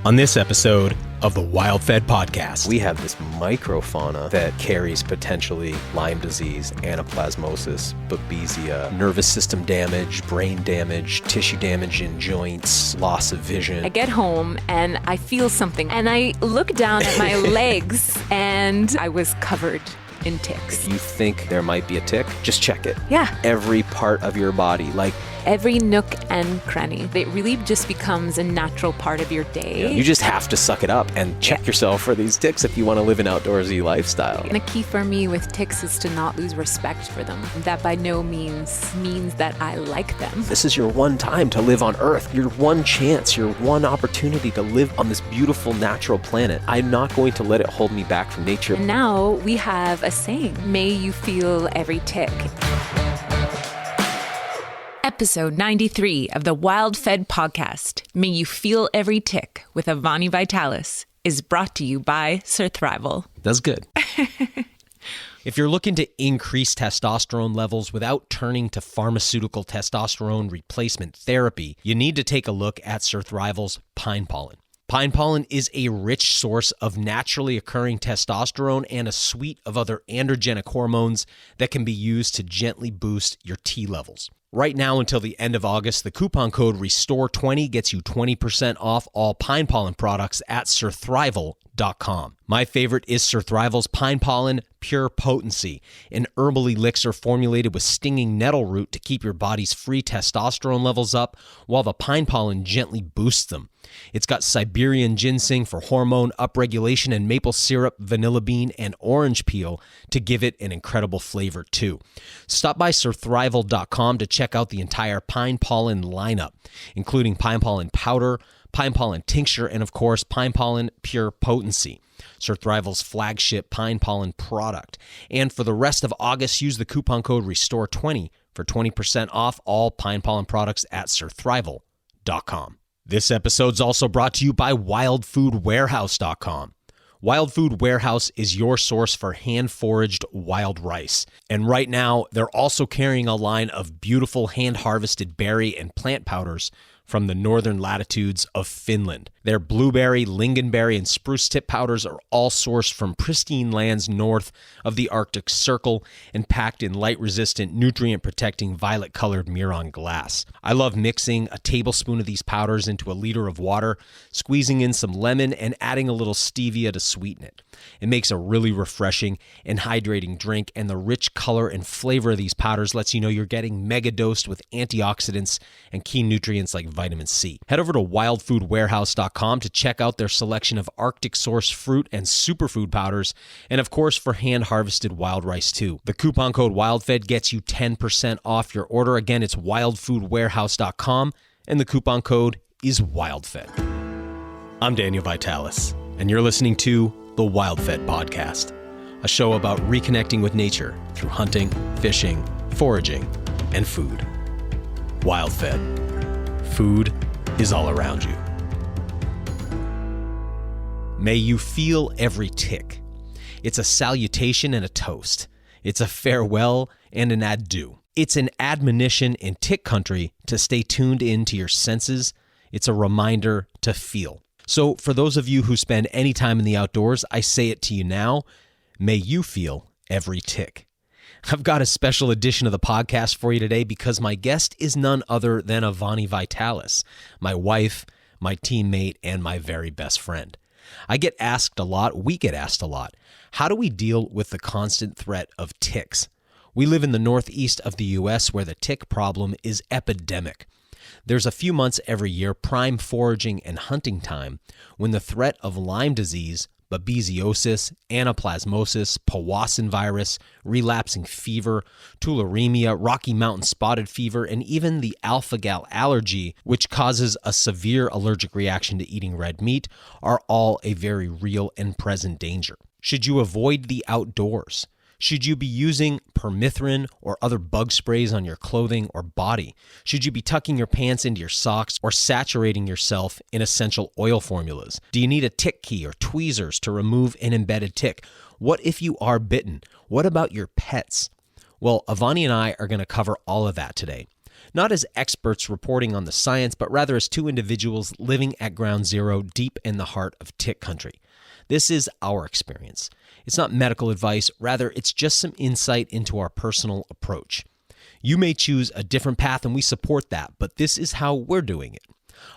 On this episode of the WildFed podcast, we have this microfauna that carries potentially Lyme disease, anaplasmosis, babesia, nervous system damage, brain damage, tissue damage in joints, loss of vision. I get home and I feel something and I look down at my legs and I was covered in ticks. If you think there might be a tick, just check it. Yeah. Every part of your body, like every nook and cranny. It really just becomes a natural part of your day. You just have to suck it up and check yourself for these ticks if you want to live an outdoorsy lifestyle. And a key for me with ticks is to not lose respect for them. That by no means means that I like them. This is your one time to live on Earth, your one chance, your one opportunity to live on this beautiful natural planet. I'm not going to let it hold me back from nature. And now we have a saying, may you feel every tick. Episode 93 of the WildFed podcast, May You Feel Every Tick with Avani Vitalis, is brought to you by Surthrival. That's good. If you're looking to increase testosterone levels without turning to pharmaceutical testosterone replacement therapy, you need to take a look at Surthrival's pine pollen. Pine pollen is a rich source of naturally occurring testosterone and a suite of other androgenic hormones that can be used to gently boost your T levels. Right now until the end of August, the coupon code RESTORE20 gets you 20% off all pine pollen products at surthrival.com. My favorite is Surthrival's Pine Pollen Pure Potency, an herbal elixir formulated with stinging nettle root to keep your body's free testosterone levels up while the pine pollen gently boosts them. It's got Siberian ginseng for hormone upregulation and maple syrup, vanilla bean, and orange peel to give it an incredible flavor too. Stop by surthrival.com to check out the entire pine pollen lineup, including pine pollen powder, pine pollen tincture, and of course, pine pollen pure potency, Surthrival's flagship pine pollen product. And for the rest of August, use the coupon code RESTORE20 for 20% off all pine pollen products at surthrival.com. This episode's also brought to you by wildfoodwarehouse.com. Wild Food Warehouse is your source for hand-foraged wild rice. And right now, they're also carrying a line of beautiful hand-harvested berry and plant powders from the northern latitudes of Finland. Their blueberry, lingonberry, and spruce tip powders are all sourced from pristine lands north of the Arctic Circle and packed in light-resistant, nutrient-protecting, violet-colored Miron glass. I love mixing a tablespoon of these powders into a liter of water, squeezing in some lemon, and adding a little stevia to sweeten it. It makes a really refreshing and hydrating drink, and the rich color and flavor of these powders lets you know you're getting mega-dosed with antioxidants and key nutrients like vitamin C. Head over to wildfoodwarehouse.com to check out their selection of Arctic-sourced fruit and superfood powders, and of course for hand-harvested wild rice too. The coupon code WildFed gets you 10% off your order. Again, it's wildfoodwarehouse.com, and the coupon code is WildFed. I'm Daniel Vitalis, and you're listening to the WildFed podcast, a show about reconnecting with nature through hunting, fishing, foraging, and food. WildFed. Food is all around you. May you feel every tick. It's a salutation and a toast. It's a farewell and an adieu. It's an admonition in tick country to stay tuned in to your senses. It's a reminder to feel. So for those of you who spend any time in the outdoors, I say it to you now, may you feel every tick. I've got a special edition of the podcast for you today because my guest is none other than Avani Vitalis, my wife, my teammate, and my very best friend. We get asked a lot, how do we deal with the constant threat of ticks? We live in the northeast of the U.S. where the tick problem is epidemic. There's a few months every year, prime foraging and hunting time, when the threat of Lyme disease, babesiosis, anaplasmosis, Powassan virus, relapsing fever, tularemia, Rocky Mountain spotted fever, and even the alpha-gal allergy, which causes a severe allergic reaction to eating red meat, are all a very real and present danger. Should you avoid the outdoors? Should you be using permethrin or other bug sprays on your clothing or body? Should you be tucking your pants into your socks or saturating yourself in essential oil formulas? Do you need a tick key or tweezers to remove an embedded tick? What if you are bitten? What about your pets? Well, Avani and I are going to cover all of that today. not as experts reporting on the science, but rather as two individuals living at ground zero deep in the heart of tick country. This is our experience. It's not medical advice, rather it's just some insight into our personal approach. You may choose a different path and we support that, but this is how we're doing it.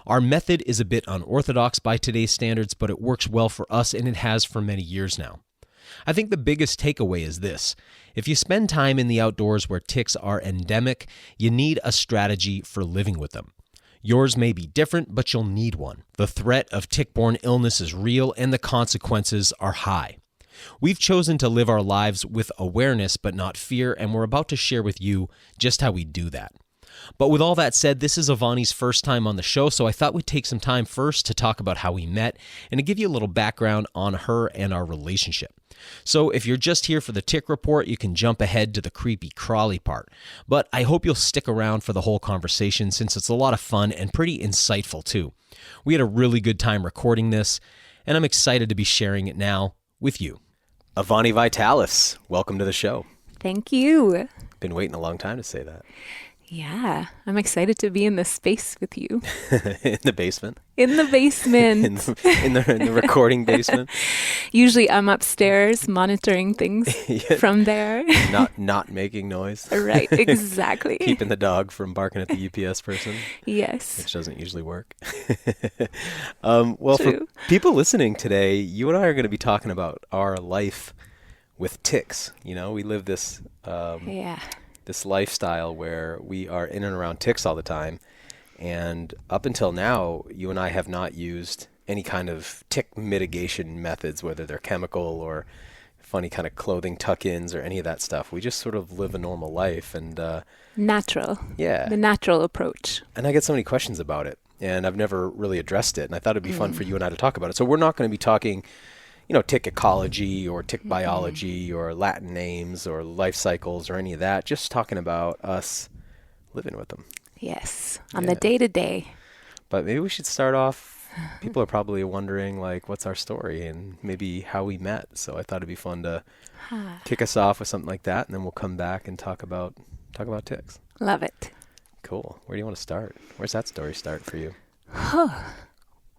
Our method is a bit unorthodox by today's standards, but it works well for us and it has for many years now. I think the biggest takeaway is this. If you spend time in the outdoors where ticks are endemic, you need a strategy for living with them. Yours may be different, but you'll need one. The threat of tick-borne illness is real and the consequences are high. We've chosen to live our lives with awareness but not fear, and we're about to share with you just how we do that. But with all that said, this is Avani's first time on the show, so I thought we'd take some time first to talk about how we met and to give you a little background on her and our relationship. So if you're just here for the tick report, you can jump ahead to the creepy crawly part. But I hope you'll stick around for the whole conversation since it's a lot of fun and pretty insightful too. We had a really good time recording this, and I'm excited to be sharing it now with you. Avani Vitalis, welcome to the show. Thank you. Been waiting a long time to say that. Yeah, I'm excited to be in this space with you. In the basement? In the basement. in the recording basement? Usually I'm upstairs monitoring things from there. Not making noise. Right, exactly. Keeping the dog from barking at the UPS person. Yes. Which doesn't usually work. Well, True. for people listening today, you and I are going to be talking about our life with ticks. You know, we live this this lifestyle where we are in and around ticks all the time. And up until now, you and I have not used any kind of tick mitigation methods, whether they're chemical or funny kind of clothing tuck-ins or any of that stuff. We just sort of live a normal life and natural. Yeah. The natural approach. And I get so many questions about it, and I've never really addressed it. And I thought it'd be fun for you and I to talk about it. So we're not going to be talking, you know, tick ecology or tick biology or Latin names or life cycles or any of that. Just talking about us living with them. Yes, on the day-to-day. But maybe we should start off. People are probably wondering, like, what's our story and maybe how we met. So I thought it'd be fun to kick us off with something like that, and then we'll come back and talk about ticks. Love it. Cool. Where do you want to start? Where's that story start for you? Well,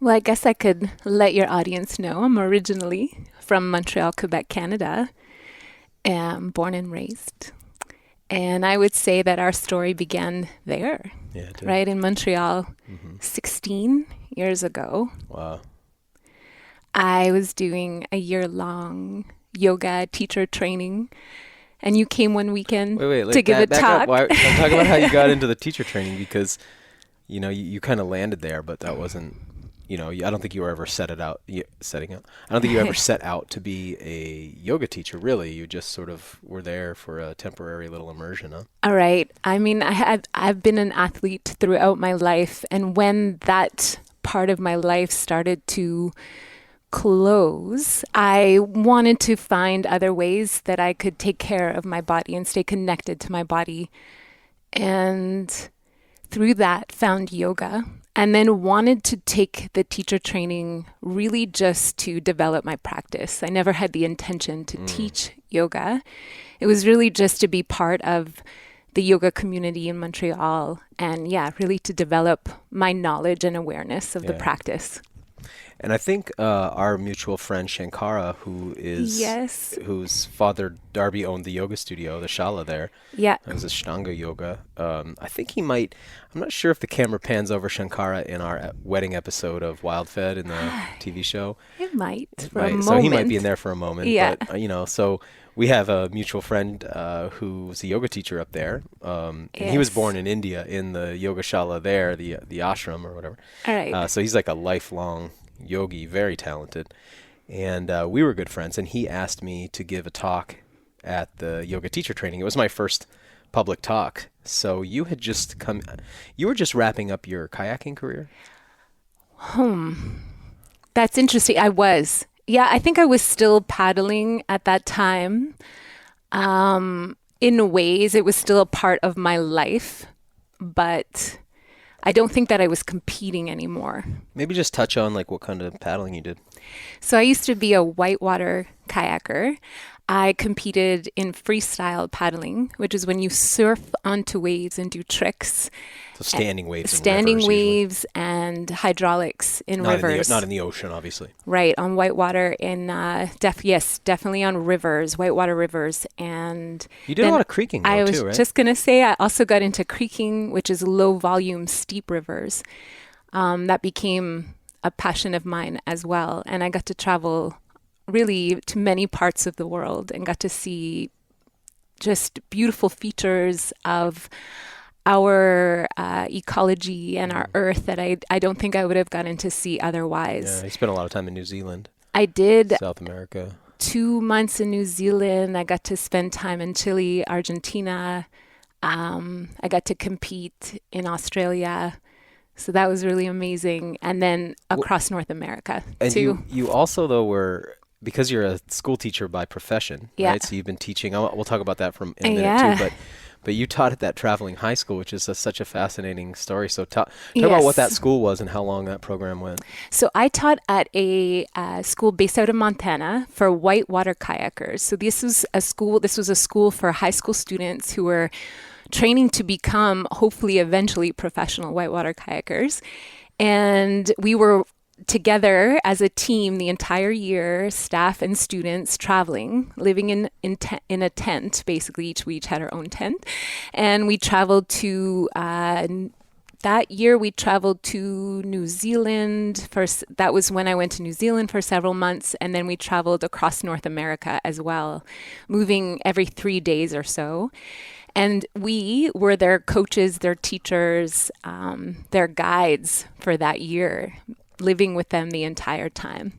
I guess I could let your audience know I'm originally from Montreal, Quebec, Canada, born and raised. And I would say that our story began there, right in Montreal, 16 years ago. Wow. I was doing a year-long yoga teacher training, and you came one weekend to give a talk. Talk about how you got into the teacher training, because, you know, you kind of landed there, but that wasn't, you know, I don't think you were ever setting out. I don't think you ever set out to be a yoga teacher, really. You just sort of were there for a temporary little immersion, huh? All right. I mean, I've been an athlete throughout my life, and when that part of my life started to close, I wanted to find other ways that I could take care of my body and stay connected to my body. And through that, found yoga. And then wanted to take the teacher training really just to develop my practice. I never had the intention to teach yoga. It was really just to be part of the yoga community in Montreal. And really to develop my knowledge and awareness of the practice. And I think our mutual friend Shankara, whose father Darby owned the yoga studio, the Shala there. Yeah. It was Ashtanga yoga. I think he might, I'm not sure if the camera pans over Shankara in our wedding episode of WildFed in the TV show. It might, for a moment. So he might be in there for a moment. Yeah. But, you know, so we have a mutual friend who's a yoga teacher up there. And he was born in India in the yoga Shala there, the ashram or whatever. All right. So he's like a lifelong yogi, very talented. And we were good friends, and he asked me to give a talk at the yoga teacher training. It was my first public talk. So you had just you were just wrapping up your kayaking career? That's interesting. I was. Yeah, I think I was still paddling at that time. In ways, it was still a part of my life, but I don't think that I was competing anymore. Maybe just touch on like what kind of paddling you did. So I used to be a whitewater kayaker. I competed in freestyle paddling, which is when you surf onto waves and do tricks. So standing waves in Standing rivers, waves and hydraulics in rivers. Not in the ocean, obviously. Right, on whitewater definitely on rivers, whitewater rivers. And you did a lot of creeking though, I was too, right? just going to say, I also got into creeking, which is low volume, steep rivers. That became a passion of mine as well. And I got to travel really to many parts of the world and got to see just beautiful features of our ecology and our earth that I don't think I would have gotten to see otherwise. Yeah, you spent a lot of time in New Zealand. I did. South America. 2 months in New Zealand. I got to spend time in Chile, Argentina. I got to compete in Australia. So that was really amazing. And then across North America, and too. You also, though, were, because you're a school teacher by profession, right? So you've been teaching. We'll talk about that in a minute, too. But you taught at that traveling high school, which is such a fascinating story. So talk about what that school was and how long that program went. So I taught at a school based out of Montana for whitewater kayakers. So this was a school for high school students who were training to become, hopefully, eventually professional whitewater kayakers. And we were together as a team the entire year, staff and students traveling, living in a tent. Basically, we each had our own tent. And we traveled to, that year we traveled to New Zealand. First, that was when I went to New Zealand for several months. And then we traveled across North America as well, moving every 3 days or so. And we were their coaches, their teachers, their guides for that year, living with them the entire time.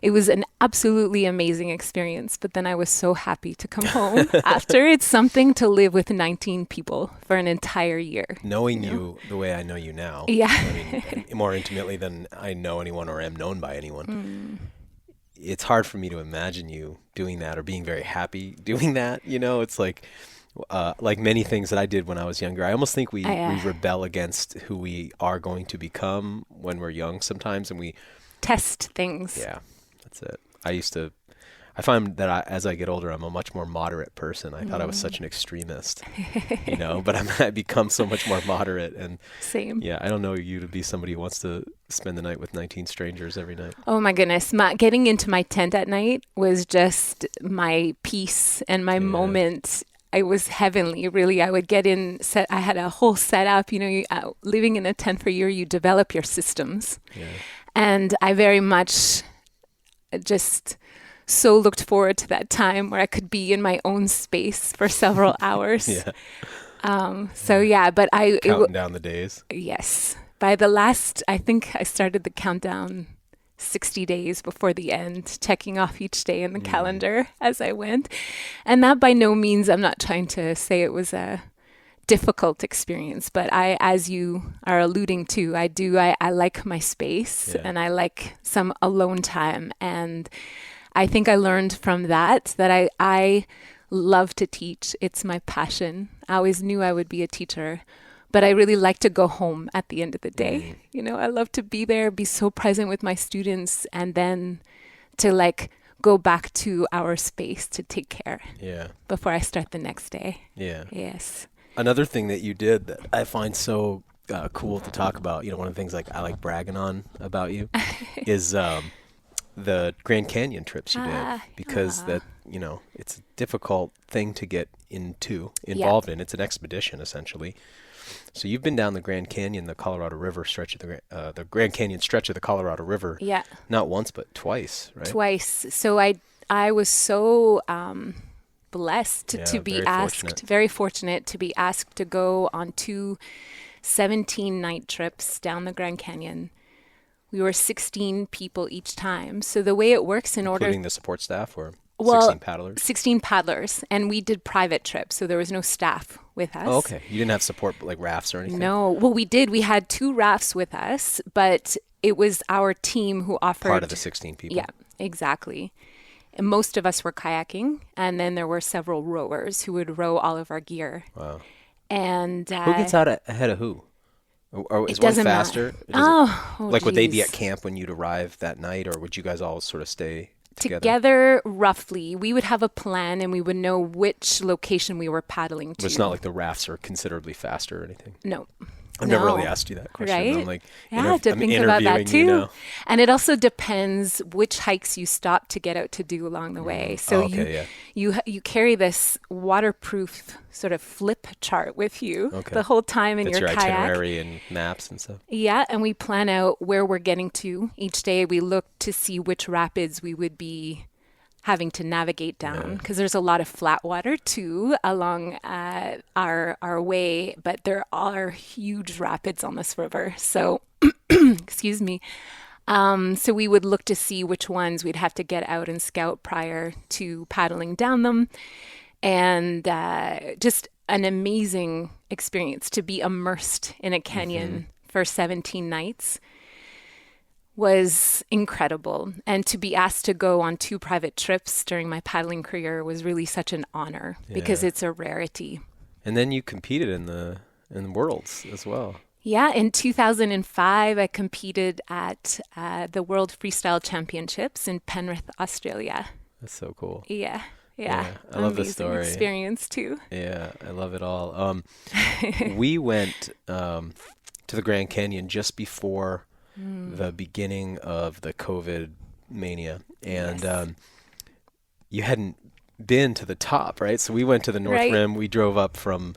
It was an absolutely amazing experience, but then I was so happy to come home after. It's something to live with 19 people for an entire year. Knowing you the way I know you now, yeah. I mean, more intimately than I know anyone or am known by anyone, it's hard for me to imagine you doing that or being very happy doing that. You know, it's like many things that I did when I was younger. I almost think we rebel against who we are going to become when we're young sometimes, and we test things. Yeah, that's it. I find that as I get older, I'm a much more moderate person. I thought I was such an extremist, but I've become so much more moderate. And same. Yeah, I don't know you to be somebody who wants to spend the night with 19 strangers every night. Oh my goodness. Getting into my tent at night was just my peace and my moment. It was heavenly, really. I would get in, I had a whole setup, living in a tent for a year, you develop your systems. Yeah. And I very much just so looked forward to that time where I could be in my own space for several hours. But counting down the days. Yes. By I think I started the countdown 60 days before the end, checking off each day in the calendar as I went. And that by no means, I'm not trying to say it was a difficult experience, but as you are alluding to, I like my space and I like some alone time. And I think I learned from that I love to teach. It's my passion. I always knew I would be a teacher. But I really like to go home at the end of the day. I love to be there, be so present with my students, and then to go back to our space to take care before I start the next day. Yeah. Yes. Another thing that you did that I find so cool to talk about, one of the things I like bragging on about you is the Grand Canyon trips you did, because that, it's a difficult thing to get involved in. It's an expedition, essentially. So you've been down the Grand Canyon, the Colorado River stretch of the Grand Canyon stretch of the Colorado River. Yeah. Not once, but twice, right? Twice. So I was so blessed to be asked, very fortunate to be asked to go on 2 17-night trips down the Grand Canyon. We were 16 people each time. So the way it works including the support staff or 16 paddlers? 16 paddlers. And we did private trips, so there was no staff with us. Oh, okay. You didn't have support like rafts or anything? No. Well, we did. We had 2 rafts with us, but it was our team who offered... Part of the 16 people. Yeah, exactly. And most of us were kayaking, and then there were several rowers who would row all of our gear. Wow. And who gets out ahead of who? Or is one faster? Oh, would they be at camp when you'd arrive that night, or would you guys all sort of stay Together, roughly. We would have a plan and we would know which location we were paddling to. But it's not like the rafts are considerably faster or anything. No. I've never really asked you that question. Right? I'm like, yeah, I have to think about that too. You now. And it also depends which hikes you stop to get out to do along the way. So you carry this waterproof sort of flip chart with you the whole time in your kayak. Itinerary and maps and stuff. Yeah, and we plan out where we're getting to. Each day we look to see which rapids we would be having to navigate down, because there's a lot of flat water too along our way, but there are huge rapids on this river. So, excuse me. So we would look to see which ones we'd have to get out and scout prior to paddling down them. And just an amazing experience to be immersed in a canyon for 17 nights. Was incredible. And to be asked to go on 2 private trips during my paddling career was really such an honor because it's a rarity. And then you competed in Worlds as well. Yeah, in 2005, I competed at the World Freestyle Championships in Penrith, Australia. That's so cool. Yeah. I love the story. Experience too. Yeah, I love it all. We went to the Grand Canyon just before the beginning of the COVID mania, and you hadn't been to the top, right? So we went to the North Rim. We drove up from,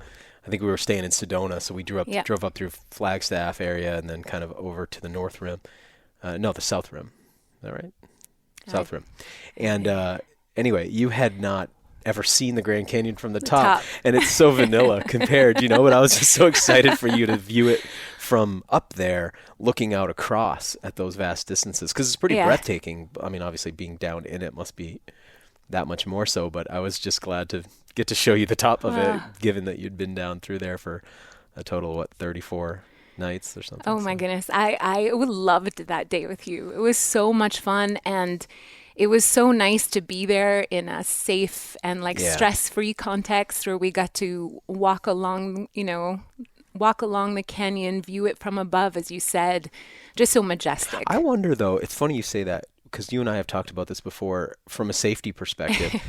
I think we were staying in Sedona, so we drove up through Flagstaff area and then kind of over to the North Rim. No, the South Rim. Is that right? South Rim. And anyway, you had not ever seen the Grand Canyon from the top. And it's so vanilla compared, but I was just so excited for you to view it from up there, looking out across at those vast distances, because it's pretty breathtaking. I mean, obviously being down in it must be that much more so, but I was just glad to get to show you the top of it, given that you'd been down through there for a total of 34 nights or something. Oh my goodness. I loved that day with you. It was so much fun, and it was so nice to be there in a safe and stress-free context where we got to walk along the canyon, view it from above, as you said, just so majestic. I wonder though, it's funny you say that, because you and I have talked about this before from a safety perspective.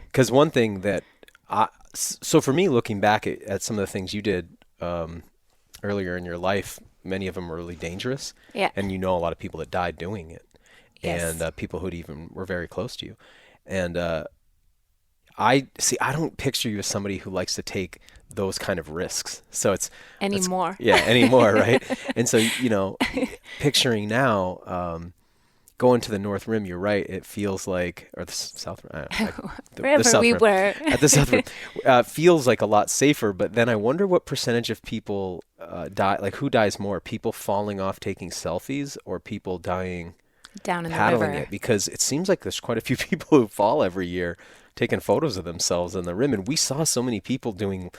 Because one thing that so for me, looking back at some of the things you did earlier in your life, many of them were really dangerous. Yeah. And a lot of people that died doing it. Yes. And people who even were very close to you. And I don't picture you as somebody who likes to take those kind of risks. So it's anymore. Anymore, right? And so, picturing now, going to the North Rim, you're right. It feels like, or the South Rim, wherever we were at the South Rim, feels like a lot safer. But then I wonder what percentage of people die. Like, who dies more? People falling off taking selfies, or people dying down in paddling the river? It? Because it seems like there's quite a few people who fall every year taking photos of themselves in the rim, and we saw so many people doing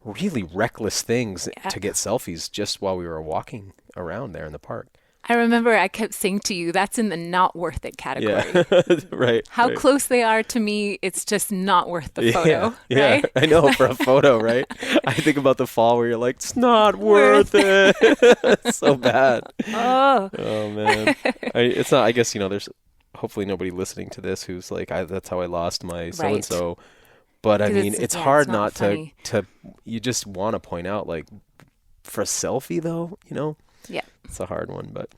really reckless things to get selfies just while we were walking around there in the park. I remember I kept saying to you, that's in the not worth it category. Yeah, right. How close they are to me, it's just not worth the photo. Yeah, right? I know, for a photo, right? I think about the fall where you're like, it's not worth it. It's so bad. Oh man. It's not, I guess, there's hopefully nobody listening to this who's like, that's how I lost my so-and-so. But I mean, it's hard not to, you just want to point out, like, for a selfie though, Yeah. It's a hard one, but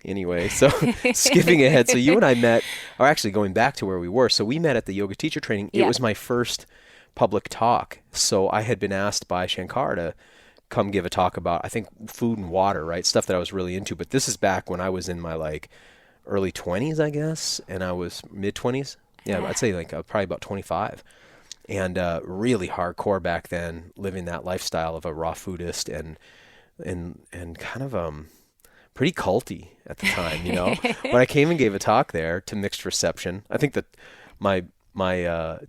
anyway, so skipping ahead. So you and I met, or actually going back to where we were. So we met at the yoga teacher training. It was my first public talk. So I had been asked by Shankar to come give a talk about, I think, food and water, right? Stuff that I was really into. But this is back when I was in my early 20s, I guess, and I was mid 20s. Yeah, I'd say probably about 25. And really hardcore back then, living that lifestyle of a raw foodist and kind of pretty culty at the time, But I came and gave a talk there to mixed reception. I think that my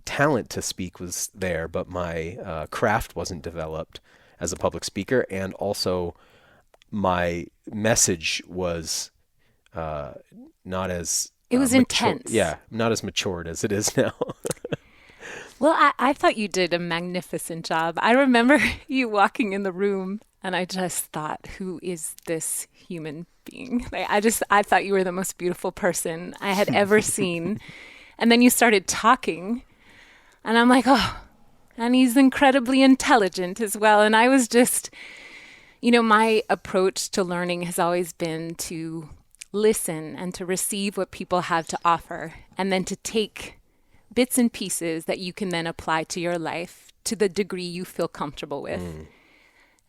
talent to speak was there, but my craft wasn't developed as a public speaker, and also my message was not as it was intense. Not as matured as it is now. Well, I thought you did a magnificent job. I remember you walking in the room, and I just thought, who is this human being? I thought you were the most beautiful person I had ever seen. And then you started talking, and I'm like, oh, and he's incredibly intelligent as well. And I was just, my approach to learning has always been to listen and to receive what people have to offer, and then to take bits and pieces that you can then apply to your life to the degree you feel comfortable with.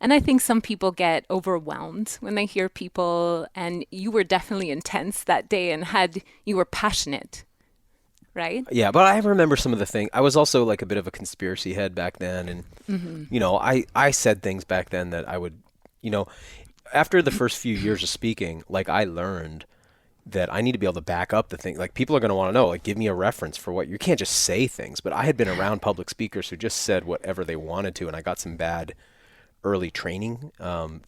And I think some people get overwhelmed when they hear people, and you were definitely intense that day and you were passionate, right? Yeah, but I remember some of the things. I was also like a bit of a conspiracy head back then. And, I said things back then that I would, after the first few years of speaking, like I learned that I need to be able to back up the thing. Like people are going to want to know, like, give me a reference for what you can't just say things. But I had been around public speakers who just said whatever they wanted to. And I got some bad early training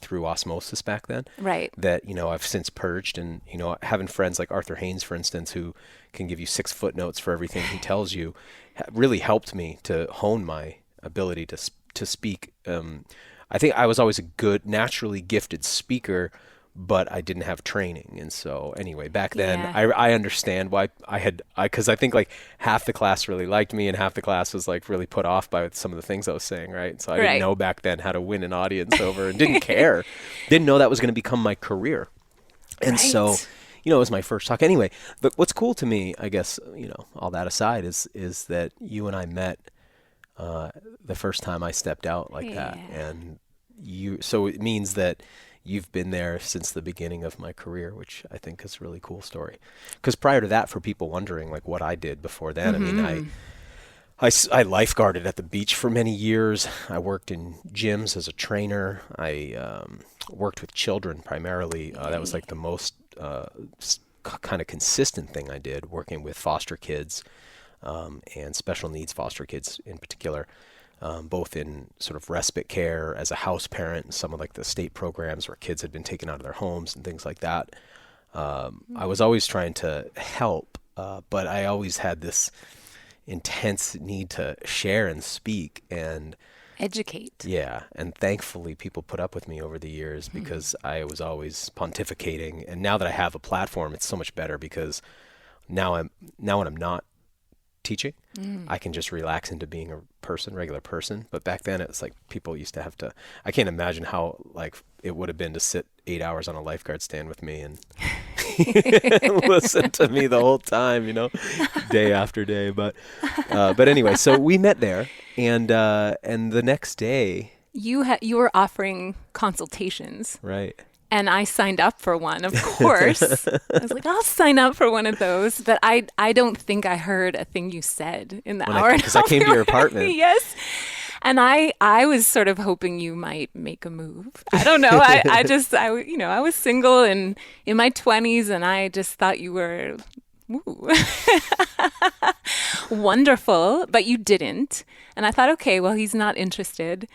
through osmosis back then. Right. That, I've since purged. And, having friends like Arthur Haynes, for instance, who can give you 6 footnotes for everything he tells you, really helped me to hone my ability to speak. I think I was always a good, naturally gifted speaker, but I didn't have training. And so anyway, back then I understand why because I think like half the class really liked me and half the class was like really put off by some of the things I was saying. Right. So I didn't know back then how to win an audience over and didn't care. Didn't know that was going to become my career. And so, it was my first talk anyway. But what's cool to me, I guess, all that aside is that you and I met the first time I stepped out like that. And so it means that you've been there since the beginning of my career, which I think is a really cool story. Because prior to that, for people wondering like what I did before then, I mean, I lifeguarded at the beach for many years. I worked in gyms as a trainer. I worked with children primarily. That was like the most kind of consistent thing I did, working with foster kids and special needs foster kids in particular. Both in sort of respite care as a house parent and some of like the state programs where kids had been taken out of their homes and things like that. I was always trying to help, but I always had this intense need to share and speak and educate. Yeah. And thankfully people put up with me over the years because I was always pontificating. And now that I have a platform, it's so much better because now when I'm not teaching, I can just relax into being a regular person. But back then it was like people used to have to, I can't imagine how like it would have been to sit 8 hours on a lifeguard stand with me and listen to me the whole time, day after day. But anyway, so we met there and the next day you were offering consultations. Right. And I signed up for one, of course. I was like, I'll sign up for one of those. But I don't think I heard a thing you said in the hour. Because I came to your apartment. Yes. And I was sort of hoping you might make a move. I don't know. I was single and in my 20s, and I just thought you were wonderful, but you didn't. And I thought, okay, well, he's not interested.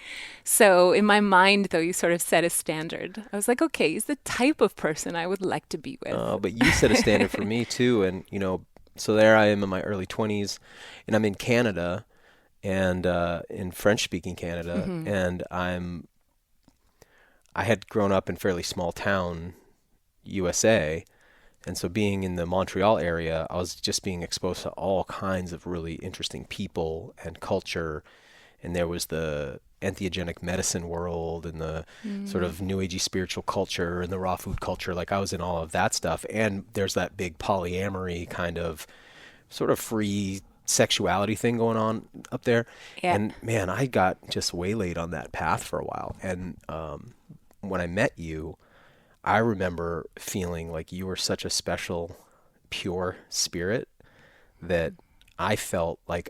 So in my mind, though, you sort of set a standard. I was like, okay, he's the type of person I would like to be with. Oh, but you set a standard for me too. And, so there I am in my early 20s and I'm in Canada and in French-speaking Canada. And I had grown up in fairly small town, USA. And so being in the Montreal area, I was just being exposed to all kinds of really interesting people and culture. And there was the entheogenic medicine world and the sort of new agey spiritual culture and the raw food culture. Like I was in all of that stuff. And there's that big polyamory kind of sort of free sexuality thing going on up there. Yeah. And man, I got just waylaid on that path for a while. And when I met you, I remember feeling like you were such a special, pure spirit that I felt like,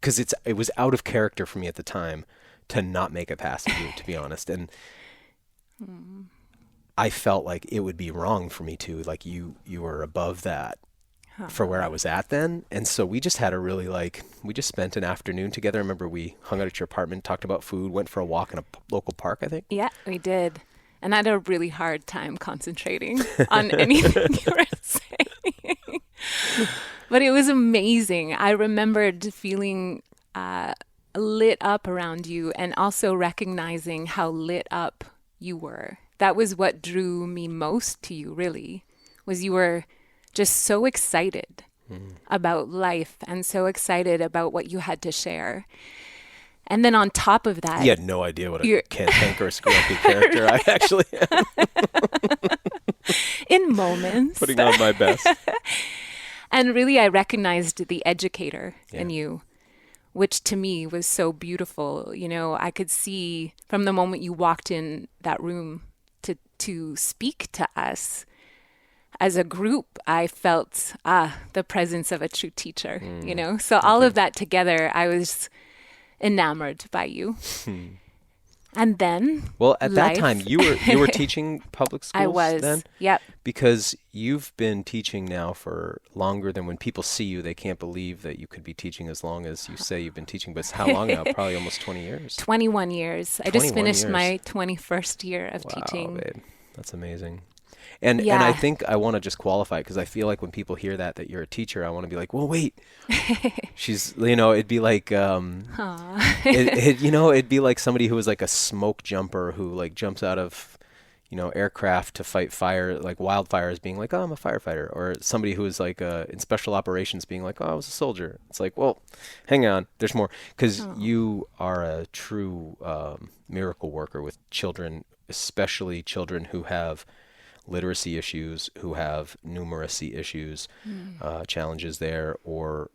because it was out of character for me at the time to not make it past you, to be honest. And I felt like it would be wrong for me to, like you were above that for where I was at then. And so we just had a really we just spent an afternoon together. I remember we hung out at your apartment, talked about food, went for a walk in a local park, I think. Yeah, we did. And I had a really hard time concentrating on anything you were saying. But it was amazing. I remembered feeling lit up around you and also recognizing how lit up you were. That was what drew me most to you, really, was you were just so excited about life and so excited about what you had to share. And then on top of that, You had no idea what a cantankerous, grumpy character I actually am. in moments. Putting on my best. And really, I recognized the educator in you, which to me was so beautiful. You know, I could see from the moment you walked in that room to speak to us as a group, I felt the presence of a true teacher, you know. So all of that together, I was enamored by you. And then, well, at that time, you were teaching public schools. I was. Then? Yep. Because you've been teaching now for longer than when people see you, they can't believe that you could be teaching as long as you say you've been teaching. But it's how long now? Probably almost 20 years. 21 years. I just finished my 21st year of teaching. Wow, babe. That's amazing. And I think I want to just qualify it because I feel like when people hear that you're a teacher, I want to be like, well, wait, she's, you know, it'd be like, it'd be like somebody who was like a smoke jumper who like jumps out of, you know, aircraft to fight fire, like wildfires, being like, oh, I'm a firefighter, or somebody who is like in special operations being like, oh, I was a soldier. It's like, well, hang on, there's more, because you are a true miracle worker with children, especially children who have literacy issues, who have numeracy issues, challenges there, or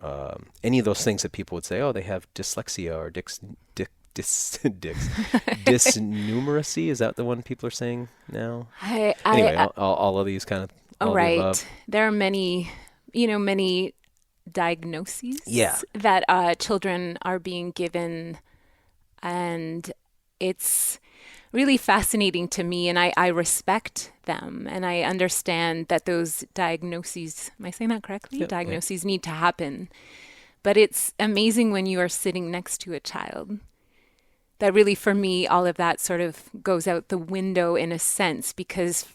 any of those things that people would say, oh, they have dyslexia or dysnumeracy. Is that the one people are saying now? Anyway, all of these kind of. Oh, right. There are many diagnoses that children are being given, and it's really fascinating to me, and I respect them, and I understand that those diagnoses, am I saying that correctly? Yep, diagnoses need to happen. But it's amazing when you are sitting next to a child that really, for me, all of that sort of goes out the window in a sense, because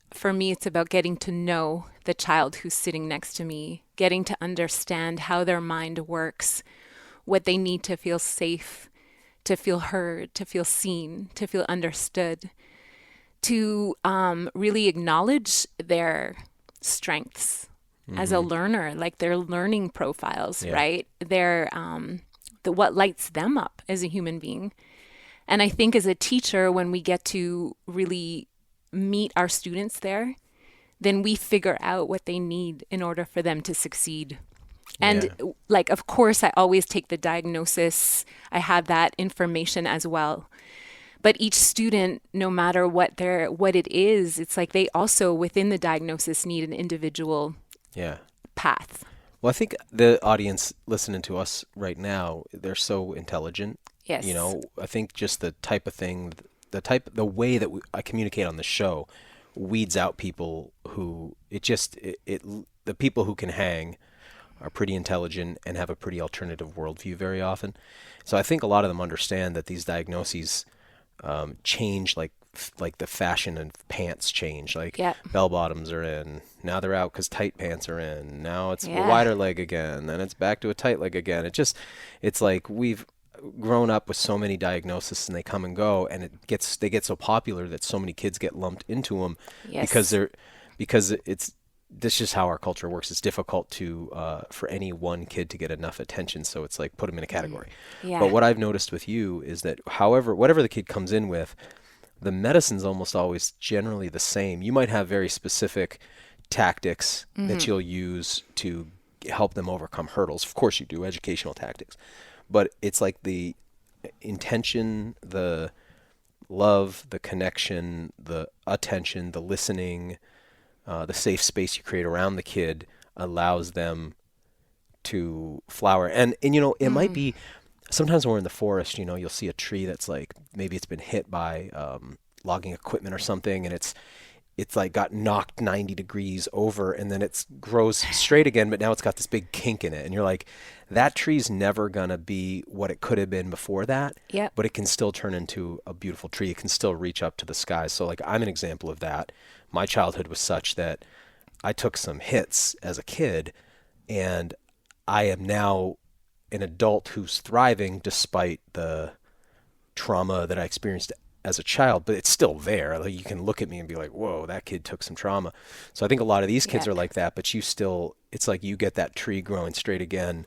for me, it's about getting to know the child who's sitting next to me, getting to understand how their mind works, what they need to feel safe, to feel heard, to feel seen, to feel understood, to really acknowledge their strengths as a learner, like their learning profiles, right? Their what lights them up as a human being. And I think as a teacher, when we get to really meet our students there, then we figure out what they need in order for them to succeed. And like, of course, I always take the diagnosis. I have that information as well. But each student, no matter what it is, it's like they also within the diagnosis need an individual path. Well, I think the audience listening to us right now, they're so intelligent. Yes. You know, I think just the type of thing, the way that I communicate on the show weeds out people who the people who can hang are pretty intelligent and have a pretty alternative worldview very often. So I think a lot of them understand that these diagnoses change like the fashion and pants change. Like bell bottoms are in, now they're out because tight pants are in. Now it's a wider leg again, then it's back to a tight leg again. It's like we've grown up with so many diagnoses and they come and go, and they get so popular that so many kids get lumped into them because it's. This is how our culture works. It's difficult for any one kid to get enough attention. So it's like, put them in a category. But what I've noticed with you is that whatever the kid comes in with, the medicine's almost always generally the same. You might have very specific tactics that you'll use to help them overcome hurdles. Of course you do, educational tactics. But it's like the intention, the love, the connection, the attention, the listening, the safe space you create around the kid allows them to flower. And you know, it might be, sometimes when we're in the forest, you know, you'll see a tree that's like, maybe it's been hit by logging equipment or something, and it's like got knocked 90 degrees over, and then it grows straight again, but now it's got this big kink in it. And you're like, that tree's never going to be what it could have been before that, but it can still turn into a beautiful tree. It can still reach up to the sky. So like, I'm an example of that. My childhood was such that I took some hits as a kid, and I am now an adult who's thriving despite the trauma that I experienced as a child, but it's still there. Like, you can look at me and be like, whoa, that kid took some trauma. So I think a lot of these kids are like that, but you still it's like you get that tree growing straight again,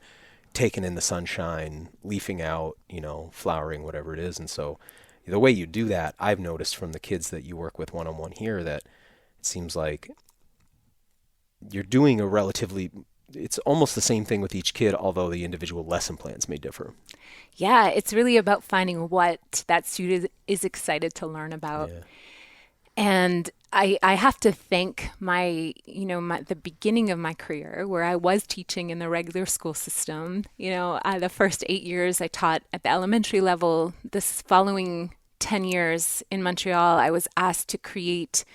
taken in the sunshine, leafing out, flowering, whatever it is. And so the way you do that, I've noticed from the kids that you work with one-on-one here, that it seems like you're doing it's almost the same thing with each kid, although the individual lesson plans may differ. Yeah, it's really about finding what that student is excited to learn about. Yeah. And I have to thank the beginning of my career, where I was teaching in the regular school system. The first 8 years I taught at the elementary level. This following 10 years in Montreal, I was asked to create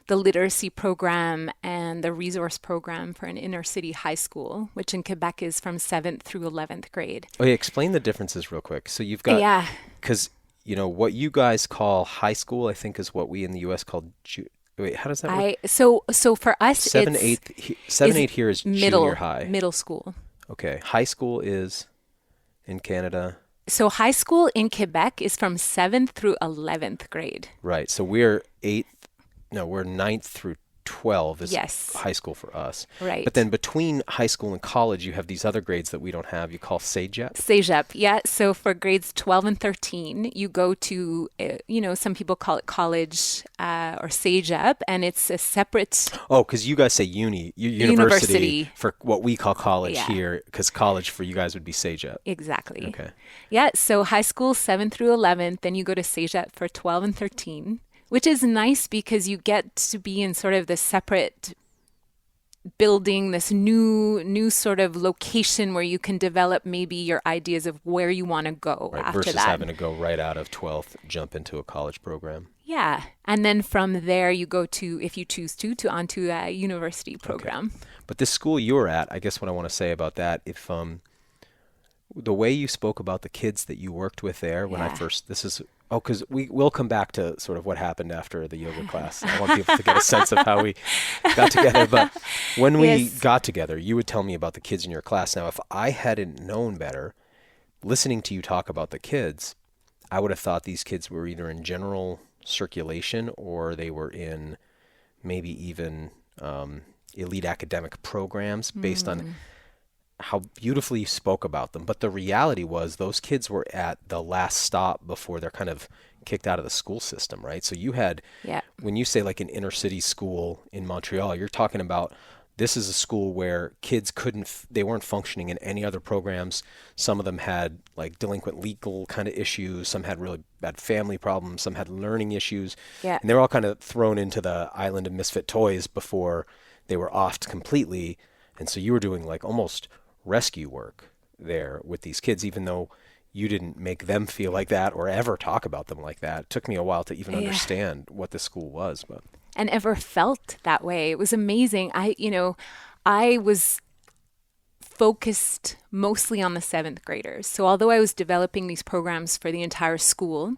the literacy program and the resource program for an inner city high school, which in Quebec is from 7th through 11th grade. Oh, yeah, explain the differences real quick. So you've got, because what you guys call high school, I think, is what we in the U.S. call. Wait, how does that work? So for us, 7, 8 here is junior high. Middle school. Okay, high school is in Canada. So high school in Quebec is from 7th through 11th grade. Right. So we're 9th through 12 is high school for us. Right. But then between high school and college, you have these other grades that we don't have. You call CEGEP? CEGEP, yeah. So for grades 12 and 13, you go to, some people call it college or CEGEP, and it's a separate... Oh, because you guys say university for what we call college here, because college for you guys would be CEGEP. Exactly. Okay. Yeah, so high school 7 through 11th, then you go to CEGEP for 12 and 13. Which is nice because you get to be in sort of this separate building, this new sort of location where you can develop maybe your ideas of where you want to go after versus that. having to go right out of 12th, jump into a college program. Yeah. And then from there you go to, if you choose to onto a university program. Okay. But this school you're at, I guess what I want to say about that, if the way you spoke about the kids that you worked with there when I first, because we will come back to sort of what happened after the yoga class. I want people to get a sense of how we got together. But when we got together, you would tell me about the kids in your class. Now, if I hadn't known better, listening to you talk about the kids, I would have thought these kids were either in general circulation or they were in maybe even elite academic programs based on how beautifully you spoke about them. But the reality was those kids were at the last stop before they're kind of kicked out of the school system, right? So you had, when you say like an inner city school in Montreal, you're talking about this is a school where kids they weren't functioning in any other programs. Some of them had like delinquent legal kind of issues. Some had really bad family problems. Some had learning issues. Yeah. And they were all kind of thrown into the island of misfit toys before they were offed completely. And so you were doing like almost rescue work there with these kids, even though you didn't make them feel like that or ever talk about them like that. It took me a while to even understand what the school was, but and ever felt that way. It was amazing. I was focused mostly on the 7th graders. So although I was developing these programs for the entire school,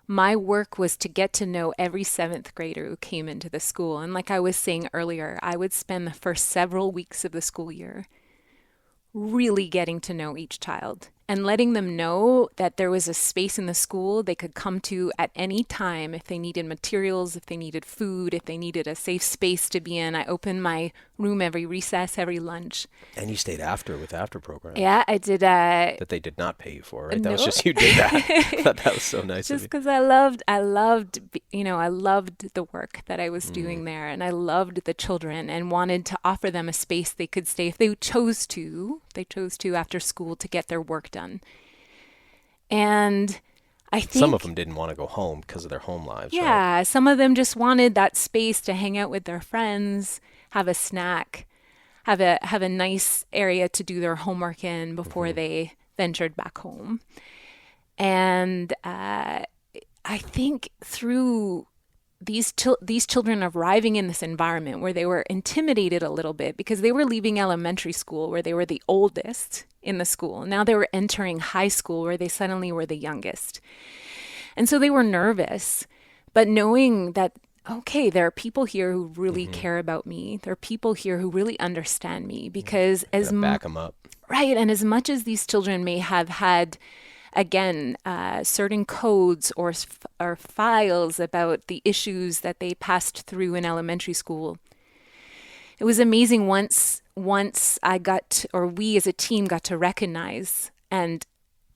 my work was to get to know every 7th grader who came into the school. And like I was saying earlier, I would spend the first several weeks of the school year really getting to know each child and letting them know that there was a space in the school they could come to at any time if they needed materials, if they needed food, if they needed a safe space to be in. I opened my room every recess, every lunch. And you stayed after with after programs. Yeah, I did. That they did not pay you for, right? That was just you did that. I thought that was so nice just of you. Because I loved the work that I was doing there, and I loved the children and wanted to offer them a space they could stay if they chose to. They chose to after school to get their work done. And I think some of them didn't want to go home because of their home lives. Yeah, right? Some of them just wanted that space to hang out with their friends, have a snack, have a nice area to do their homework in before they ventured back home. And I think through these children arriving in this environment where they were intimidated a little bit because they were leaving elementary school where they were the oldest in the school. Now they were entering high school where they suddenly were the youngest. And so they were nervous, but knowing that, okay, there are people here who really care about me. There are people here who really understand me because back them up. Right. And as much as these children may have had, again, certain codes or files about the issues that they passed through in elementary school, it was amazing once once we as a team got to recognize and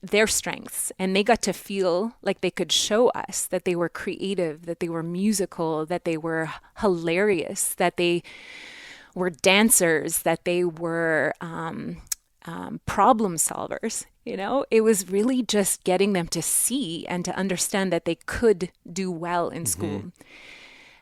their strengths, and they got to feel like they could show us that they were creative, that they were musical, that they were hilarious, that they were dancers, that they were problem solvers. It was really just getting them to see and to understand that they could do well in school.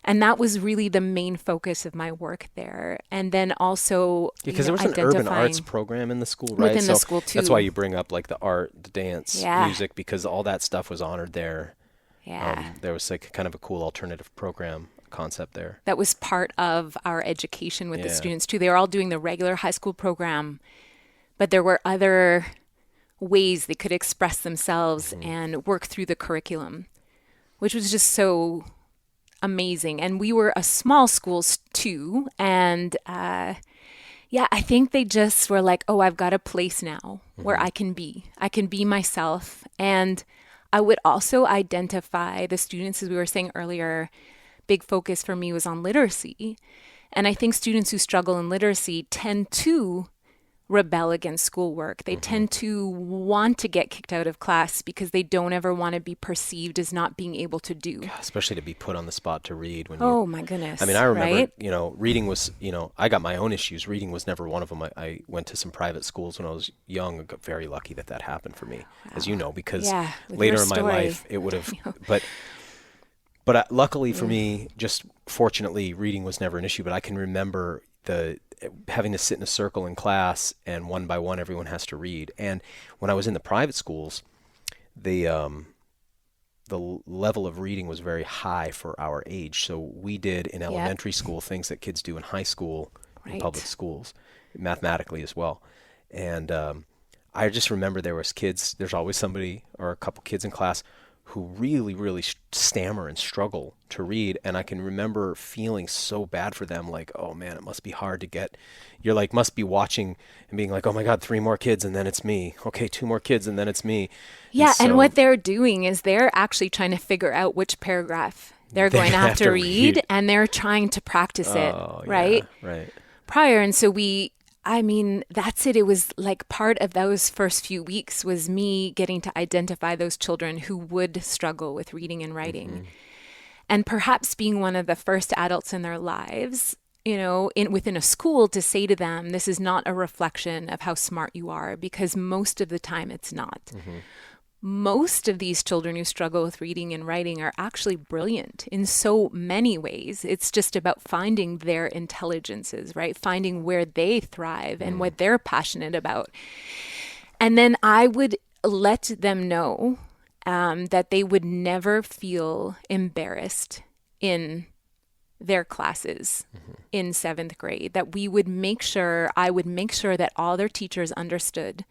And that was really the main focus of my work there. And then also, because there was an urban arts program in the school, right? Within the school too. That's why you bring up like the art, the dance, music, because all that stuff was honored there. Yeah. There was like kind of a cool alternative program concept there. That was part of our education with the students too. They were all doing the regular high school program, but there were other ways they could express themselves and work through the curriculum, which was just so amazing. And we were a small school too. And I think they just were like, oh, I've got a place now where I can be myself. And I would also identify the students, as we were saying earlier, big focus for me was on literacy. And I think students who struggle in literacy tend to rebel against schoolwork. They tend to want to get kicked out of class because they don't ever want to be perceived as not being able to do. Especially to be put on the spot to read. My goodness. I mean, I remember, reading was, I got my own issues. Reading was never one of them. I went to some private schools when I was young. I got very lucky that happened for me, as you know, because later in my life it would have, but luckily for me, just fortunately, reading was never an issue, but I can remember having to sit in a circle in class, and one by one everyone has to read. And when I was in the private schools, the level of reading was very high for our age. So we did in elementary school things that kids do in high school, in public schools, mathematically as well. And I just remember there's always somebody or a couple kids in class who really, really stammer and struggle to read. And I can remember feeling so bad for them, like, oh man, it must be hard to get, must be watching and being like, oh my God, 3 more kids and then it's me. Okay, 2 more kids and then it's me. Yeah, and what they're doing is they're actually trying to figure out which paragraph they're going to have to read, and they're trying to practice it, right? Yeah, right. Prior. And so that's it. It was like part of those first few weeks was me getting to identify those children who would struggle with reading and writing. And perhaps being one of the first adults in their lives, within a school, to say to them, this is not a reflection of how smart you are, because most of the time it's not. Most of these children who struggle with reading and writing are actually brilliant in so many ways. It's just about finding their intelligences, right? Finding where they thrive and what they're passionate about. And then I would let them know that they would never feel embarrassed in their classes in 7th grade, that I would make sure that all their teachers understood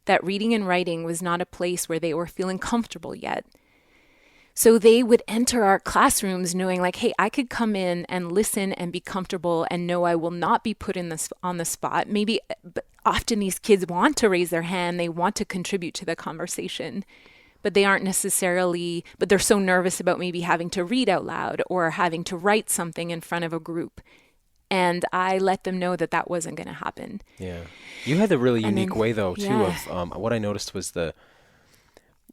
that reading and writing was not a place where they were feeling comfortable yet. So they would enter our classrooms knowing like, hey, I could come in and listen and be comfortable and know I will not be put on the spot. Maybe, but often these kids want to raise their hand. They want to contribute to the conversation, but they aren't necessarily, but they're so nervous about maybe having to read out loud or having to write something in front of a group. And I let them know that wasn't going to happen. Yeah. You had a really unique way, though, too, of what I noticed was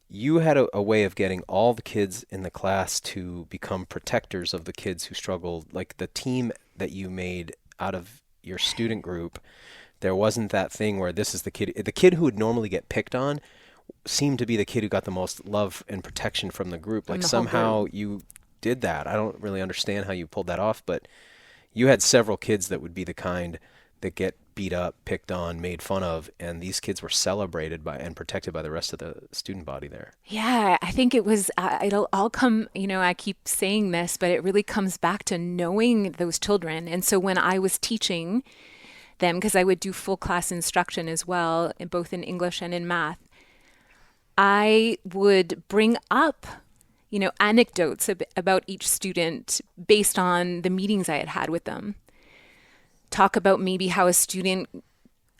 you had a way of getting all the kids in the class to become protectors of the kids who struggled. Like the team that you made out of your student group, there wasn't that thing where this is the kid who would normally get picked on seemed to be the kid who got the most love and protection from the group. Like somehow you did that. I don't really understand how you pulled that off, but you had several kids that would be the kind that get beat up, picked on, made fun of, and these kids were celebrated by and protected by the rest of the student body there. Yeah, I think it was, it'll all come, I keep saying this, but it really comes back to knowing those children. And so when I was teaching them, because I would do full class instruction as well, both in English and in math, I would bring up anecdotes about each student based on the meetings I had had with them. Talk about maybe how a student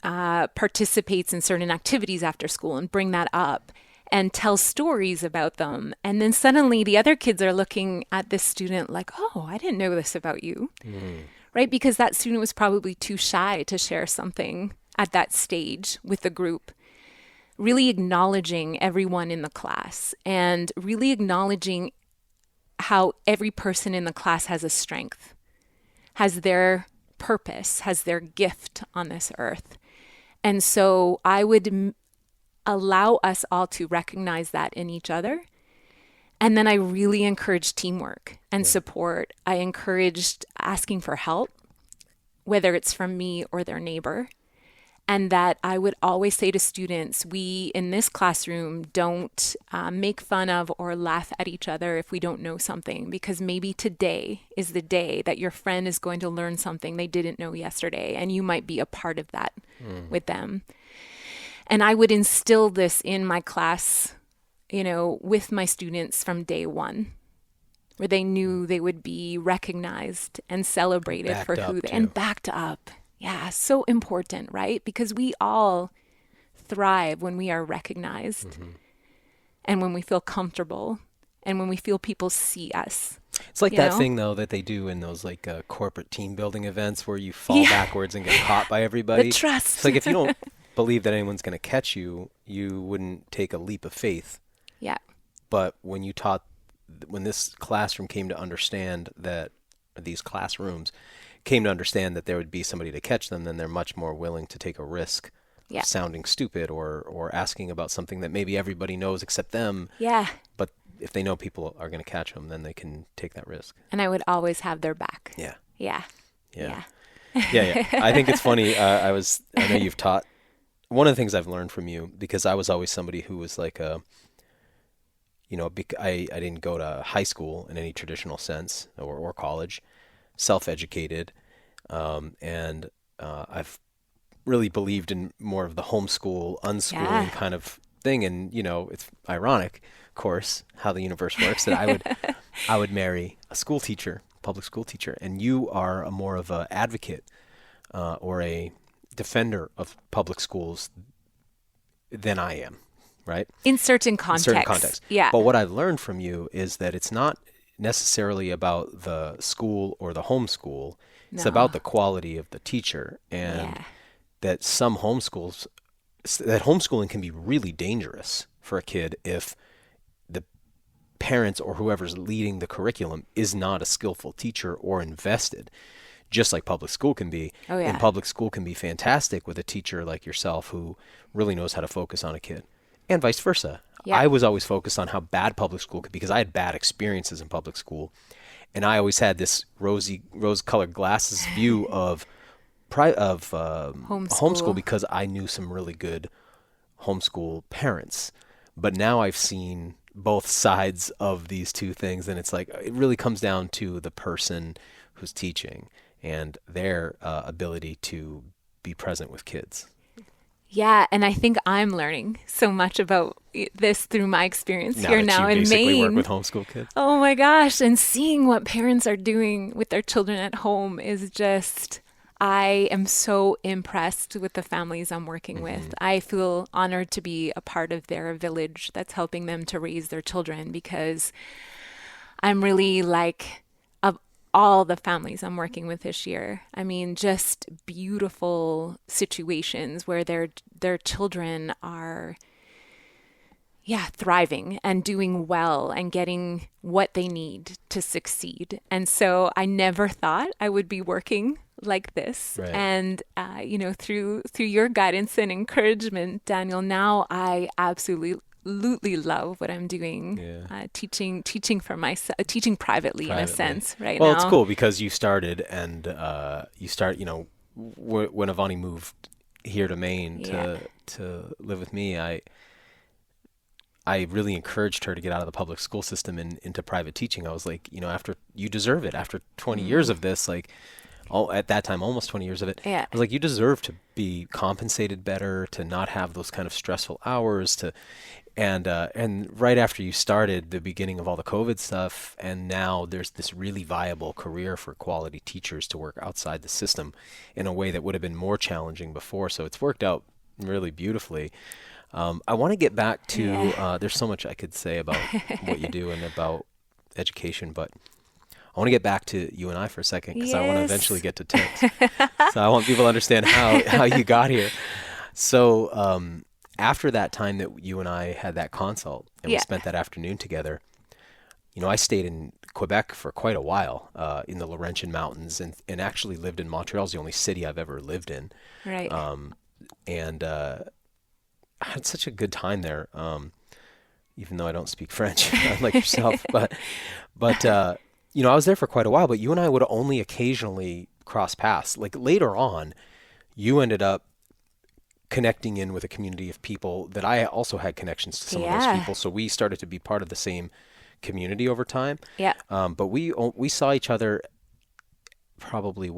participates in certain activities after school and bring that up and tell stories about them. And then suddenly the other kids are looking at this student like, oh, I didn't know this about you. right? Because that student was probably too shy to share something at that stage with the group. Really acknowledging everyone in the class and really acknowledging how every person in the class has a strength, has their purpose, has their gift on this earth. And so I would allow us all to recognize that in each other. And then I really encouraged teamwork and support. I encouraged asking for help, whether it's from me or their neighbor. And that I would always say to students, we in this classroom don't make fun of or laugh at each other if we don't know something, because maybe today is the day that your friend is going to learn something they didn't know yesterday, and you might be a part of that with them. And I would instill this in my class, with my students from day one, where they knew they would be recognized and celebrated for who they and backed up. Yeah, so important, right? Because we all thrive when we are recognized and when we feel comfortable and when we feel people see us. It's like that thing, though, that they do in those corporate team building events where you fall backwards and get caught by everybody. The trust. It's like if you don't believe that anyone's going to catch you, you wouldn't take a leap of faith. Yeah. But when this classroom came to understand that, these classrooms came to understand that there would be somebody to catch them, then they're much more willing to take a risk of sounding stupid or asking about something that maybe everybody knows except them. Yeah. But if they know people are going to catch them, then they can take that risk. And I would always have their back. Yeah. Yeah. Yeah. Yeah. I think it's funny. I know you've taught. One of the things I've learned from you, because I was always somebody who was like I didn't go to high school in any traditional sense or college, self-educated, and I've really believed in more of the homeschool, unschooling kind of thing. And, it's ironic, of course, how the universe works, that I would marry a school teacher, public school teacher, and you are more of an advocate or a defender of public schools than I am. Right? In certain contexts. Yeah. But what I've learned from you is that it's not necessarily about the school or the homeschool. It's about the quality of the teacher, and that homeschooling can be really dangerous for a kid if the parents or whoever's leading the curriculum is not a skillful teacher or invested, just like public school can be. Oh, yeah. And public school can be fantastic with a teacher like yourself who really knows how to focus on a kid. And vice versa. Yeah. I was always focused on how bad public school could be because I had bad experiences in public school. And I always had this rose-colored glasses view of homeschool because I knew some really good homeschool parents. But now I've seen both sides of these two things, and it's like it really comes down to the person who's teaching and their ability to be present with kids. Yeah, and I think I'm learning so much about this through my experience here now in Maine. Basically work with homeschool kids. Oh my gosh, and seeing what parents are doing with their children at home is just, I am so impressed with the families I'm working with. I feel honored to be a part of their village that's helping them to raise their children, because I'm really of all the families I'm working with this year, I mean, just beautiful situations where their children are, thriving and doing well and getting what they need to succeed. And so I never thought I would be working like this. Right. And, through your guidance and encouragement, Daniel, now I absolutely love what I'm doing, teaching for myself, teaching privately in a sense right now. Well, it's cool because you started and when Avani moved here to Maine to live with me, I really encouraged her to get out of the public school system and into private teaching. I was like, after you deserve it, after 20 years of this, at that time, almost 20 years of it, I was like, you deserve to be compensated better, to not have those kind of stressful hours, and right after you started the beginning of all the COVID stuff, and now there's this really viable career for quality teachers to work outside the system in a way that would have been more challenging before. So it's worked out really beautifully. I want to get back to, there's so much I could say about what you do and about education, but I want to get back to you and I for a second because I want to Yes. eventually get to tips. So I want people to understand how you got here. So after that time that you and I had that consult and we Yeah. spent that afternoon together, I stayed in Quebec for quite a while in the Laurentian Mountains and actually lived in Montreal. It's the only city I've ever lived in. Right. And I had such a good time there, even though I don't speak French like yourself. But I was there for quite a while, but you and I would only occasionally cross paths. Like later on, you ended up connecting in with a community of people that I also had connections to some of those Yeah. people. So we started to be part of the same community over time. Yeah. But we saw each other probably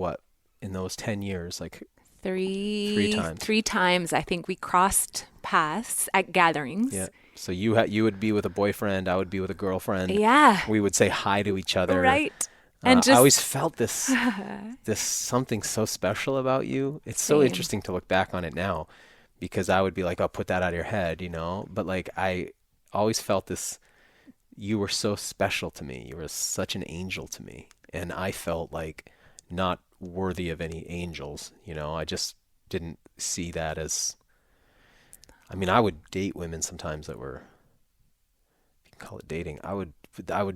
in those 10 years, like Three times. 3 times I think we crossed paths at gatherings. Yeah. So you would be with a boyfriend, I would be with a girlfriend. Yeah. We would say hi to each other. Right. And And I always just felt this something so special about you. It's so Same. interesting to look back on it now, because I would be like, "Oh, put that out of your head," But like I always felt this. You were so special to me. You were such an angel to me, and I felt like not worthy of any angels. I just didn't see that as. I mean, I would date women sometimes that were. You can call it dating. I would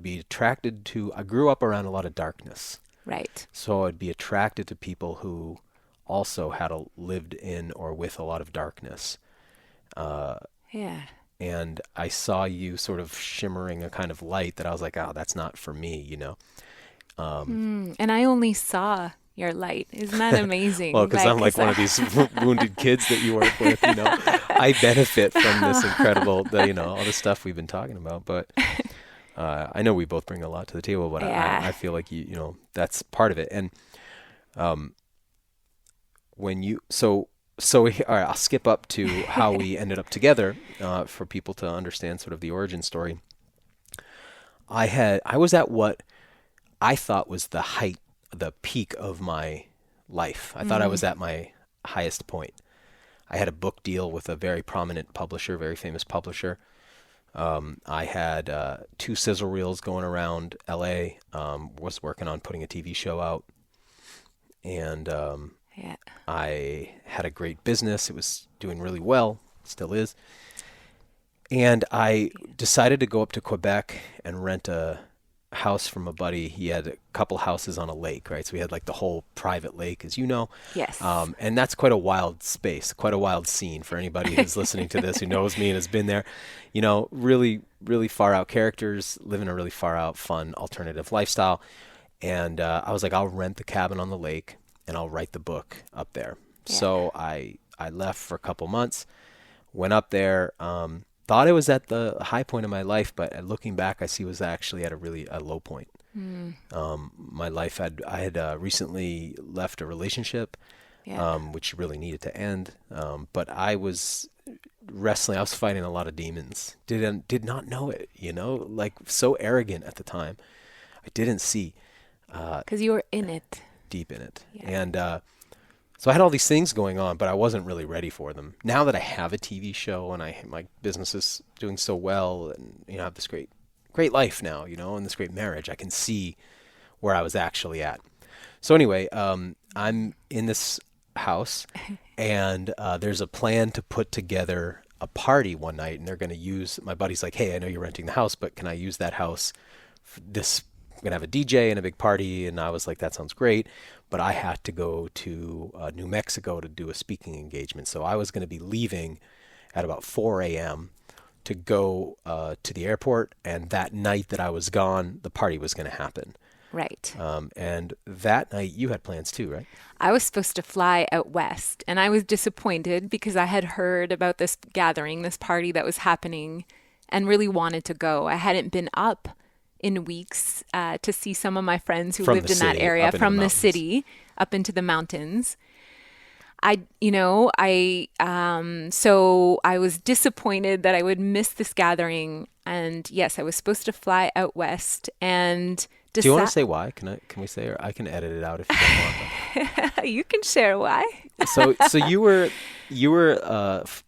be attracted to. I grew up around a lot of darkness. right. So I'd be attracted to people who also had lived in or with a lot of darkness. Yeah. And I saw you sort of shimmering a kind of light that I was like, oh, that's not for me, And I only saw your light. Isn't that amazing? Well, because I'm like one of these wounded kids that you work with, I benefit from this incredible, all the stuff we've been talking about. But I know we both bring a lot to the table, but Yeah. I feel like that's part of it. And So all right, I'll skip up to how we ended up together for people to understand sort of the origin story. I was at what I thought was the peak of my life. I thought I was at my highest point. I had a book deal with a very prominent publisher, very famous publisher. I had 2 sizzle reels going around LA, was working on putting a TV show out. And Yeah. I had a great business. It was doing really well, still is. And I decided to go up to Quebec and rent a house from a buddy. He had a couple houses on a lake, right? So we had like the whole private lake, as you know. Yes. And that's quite a wild space, quite a wild scene for anybody who's listening to this, who knows me and has been there. Really, really far out characters, living a really far out, fun, alternative lifestyle. And I was like, I'll rent the cabin on the lake and I'll write the book up there. Yeah. So I left for a couple months, went up there, thought it was at the high point of my life, but looking back, I see it was actually at a low point. My life I had recently left a relationship, Yeah. which really needed to end. But I was wrestling. I was fighting a lot of demons. Did not know it, like so arrogant at the time. I didn't see. Because you were in it. Deep in it. Yeah. And so I had all these things going on, but I wasn't really ready for them. Now that I have a TV show and my business is doing so well, and I have this great life now, and this great marriage, I can see where I was actually at. So anyway, I'm in this house, and there's a plan to put together a party one night, and they're going to use. My buddy's like, "Hey, I know you're renting the house, but can I use that house for this?" I'm going to have a DJ and a big party. And I was like, that sounds great. But I had to go to New Mexico to do a speaking engagement. So I was going to be leaving at about 4 a.m. to go to the airport. And that night that I was gone, the party was going to happen. Right. And that night you had plans too, right? I was supposed to fly out west, and I was disappointed because I had heard about this gathering, this party that was happening, and really wanted to go. I hadn't been up in weeks to see some of my friends who lived in that area from the city up into the mountains. So I was disappointed that I would miss this gathering. And yes, I was supposed to fly out west and do you want to say why? Can we say, or I can edit it out if you don't want. You can share why. So you were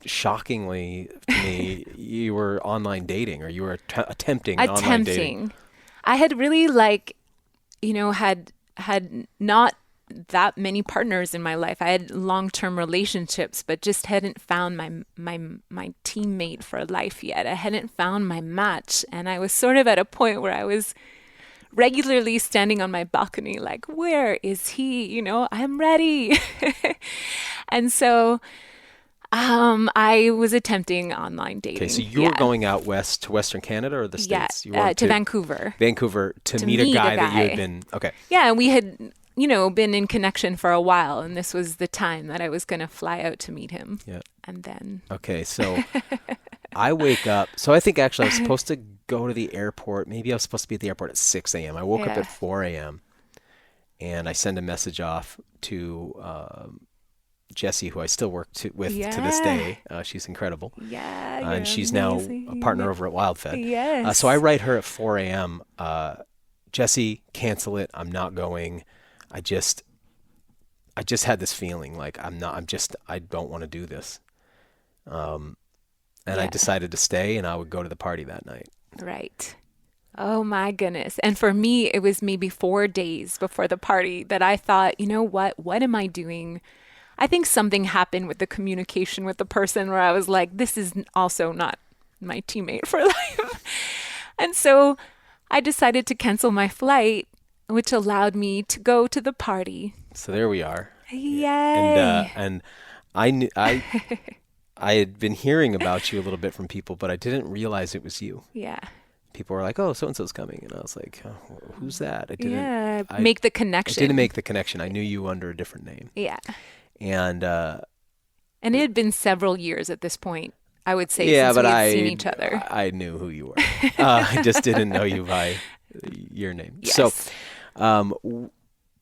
shockingly to me, you were online dating, or you were attempting online dating. I had really had not that many partners in my life. I had long-term relationships, but just hadn't found my teammate for life yet. I hadn't found my match. And I was sort of at a point where I was regularly standing on my balcony, like, where is he? I'm ready. And so I was attempting online dating. Okay, so you were going out west to Western Canada or the States? Yeah, to Vancouver. Vancouver to meet a guy that you had been, okay. Yeah, and we had, been in connection for a while, and this was the time that I was going to fly out to meet him. Yeah. And then. Okay, so I wake up. So I think actually I was supposed to go to the airport. Maybe I was supposed to be at the airport at 6 a.m. I woke up at 4 a.m. and I send a message off to Jessie, who I still work with to this day. She's incredible. Yeah, and she's amazing. Now a partner over at WildFed. Yes. So I write her at 4 a.m. Jessie, cancel it. I'm not going. I just had this feeling like I don't want to do this. And I decided to stay, and I would go to the party that night. Right. Oh my goodness. And for me, it was maybe 4 days before the party that I thought, what am I doing? I think something happened with the communication with the person where I was like, this is also not my teammate for life. And so I decided to cancel my flight, which allowed me to go to the party. So there we are. Yay. And I had been hearing about you a little bit from people, but I didn't realize it was you. Yeah. People were like, oh, so-and-so's coming. And I was like, oh, who's that? I didn't make the connection. I didn't make the connection. I knew you under a different name. Yeah. And it had been several years at this point, I would say, since we had seen each other. I knew who you were. I just didn't know you by your name. Yes. So I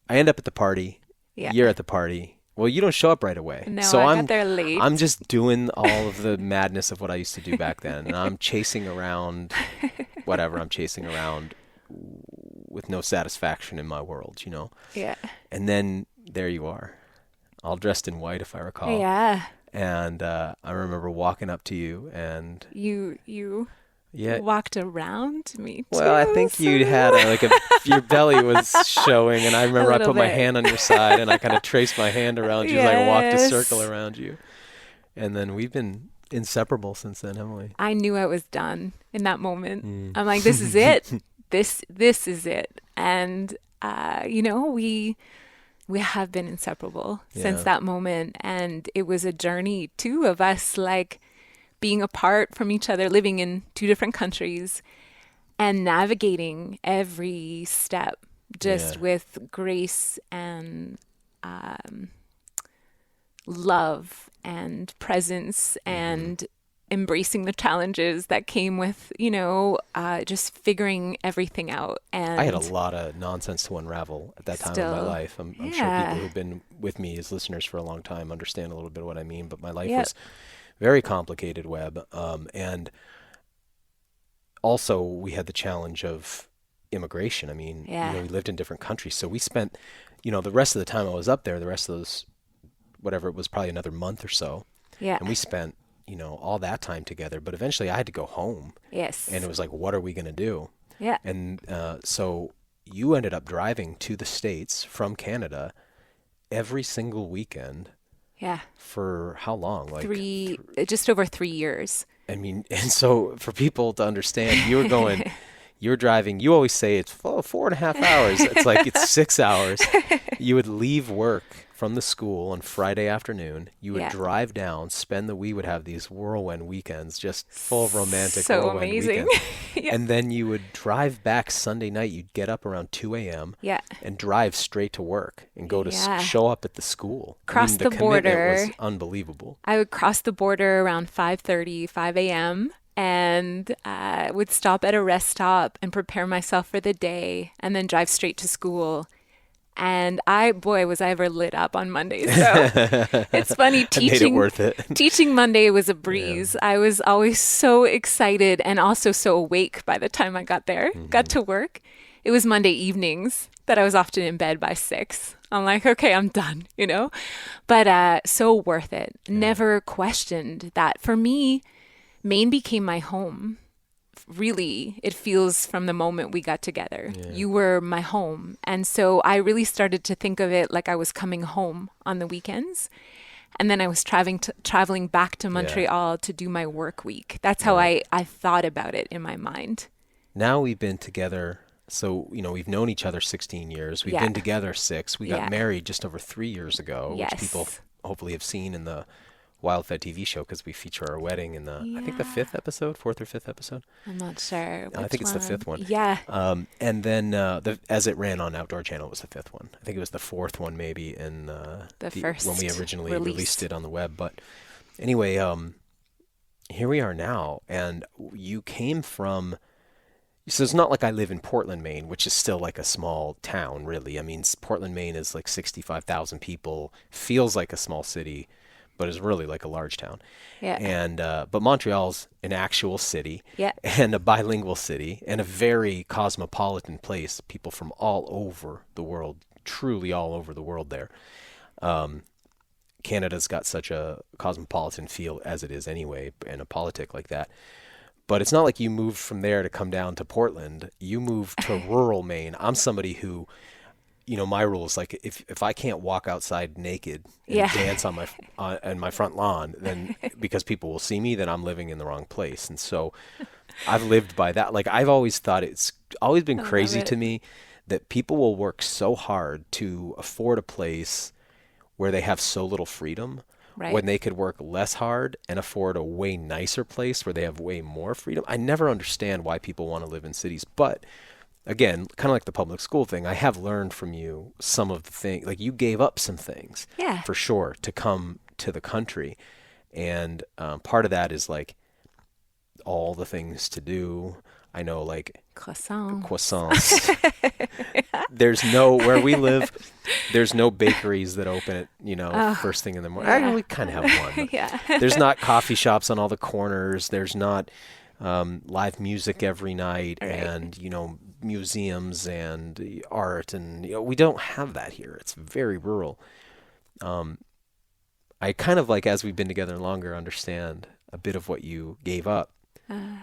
end up at the party. Yeah. You're at the party. Well, you don't show up right away. No, so I got there late. I'm just doing all of the madness of what I used to do back then. And I'm chasing around whatever I'm chasing around with no satisfaction in my world, Yeah. And then there you are, all dressed in white, if I recall. Yeah. And I remember walking up to you and... You walked around me too. Well, I think you had your belly was showing, and I remember I put my hand on your side and I kind of traced my hand around you, like walked a circle around you. And then we've been inseparable since then, haven't we? I knew I was done in that moment. I'm like, this is it. This is it. And we have been inseparable since that moment. And it was a journey too of us being apart from each other, living in two different countries and navigating every step just with grace and love and presence and embracing the challenges that came with, just figuring everything out. And I had a lot of nonsense to unravel at that time in my life. I'm sure people who've been with me as listeners for a long time understand a little bit what I mean, but my life was very complicated web. And also we had the challenge of immigration. I mean, we lived in different countries. So we spent, the rest of the time I was up there, the rest of those, whatever it was, probably another month or so. Yeah. And we spent, all that time together. But eventually I had to go home. Yes. And it was like, what are we going to do? Yeah. And so you ended up driving to the States from Canada every single weekend. Yeah. For how long? Just over 3 years. I mean, and so for people to understand, you were driving, you always say it's 4.5 hours. It's like, it's 6 hours. You would leave work from the school on Friday afternoon. You would drive down, we would have these whirlwind weekends, just full of romantic whirlwind amazing. weekends. And then you would drive back Sunday night. You'd get up around 2 a.m. And drive straight to work and go to show up at the school. Cross the border. It was unbelievable. I would cross the border around 5 a.m. and would stop at a rest stop and prepare myself for the day and then drive straight to school. And was I ever lit up on Mondays. So it's funny, made it worth it. Teaching Monday was a breeze. I was always so excited and also so awake by the time I got there, got to work. It was Monday evenings that I was often in bed by 6. I'm like, okay, I'm done, But so worth it. Never questioned that. For me, Maine became my home really, it feels from the moment we got together. Yeah. You were my home. And so I really started to think of it like I was coming home on the weekends. And then I was traveling back to Montreal to do my work week. That's how I thought about it in my mind. Now we've been together. So, we've known each other 16 years. We've been together 6. We got married just over 3 years ago, which people hopefully have seen in the WildFed TV show, because we feature our wedding in the, I think the 4th or 5th episode. I'm not sure. I think it's the 5th one. Yeah. And then as it ran on Outdoor Channel, it was the 5th one. I think it was the 4th one maybe in the first when we originally released it on the web. But anyway, here we are now, and you came from. So it's not like I live in Portland, Maine, which is still like a small town, really. I mean, Portland, Maine is like 65,000 people, feels like a small city, but is really like a large town. Yeah. And but Montreal's an actual city, yeah, and a bilingual city, and a very cosmopolitan place. People from all over the world, truly all over the world there. Canada's got such a cosmopolitan feel as it is anyway, and a politic like that. But it's not like you moved from there to come down to Portland. You moved to rural Maine. I'm somebody who, my rule is like if I can't walk outside naked and dance on my front lawn, then because people will see me, then I'm living in the wrong place. And so I've lived by that. Like I've always thought it's always been crazy to me that people will work so hard to afford a place where they have so little freedom. Right. When they could work less hard and afford a way nicer place where they have way more freedom. I never understand why people want to live in cities. But again, kind of like the public school thing, I have learned from you some of the things. Like you gave up some things, for sure, to come to the country. And part of that is like all the things to do. I know, like croissants. There's where we live, there's no bakeries that open at, first thing in the morning. I know we kind of have one. There's not coffee shops on all the corners. There's not live music every night and, museums and art. And, we don't have that here. It's very rural. I kind of like, as we've been together longer, understand a bit of what you gave up.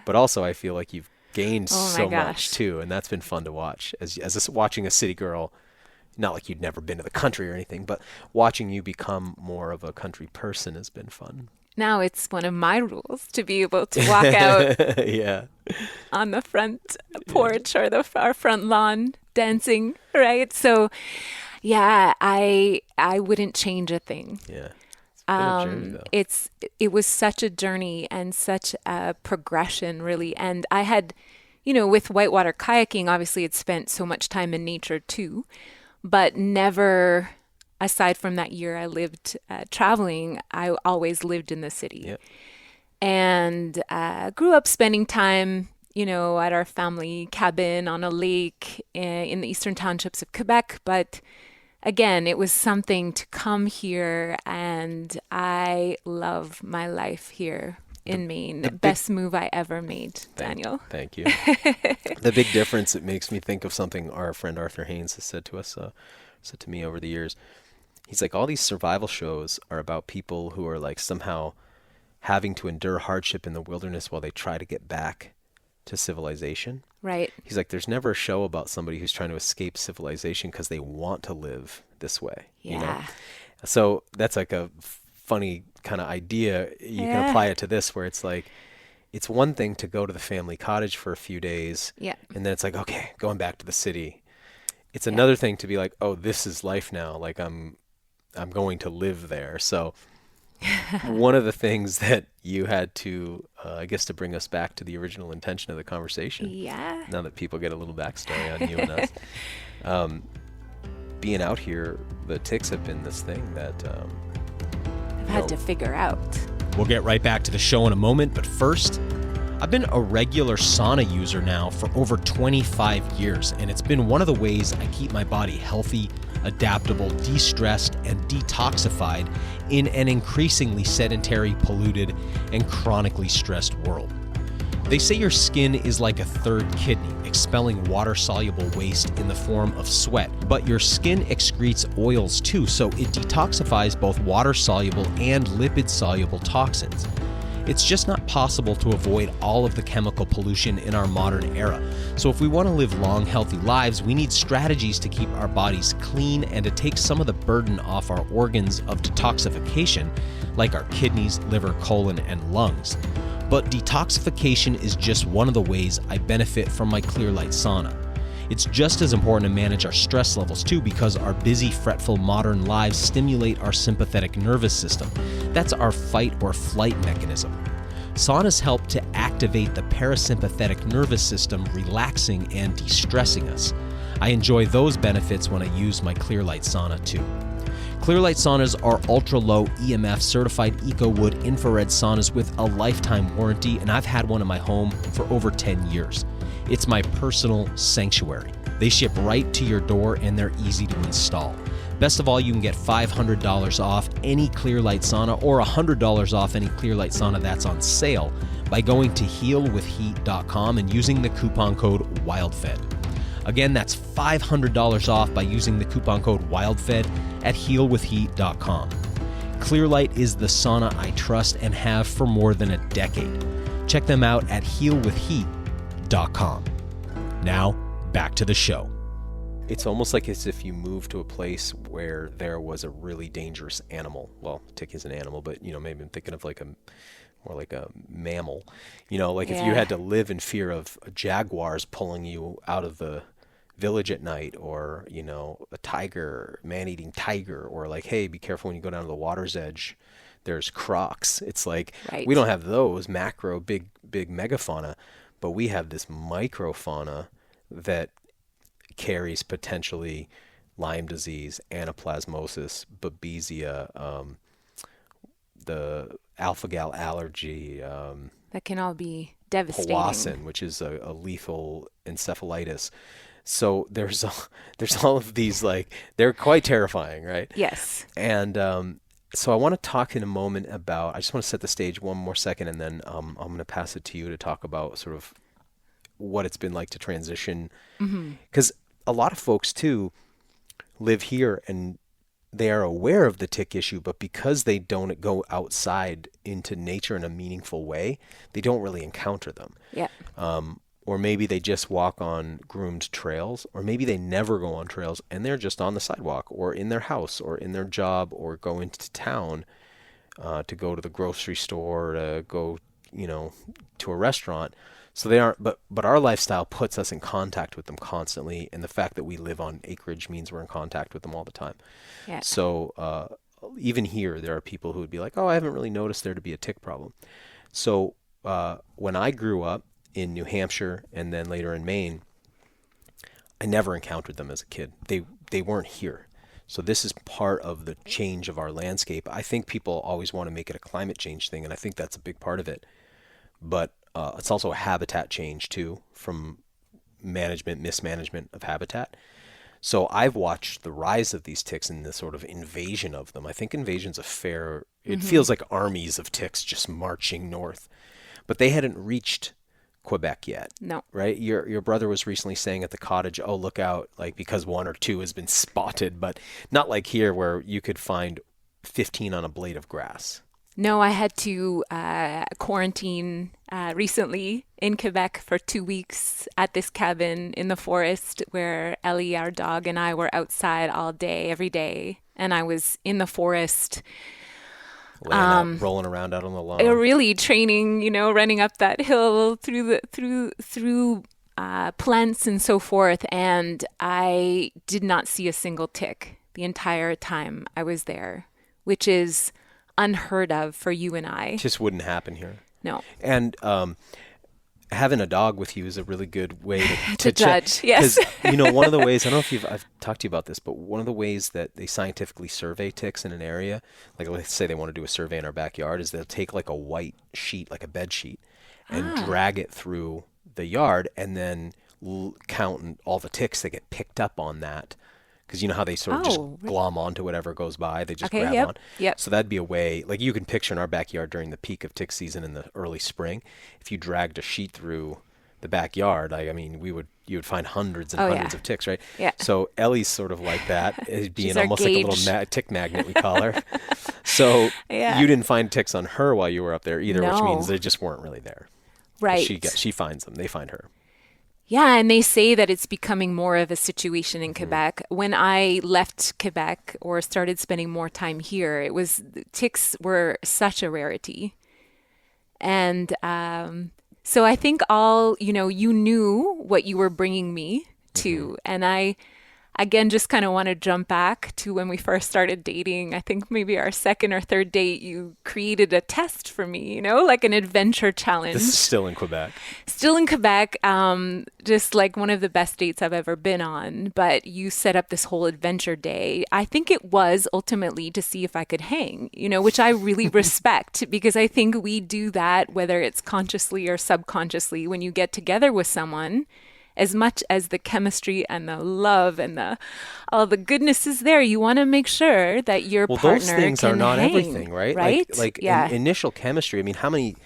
But also I feel like you've gained so much too, and that's been fun to watch as watching a city girl. Not like you'd never been to the country or anything, but watching you become more of a country person has been fun. Now it's one of my rules to be able to walk out on the front porch or our front lawn dancing, right? So I wouldn't change a thing. It was such a journey and such a progression, really. And I had, with whitewater kayaking, obviously it's spent so much time in nature too, but never, aside from that year I lived traveling, I always lived in the city. Yep. And grew up spending time, at our family cabin on a lake in the eastern townships of Quebec, but again, it was something to come here, and I love my life here in Maine. Best move I ever made, Daniel. Thank you. The big difference, it makes me think of something our friend Arthur Haynes has said to me over the years. He's like, all these survival shows are about people who are like somehow having to endure hardship in the wilderness while they try to get back to civilization. Right. He's like, there's never a show about somebody who's trying to escape civilization because they want to live this way. So that's like a funny kind of idea. You can apply it to this, where it's like, it's one thing to go to the family cottage for a few days. And then it's like, okay, going back to the city. It's another thing to be like, oh, this is life now. Like I'm going to live there. So one of the things that you had to, I guess, to bring us back to the original intention of the conversation. Now that people get a little backstory on you and us. Being out here, the ticks have been this thing that I've had to figure out. We'll get right back to the show in a moment, but first, I've been a regular sauna user now for over 25 years, and it's been one of the ways I keep my body healthy, adaptable, de-stressed, and detoxified in an increasingly sedentary, polluted, and chronically stressed world. They say your skin is like a third kidney, expelling water-soluble waste in the form of sweat, but your skin excretes oils too, so it detoxifies both water-soluble and lipid-soluble toxins. It's just not possible to avoid all of the chemical pollution in our modern era. So if we want to live long, healthy lives, we need strategies to keep our bodies clean and to take some of the burden off our organs of detoxification, like our kidneys, liver, colon, and lungs. But detoxification is just one of the ways I benefit from my clear light sauna. It's just as important to manage our stress levels too, because our busy, fretful modern lives stimulate our sympathetic nervous system. That's our fight or flight mechanism. Saunas help to activate the parasympathetic nervous system, relaxing and de-stressing us. I enjoy those benefits when I use my clear light sauna too. Clearlight saunas are ultra-low EMF certified EcoWood infrared saunas with a lifetime warranty, and I've had one in my home for over 10 years. It's my personal sanctuary. They ship right to your door and they're easy to install. Best of all, you can get $500 off any Clearlight sauna or $100 off any Clearlight sauna that's on sale by going to healwithheat.com and using the coupon code WildFed. Again, that's $500 off by using the coupon code WildFed at healwithheat.com. Clearlight is the sauna I trust and have for more than a decade. Check them out at healwithheat.com. Now, back to the show. It's almost like as if you move to a place where there was a really dangerous animal. Well, tick is an animal, but maybe I'm thinking of more like a mammal. If you had to live in fear of jaguars pulling you out of the village at night, or a tiger, man-eating tiger, or hey, be careful when you go down to the water's edge, there's crocs. It's like, right. We don't have those macro big megafauna, but we have this microfauna that carries potentially Lyme disease, anaplasmosis, babesia, the alpha-gal allergy, that can all be devastating. Powassan, which is a lethal encephalitis. So there's all of these, they're quite terrifying, right? Yes. And so I want to talk in a moment about, I just want to set the stage one more second, and then I'm going to pass it to you to talk about sort of what it's been like to transition. Because a lot of folks too live here and they are aware of the tick issue, but because they don't go outside into nature in a meaningful way, they don't really encounter them. Yeah. Or maybe they just walk on groomed trails, or maybe they never go on trails and they're just on the sidewalk or in their house or in their job, or go into town to go to the grocery store, to go, to a restaurant. So they aren't, but our lifestyle puts us in contact with them constantly, and the fact that we live on acreage means we're in contact with them all the time. Yeah. So even here, there are people who would be like, oh, I haven't really noticed there to be a tick problem. So when I grew up in New Hampshire and then later in Maine, I never encountered them as a kid. They weren't here. So this is part of the change of our landscape. I think people always want to make it a climate change thing, and I think that's a big part of it. But it's also a habitat change too, from mismanagement of habitat. So I've watched the rise of these ticks and the sort of invasion of them. I think invasion's it feels like armies of ticks just marching north. But they hadn't reached Quebec yet. No. Right? Your brother was recently saying at the cottage, oh, look out, because one or two has been spotted, but not like here where you could find 15 on a blade of grass. No, I had to quarantine recently in Quebec for 2 weeks at this cabin in the forest where Ellie, our dog, and I were outside all day, every day. And I was in the forest. Rolling around out on the lawn. Really training, running up that hill through plants and so forth. And I did not see a single tick the entire time I was there, which is unheard of for you and I. It just wouldn't happen here. No. And having a dog with you is a really good way to judge. Yes. Because, one of the ways, I don't know if I've talked to you about this, but one of the ways that they scientifically survey ticks in an area, like let's say they want to do a survey in our backyard, is they'll take a white sheet, like a bed sheet, and drag it through the yard and then count all the ticks that get picked up on that. Because you know how they sort of just glom onto whatever goes by, they just grab on. Yep. So that'd be a way, you can picture in our backyard during the peak of tick season in the early spring, if you dragged a sheet through the backyard, you would find hundreds and hundreds of ticks, right? Yeah. So Ellie's sort of like that, being almost like a little tick magnet, we call her. So Yeah. you didn't find ticks on her while you were up there either, which No. means they just weren't really there. Right. She finds them. They find her. Yeah, and they say that it's becoming more of a situation in Quebec. When I left Quebec or started spending more time here, ticks were such a rarity. And so I think you knew what you were bringing me to. And I, again, just kind of want to jump back to when we first started dating. I think maybe our second or third date, you created a test for me, like an adventure challenge. This is still in Quebec. Still in Quebec, just like one of the best dates I've ever been on. But you set up this whole adventure day. I think it was ultimately to see if I could hang, which I really respect, because I think we do that, whether it's consciously or subconsciously, when you get together with someone. As much as the chemistry and the love and all the goodness is there, you want to make sure that your partner those things can are not hang, everything, right? Like initial chemistry. I mean, how many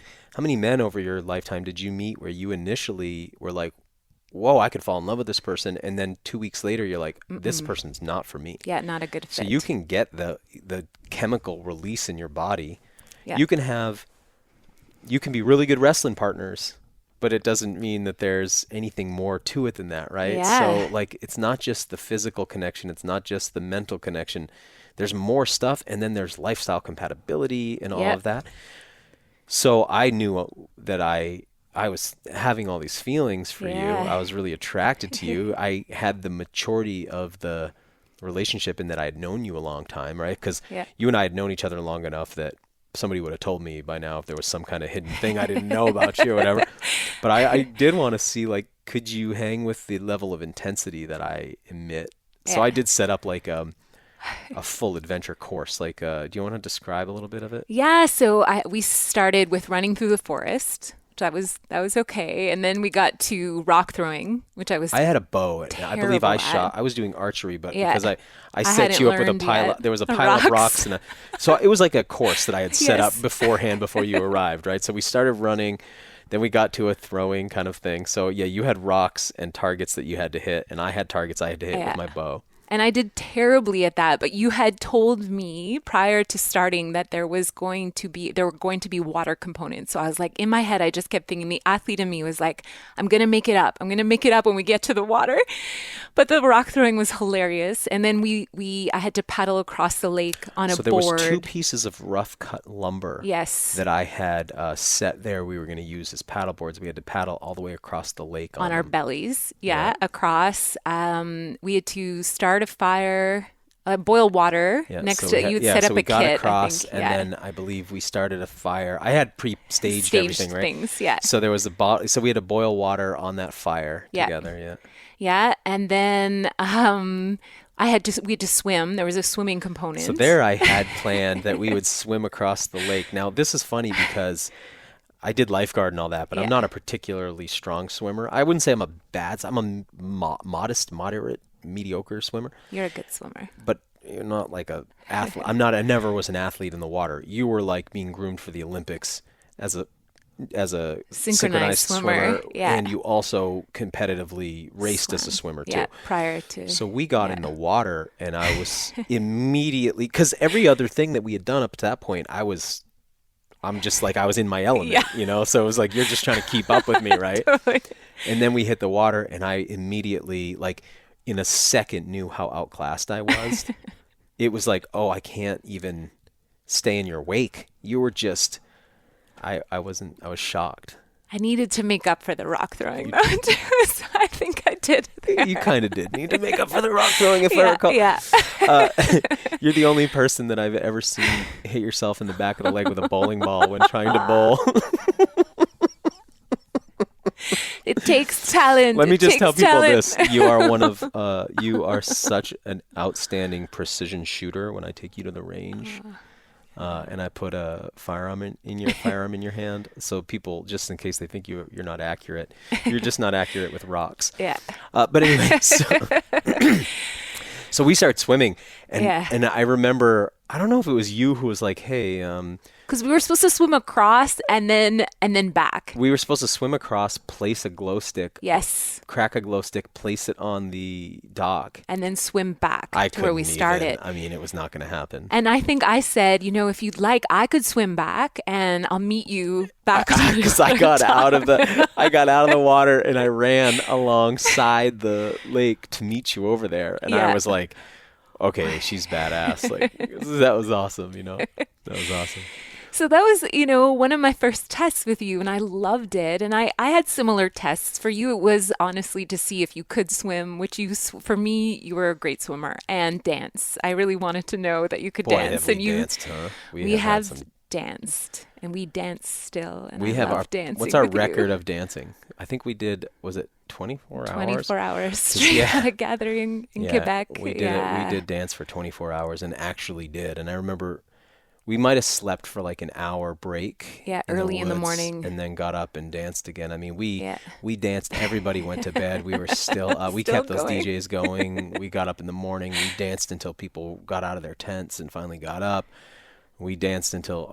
men over your lifetime did you meet where you initially were like, whoa, I could fall in love with this person, and then 2 weeks later you're like, this person's not for me. Yeah, not a good fit. So you can get the chemical release in your body. Yeah. You can be really good wrestling partners, but it doesn't mean that there's anything more to it than that, right? Yeah. So like, it's not just the physical connection. It's not just the mental connection. There's more stuff. And then there's lifestyle compatibility and all of that. So I knew that I was having all these feelings for you. I was really attracted to you. I had the maturity of the relationship in that I had known you a long time, right? Because you and I had known each other long enough that somebody would have told me by now if there was some kind of hidden thing I didn't know about you or whatever. But I did want to see, like, could you hang with the level of intensity that I emit? So I did set up like a full adventure course. Like, do you want to describe a little bit of it? Yeah, so we started with running through the forest. That was okay. And then we got to rock throwing, which I had a bow. I believe I shot. I was doing archery, but because I set you up with a pile. There was a pile of rocks, so it was like a course that I had set up beforehand before you arrived, right? So we started running, then we got to a throwing kind of thing. So you had rocks and targets that you had to hit, and I had targets I had to hit with my bow. And I did terribly at that, but you had told me prior to starting that there were going to be water components. So I was like, in my head, I just kept thinking, the athlete in me was like, I'm going to make it up. I'm going to make it up when we get to the water. But the rock throwing was hilarious. And then I had to paddle across the lake on a board. So there was 2 pieces of rough cut lumber. Yes. That I had set there. We were going to use as paddle boards. We had to paddle all the way across the lake on our bellies. Yeah. Across. We had to start a fire, boil water next to it. You'd set up a kit. So we got across, and then I believe we started a fire. I had pre-staged everything, right? Things, yeah. So there was so we had to boil water on that fire together, yeah. Yeah, and then we had to swim. There was a swimming component. So there I had planned that we would swim across the lake. Now this is funny because I did lifeguard and all that, but I'm not a particularly strong swimmer. I wouldn't say I'm a modest, moderate, mediocre swimmer. You're a good swimmer. But you're not like a athlete. I never was an athlete in the water. You were like being groomed for the Olympics as a synchronized swimmer. Yeah. And you also competitively raced as a swimmer too. Yeah, prior to. So we got in the water, and I was immediately, because every other thing that we had done up to that point, I'm just like, I was in my element, So it was like, you're just trying to keep up with me, right? Totally. And then we hit the water, and I immediately, like, in a second knew how outclassed I was. It was like, oh, I can't even stay in your wake. You were just, I was shocked. I needed to make up for the rock throwing, though. So I think I did. You kind of did need to make up for the rock throwing, if I recall. Yeah. You're the only person that I've ever seen hit yourself in the back of the leg with a bowling ball when trying to bowl. It takes talent. Let me just tell people this. You are you are such an outstanding precision shooter when I take you to the range. And I put a firearm in your hand. So people, just in case they think you're not accurate, you're just not accurate with rocks. Yeah. But anyway, so we start swimming. And I remember I don't know if it was you who was like, hey, Because we were supposed to swim across and then back. we were supposed to swim across, place a glow stick, Yes. crack a glow stick, place it on the dock. And then swim back I to where we couldn't started. even. I mean, it was not going to happen. And I think I said, if you'd like, I could swim back and I'll meet you back. Because I got out of the water and I ran alongside the lake to meet you over there. And I was like, okay, she's badass. Like, that was awesome, That was awesome. So that was, one of my first tests with you, and I loved it. And I had similar tests. For you, it was honestly to see if you could swim, which for me, you were a great swimmer, and dance. I really wanted to know that you could dance. Have we danced, huh? We have danced, and we dance still, and I love dancing. What's our record of dancing? I think we did, was it 24 hours? 24 hours straight at a gathering in Quebec. We did dance for 24 hours and actually did. And I remember we might have slept for like an hour break. Yeah, early in the morning. And then got up and danced again. I mean, we danced. Everybody went to bed. We were still up. We kept those DJs going. We got up in the morning. We danced until people got out of their tents and finally got up. We danced until,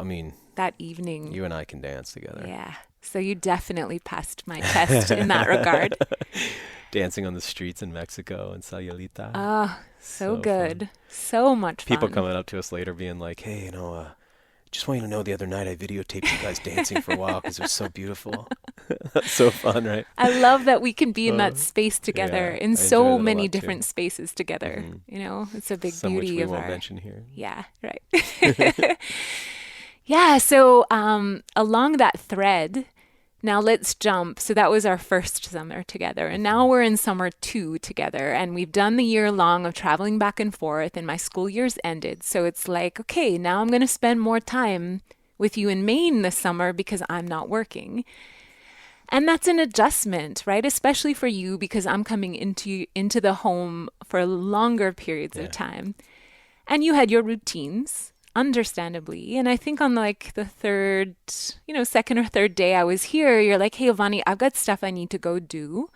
that evening. You and I can dance together. Yeah. So you definitely passed my test in that regard. Dancing on the streets in Mexico and Sayulita. Oh, so good. Fun. So much fun. People coming up to us later being like, hey, just want you to know the other night I videotaped you guys dancing for a while because it was so beautiful. That's so fun, right? I love that we can be in that space together, in so many different too. Spaces together. Mm-hmm. It's a big Some beauty which we of won't our... mention here. Yeah, right. Yeah, so along that thread, now let's jump. So that was our first summer together. And now we're in summer 2 together. And we've done the year long of traveling back and forth. And my school year's ended. So it's like, okay, now I'm going to spend more time with you in Maine this summer because I'm not working. And that's an adjustment, right? Especially for you because I'm coming into the home for longer periods of time. And you had your routines. Understandably. And I think on like the second or third day I was here, you're like, hey, Avani, I've got stuff I need to go do.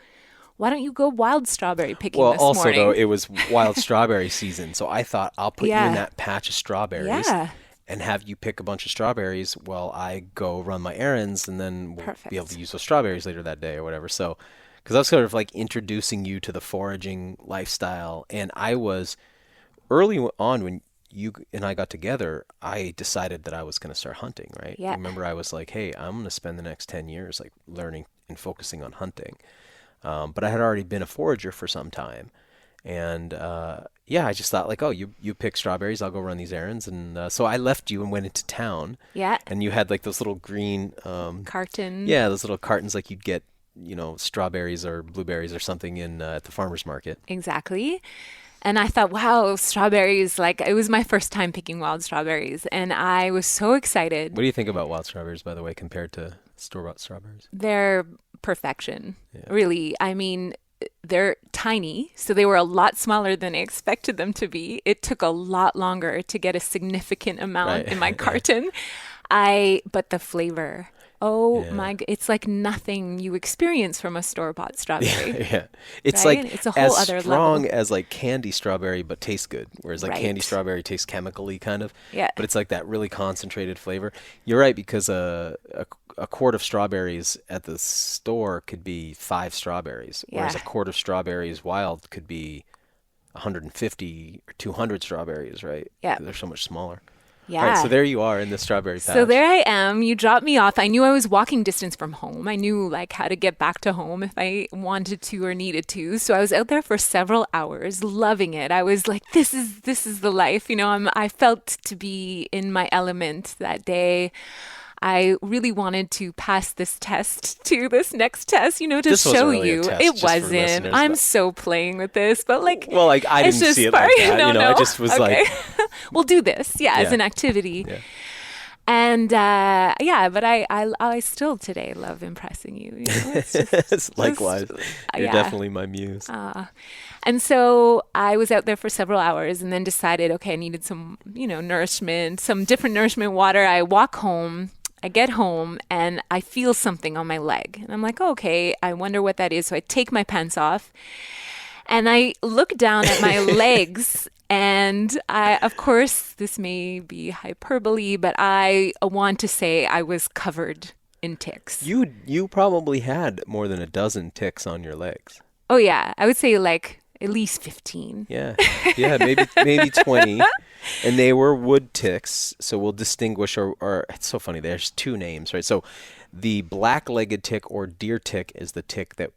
Why don't you go wild strawberry picking this morning? Well, also, though, it was wild strawberry season. So I thought I'll put you in that patch of strawberries and have you pick a bunch of strawberries while I go run my errands. And then we'll be able to use those strawberries later that day or whatever. So, because I was sort of like introducing you to the foraging lifestyle. And I was early on when you and I got together, I decided that I was going to start hunting, right? Yeah. Remember, I was like, hey, I'm going to spend the next 10 years like learning and focusing on hunting. But I had already been a forager for some time. And I just thought like, oh, you pick strawberries, I'll go run these errands. And so I left you and went into town. Yeah. And you had like those little green... carton. Yeah, those little cartons like you'd get, strawberries or blueberries or something at the farmer's market. Exactly. And I thought, wow, strawberries, like it was my first time picking wild strawberries. And I was so excited. What do you think about wild strawberries, by the way, compared to store-bought strawberries? They're perfection, really. I mean, they're tiny, so they were a lot smaller than I expected them to be. It took a lot longer to get a significant amount in my carton. But the flavor... Oh my! It's like nothing you experience from a store-bought strawberry. Yeah. It's right? like it's a whole as other strong level. as like candy strawberry, but tastes good. Whereas like candy strawberry tastes chemically, kind of. Yeah. But it's like that really concentrated flavor. You're right, because a quart of strawberries at the store could be 5 strawberries, whereas a quart of strawberries wild could be 150 or 200 strawberries, right? Yeah. They're so much smaller. Yeah. Right, so there you are in the strawberry patch. So there I am. You dropped me off. I knew I was walking distance from home. I knew like how to get back to home if I wanted to or needed to. So I was out there for several hours, loving it. I was like, this is the life. I felt to be in my element that day. I really wanted to pass this test to this next test, to this show really you. It wasn't. I'm so playing with this, but like, well, like I didn't see it like that. I just was like, we'll do this, as an activity. Yeah. And but I still today love impressing you. It's likewise. You're definitely my muse. And so I was out there for several hours and then decided, okay, I needed some, nourishment, some different nourishment water. I walk home. I get home and I feel something on my leg. And I'm like, oh, okay, I wonder what that is. So I take my pants off and I look down at my legs And I, of course, this may be hyperbole, but I want to say I was covered in ticks. You probably had more than a dozen ticks on your legs. Oh yeah, I would say like at least 15. Yeah, maybe 20. And they were wood ticks, so we'll distinguish, or it's so funny, there's two names, right? So the black-legged tick or deer tick is the tick that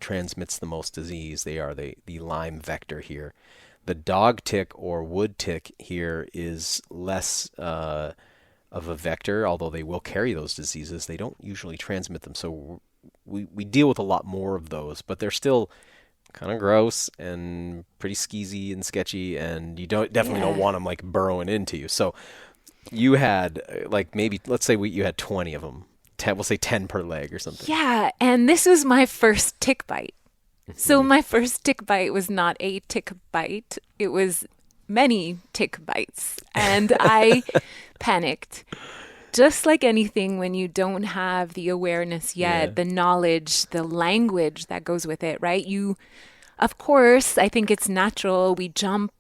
transmits the most disease. They are the Lyme vector here. The dog tick or wood tick here is less of a vector, although they will carry those diseases. They don't usually transmit them, so we deal with a lot more of those, but they're still kind of gross and pretty skeezy and sketchy, and you definitely don't want them like burrowing into you. So you had like maybe, let's say you had 20 of them. We'll say 10 per leg or something. Yeah, and this was my first tick bite. So my first tick bite was not a tick bite. It was many tick bites. And I panicked. Just like anything, when you don't have the awareness yet, the knowledge, the language that goes with it, right? Of course, I think it's natural. We jump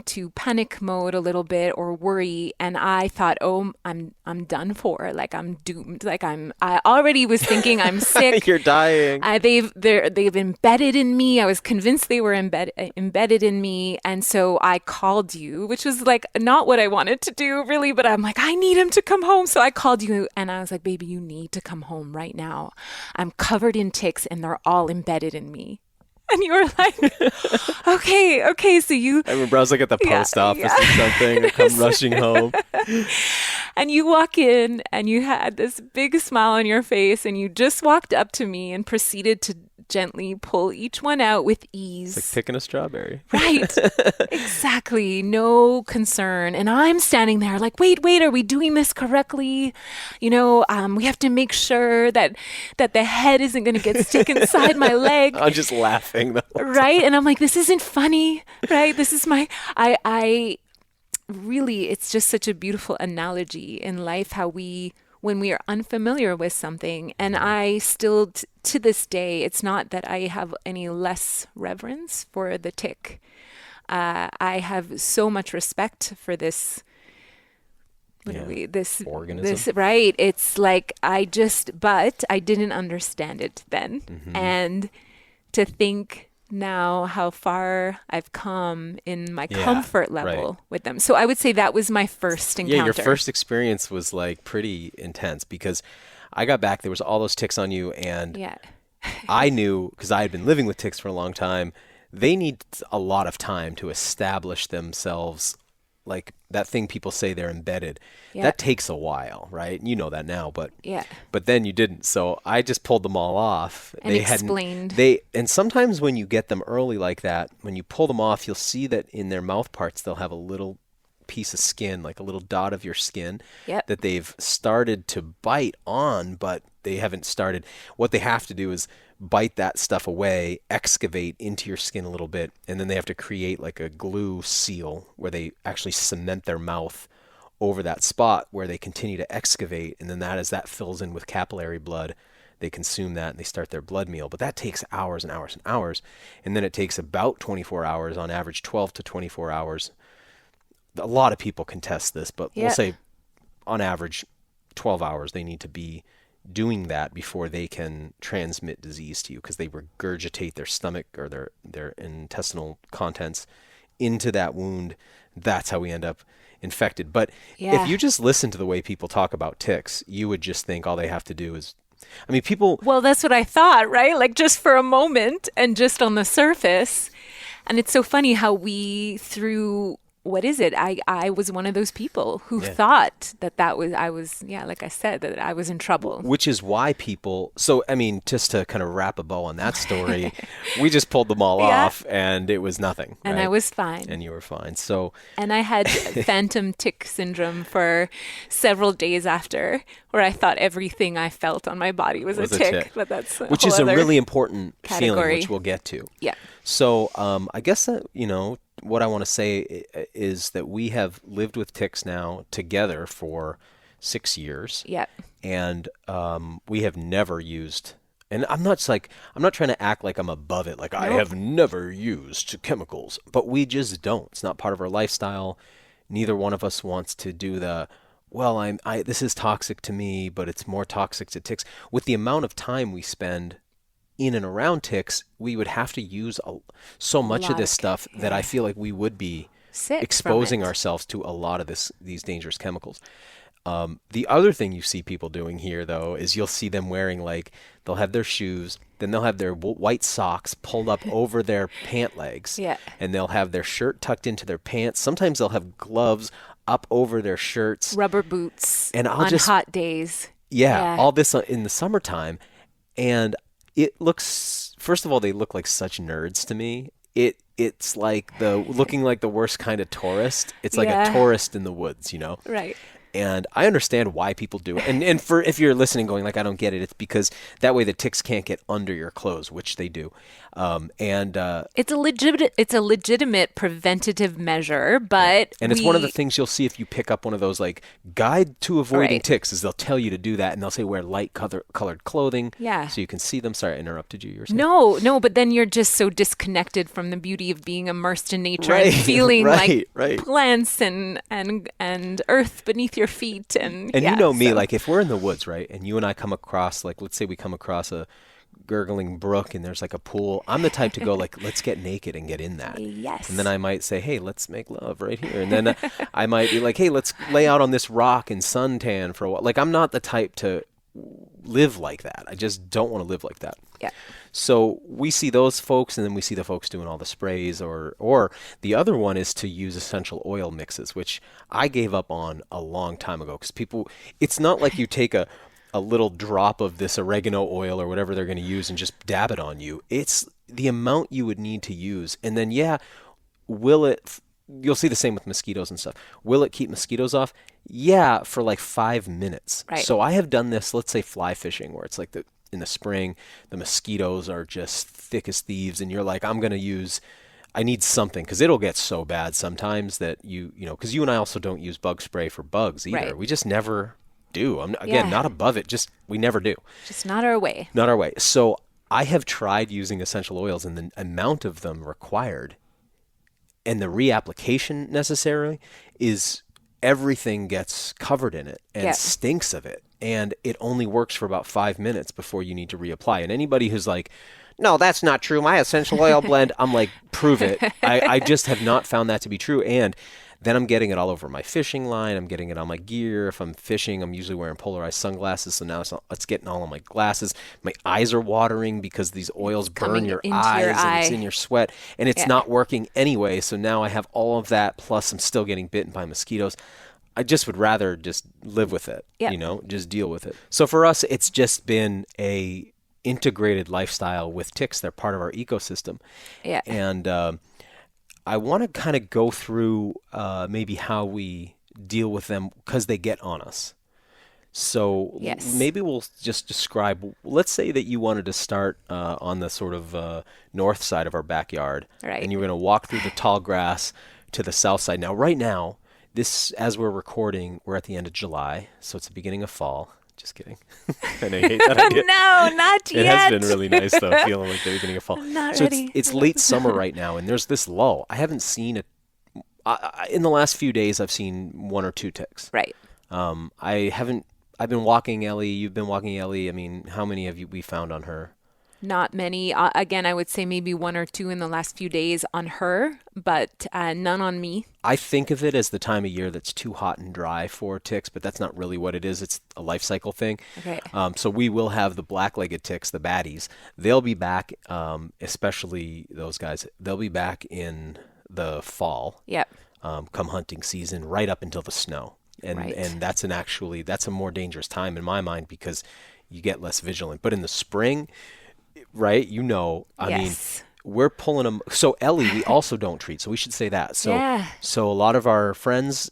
to panic mode a little bit or worry. And I thought, oh, I'm done for. Like I'm doomed. Like I already was thinking I'm sick. You're dying. They've embedded in me. I was convinced they were embedded in me. And so I called you, which was like not what I wanted to do really, but I'm like, I need him to come home. So I called you and I was like, baby, you need to come home right now. I'm covered in ticks and they're all embedded in me. And you were like, okay, so you... I remember I was like at the post office or something, and come rushing home. And you walk in and you had this big smile on your face and you just walked up to me and proceeded to gently pull each one out with ease. It's like picking a strawberry. Right. Exactly. No concern. And I'm standing there like, wait, are we doing this correctly? We have to make sure that the head isn't going to get stuck inside my leg. I'm just laughing though. Right. And I'm like, this isn't funny. Right. This is I really, it's just such a beautiful analogy in life how when we are unfamiliar with something, and I still, to this day, it's not that I have any less reverence for the tick. I have so much respect for this. This organism. This, right? It's like but I didn't understand it then, and to think now how far I've come in my comfort level with them. So I would say that was my first encounter. Yeah, your first experience was like pretty intense because I got back, there was all those ticks on you, and I knew, because I had been living with ticks for a long time, they need a lot of time to establish themselves. Like that thing people say they're embedded. That takes a while, right? You know that now, but then you didn't. So I just pulled them all off. And explained. And sometimes when you get them early like that, when you pull them off, you'll see that in their mouth parts they'll have a little piece of skin, like a little dot of your skin that they've started to bite on, but they haven't started. What they have to do is bite that stuff away, excavate into your skin a little bit, and then they have to create like a glue seal where they actually cement their mouth over that spot where they continue to excavate, and then as that fills in with capillary blood, they consume that and they start their blood meal. But that takes hours and hours and hours, and then it takes about 24 hours, on average 12 to 24 hours. A lot of people contest this, but we'll say on average 12 hours they need to be doing that before they can transmit disease to you, because they regurgitate their stomach or their intestinal contents into that wound. That's how we end up infected. But if you just listen to the way people talk about ticks, you would just think all they have to do is, people... Well, that's what I thought, right? Like just for a moment and just on the surface. And it's so funny how what is it? I was one of those people who thought I was like I said, that I was in trouble. Which is why people, just to kind of wrap a bow on that story, we just pulled them all off and it was nothing. And right? I was fine. And you were fine. So. And I had phantom tick syndrome for several days after, where I thought everything I felt on my body was a tick. But that's which is a really important feeling, which we'll get to. Yeah. So I guess that, what I want to say is that we have lived with ticks now together for 6 years. Yeah. And we have never used And I'm not trying to act like I'm above it. Like, I have never used chemicals, but we just don't. It's not part of our lifestyle. Neither one of us wants to do this is toxic to me, but it's more toxic to ticks. With the amount of time we spend in and around ticks, we would have to use so much of this stuff that I feel like we would be sick exposing ourselves to a lot of these dangerous chemicals. The other thing you see people doing here, though, is you'll see them wearing, like, they'll have their shoes, then they'll have their white socks pulled up over their pant legs, and they'll have their shirt tucked into their pants. Sometimes they'll have gloves up over their shirts. Rubber boots and on hot days. Yeah, all this in the summertime. And it looks, first of all, they look like such nerds to me. It's like looking like the worst kind of tourist. It's like a tourist in the woods, Right. And I understand why people do it. And for if you're listening going like, I don't get it, it's because that way the ticks can't get under your clothes, which they do. It's a legitimate preventative measure, but it's one of the things you'll see if you pick up one of those, like, guide to avoiding ticks, is they'll tell you to do that, and they'll say wear light colored clothing so you can see them. Sorry, I interrupted you. You were saying? No, but then you're just so disconnected from the beauty of being immersed in nature and feeling like plants and earth beneath your feet. And me, like, if we're in the woods, right, and you and I come across, like, let's say we come across a gurgling brook and there's like a pool, I'm the type to go like, let's get naked and get in that. Yes. And then I might say, hey, let's make love right here. And then I might be like, hey, let's lay out on this rock and suntan for a while. Like, I'm not the type to live like that. I just don't want to live like that. Yeah. So we see those folks, and then we see the folks doing all the sprays, or the other one is to use essential oil mixes, which I gave up on a long time ago, because it's not like you take a little drop of this oregano oil or whatever they're going to use and just dab it on you. It's the amount you would need to use. And then, you'll see the same with mosquitoes and stuff. Will it keep mosquitoes off? Yeah, for like 5 minutes. Right. So I have done this, let's say fly fishing, where it's like in the spring, the mosquitoes are just thick as thieves, and you're like, I need something, because it'll get so bad sometimes that because you and I also don't use bug spray for bugs either. Right. We just never do. I'm not above it, just we never do. Just not our way. Not our way. So I have tried using essential oils, and the amount of them required and the reapplication necessary is everything gets covered in it and stinks of it. And it only works for about 5 minutes before you need to reapply. And anybody who's like, no, that's not true, my essential oil blend, I'm like, prove it. I just have not found that to be true. And then I'm getting it all over my fishing line. I'm getting it on my gear. If I'm fishing, I'm usually wearing polarized sunglasses. So now it's getting all on my glasses. My eyes are watering because these oils burn your eyes and it's in your sweat. And it's not working anyway. So now I have all of that. Plus I'm still getting bitten by mosquitoes. I just would rather just live with it, just deal with it. So for us, it's just been a integrated lifestyle with ticks. They're part of our ecosystem. Yeah. And, I want to kind of go through maybe how we deal with them because they get on us. So maybe we'll just describe, let's say that you wanted to start on the sort of north side of our backyard. Right. And you were going to walk through the tall grass to the south side. Now, right now, as we're recording, we're at the end of July, so it's the beginning of fall. Just kidding. I know you hate that idea. No, not yet. It has been really nice, though, feeling like the beginning of fall. I'm not so ready. It's late summer right now, and there's this lull. I haven't seen it. In the last few days, I've seen 1 or 2 ticks. Right. I've been walking Ellie. You've been walking Ellie. I mean, how many have we found on her? Not many. Again, I would say maybe 1 or 2 in the last few days on her, but none on me. I think of it as the time of year that's too hot and dry for ticks, but that's not really what it is. It's a life cycle thing. Okay. So we will have the black-legged ticks, the baddies. They'll be back, especially those guys. They'll be back in the fall. Yep. Come hunting season, right up until the snow. And that's that's a more dangerous time in my mind because you get less vigilant. But in the spring, right, I mean, we're pulling them. So Ellie, we also don't treat. So we should say that. So so a lot of our friends,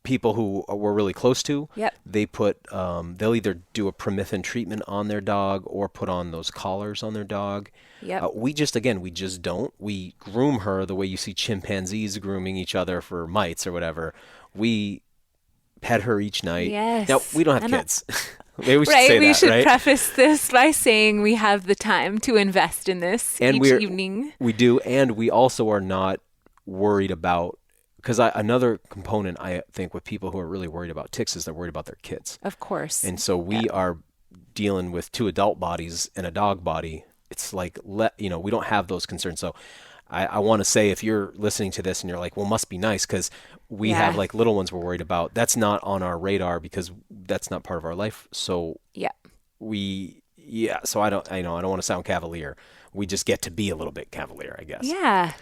people who we're really close to, they put they'll either do a permethrin treatment on their dog or put on those collars on their dog. We just don't. We groom her the way you see chimpanzees grooming each other for mites or whatever. We pet her each night. Now we don't have kids. Maybe we should Right, say we that, should right? preface this by saying we have the time to invest in this And each evening. We do, and we also are not worried about, because another component I think with people who are really worried about ticks is they're worried about their kids. Of course. And so we are dealing with 2 adult bodies and a dog body. It's like, we don't have those concerns. So I want to say, if you're listening to this and you're like, well, must be nice because we have like little ones we're worried about. That's not on our radar because that's not part of our life. So so I don't want to sound cavalier. We just get to be a little bit cavalier, I guess. Yeah.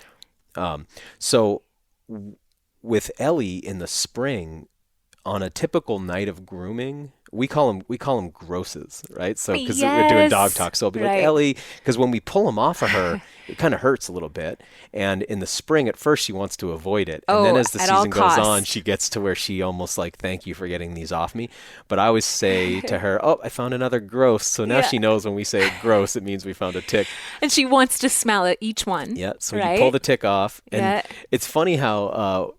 So with Ellie in the spring, on a typical night of grooming, we call them grosses, right? So because we're doing dog talk, so it'll be like Ellie, because when we pull them off of her, it kind of hurts a little bit. And in the spring, at first she wants to avoid it, and then as the season goes on, she gets to where she almost like, thank you for getting these off me. But I always say to her, oh, I found another gross. So now she knows when we say gross, it means we found a tick. And she wants to smell it, each one. Yeah. So you pull the tick off, and it's funny how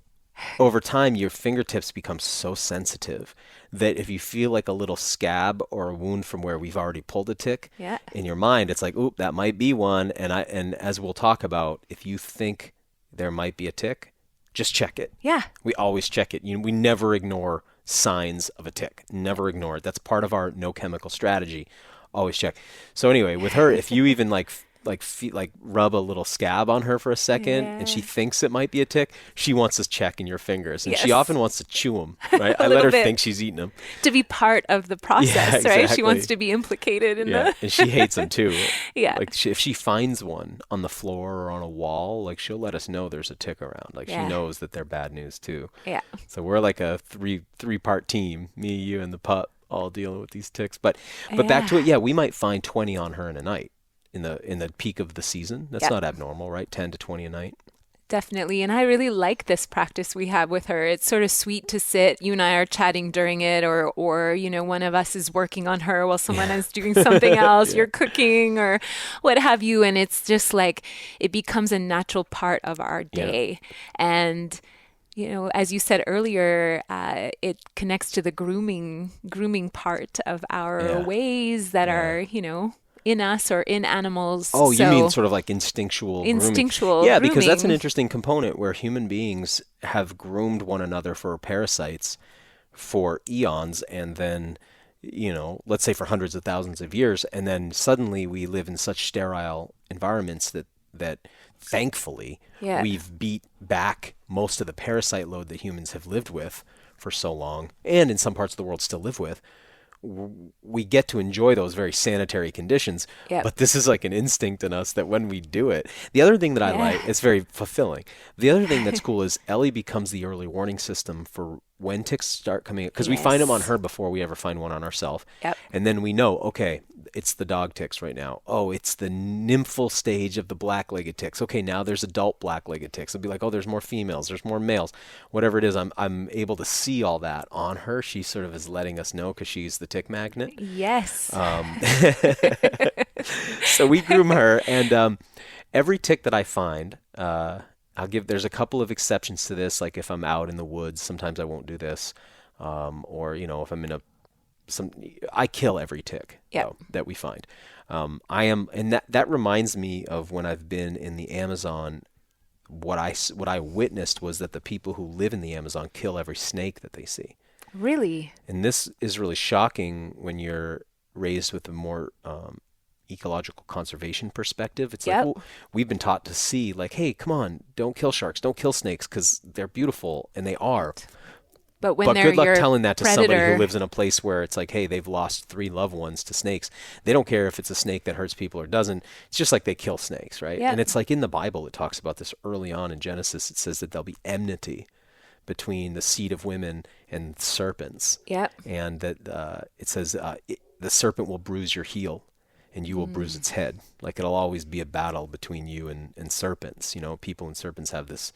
over time, your fingertips become so sensitive that if you feel like a little scab or a wound from where we've already pulled a tick, in your mind, it's like, oop, that might be one. And as we'll talk about, if you think there might be a tick, just check it. Yeah. We always check it. We never ignore signs of a tick. Never ignore it. That's part of our no chemical strategy. Always check. So anyway, with her, if you even like rub a little scab on her for a second and she thinks it might be a tick, she wants to check in your fingers, and she often wants to chew them, right? I let her think she's eating them. To be part of the process, right? She wants to be implicated in the... And she hates them too. Like if she finds one on the floor or on a wall, like she'll let us know there's a tick around. Like she knows that they're bad news too. Yeah. So we're like a three-part team, me, you, and the pup, all dealing with these ticks. But back to it, we might find 20 on her in a night. In the peak of the season. That's not abnormal, right? 10 to 20 a night. Definitely. And I really like this practice we have with her. It's sort of sweet to sit. You and I are chatting during it, or one of us is working on her while someone is doing something else. You're cooking or what have you. And it's just like, it becomes a natural part of our day. And as you said earlier, it connects to the grooming part of our ways that are, in us or in animals. Oh, you mean sort of like instinctual grooming. Yeah, because that's an interesting component where human beings have groomed one another for parasites for eons, and then, let's say for hundreds of thousands of years, and then suddenly we live in such sterile environments that thankfully we've beat back most of the parasite load that humans have lived with for so long, and in some parts of the world still live with. We get to enjoy those very sanitary conditions, but this is like an instinct in us that when we do it, the other thing that I like, it's very fulfilling. The other thing that's cool is Ellie becomes the early warning system for when ticks start coming, because we find them on her before we ever find one on ourselves. And then we know, okay, it's the dog ticks right now. Oh, it's the nymphal stage of the black-legged ticks. Okay, now there's adult black-legged ticks. It'll be like, oh, there's more females, there's more males. Whatever it is, I'm able to see all that on her. She sort of is letting us know because she's the tick magnet. Yes. So we groom her, and every tick that I find, there's a couple of exceptions to this, like if I'm out in the woods, sometimes I won't do this, or if I'm in I kill every tick that we find. And that reminds me of when I've been in the Amazon. What I witnessed was that the people who live in the Amazon kill every snake that they see. Really? And this is really shocking when you're raised with a more ecological conservation perspective. It's like, well, we've been taught to see like, hey, come on, don't kill sharks, don't kill snakes because they're beautiful, and they are. But they're good luck telling that to somebody who lives in a place where it's like, hey, they've lost 3 loved ones to snakes. They don't care if it's a snake that hurts people or doesn't. It's just like they kill snakes, right? And it's like in the Bible, it talks about this early on in Genesis. It says that there'll be enmity between the seed of women and serpents. And that it says the serpent will bruise your heel and you will bruise its head. Like it'll always be a battle between you and serpents. People and serpents have this.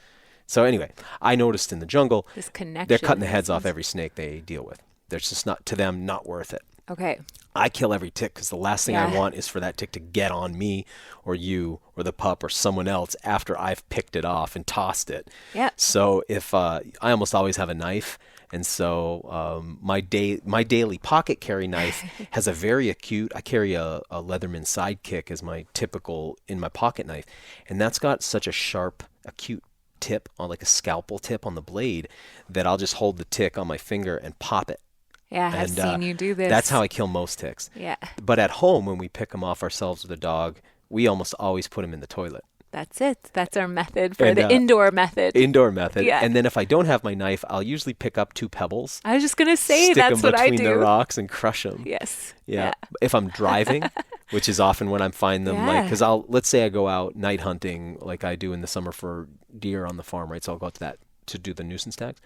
So anyway, I noticed in the jungle, this connection, they're cutting the heads off every snake they deal with. They're just not worth it. Okay. I kill every tick because the last thing I want is for that tick to get on me or you or the pup or someone else after I've picked it off and tossed it. So if I almost always have a knife, And so my daily pocket carry knife has a very acute, I carry a Leatherman Sidekick as my typical in my pocket knife. And that's got such a sharp, acute tip on like a scalpel tip on the blade that I'll just hold the tick on my finger and pop it. Yeah, I've seen you do this. That's how I kill most ticks. Yeah. But at home, when we pick them off ourselves with a dog, we almost always put them in the toilet. That's it. That's our method for the indoor method. Indoor method. Yeah. And then if I don't have my knife, I'll usually pick up 2 pebbles. I was just going to say, that's what I do. Stick them between the rocks and crush them. Yes. Yeah. If I'm driving, which is often when I'm finding them, like, because let's say I go out night hunting like I do in the summer for deer on the farm, right? So I'll go out to that to do the nuisance tags.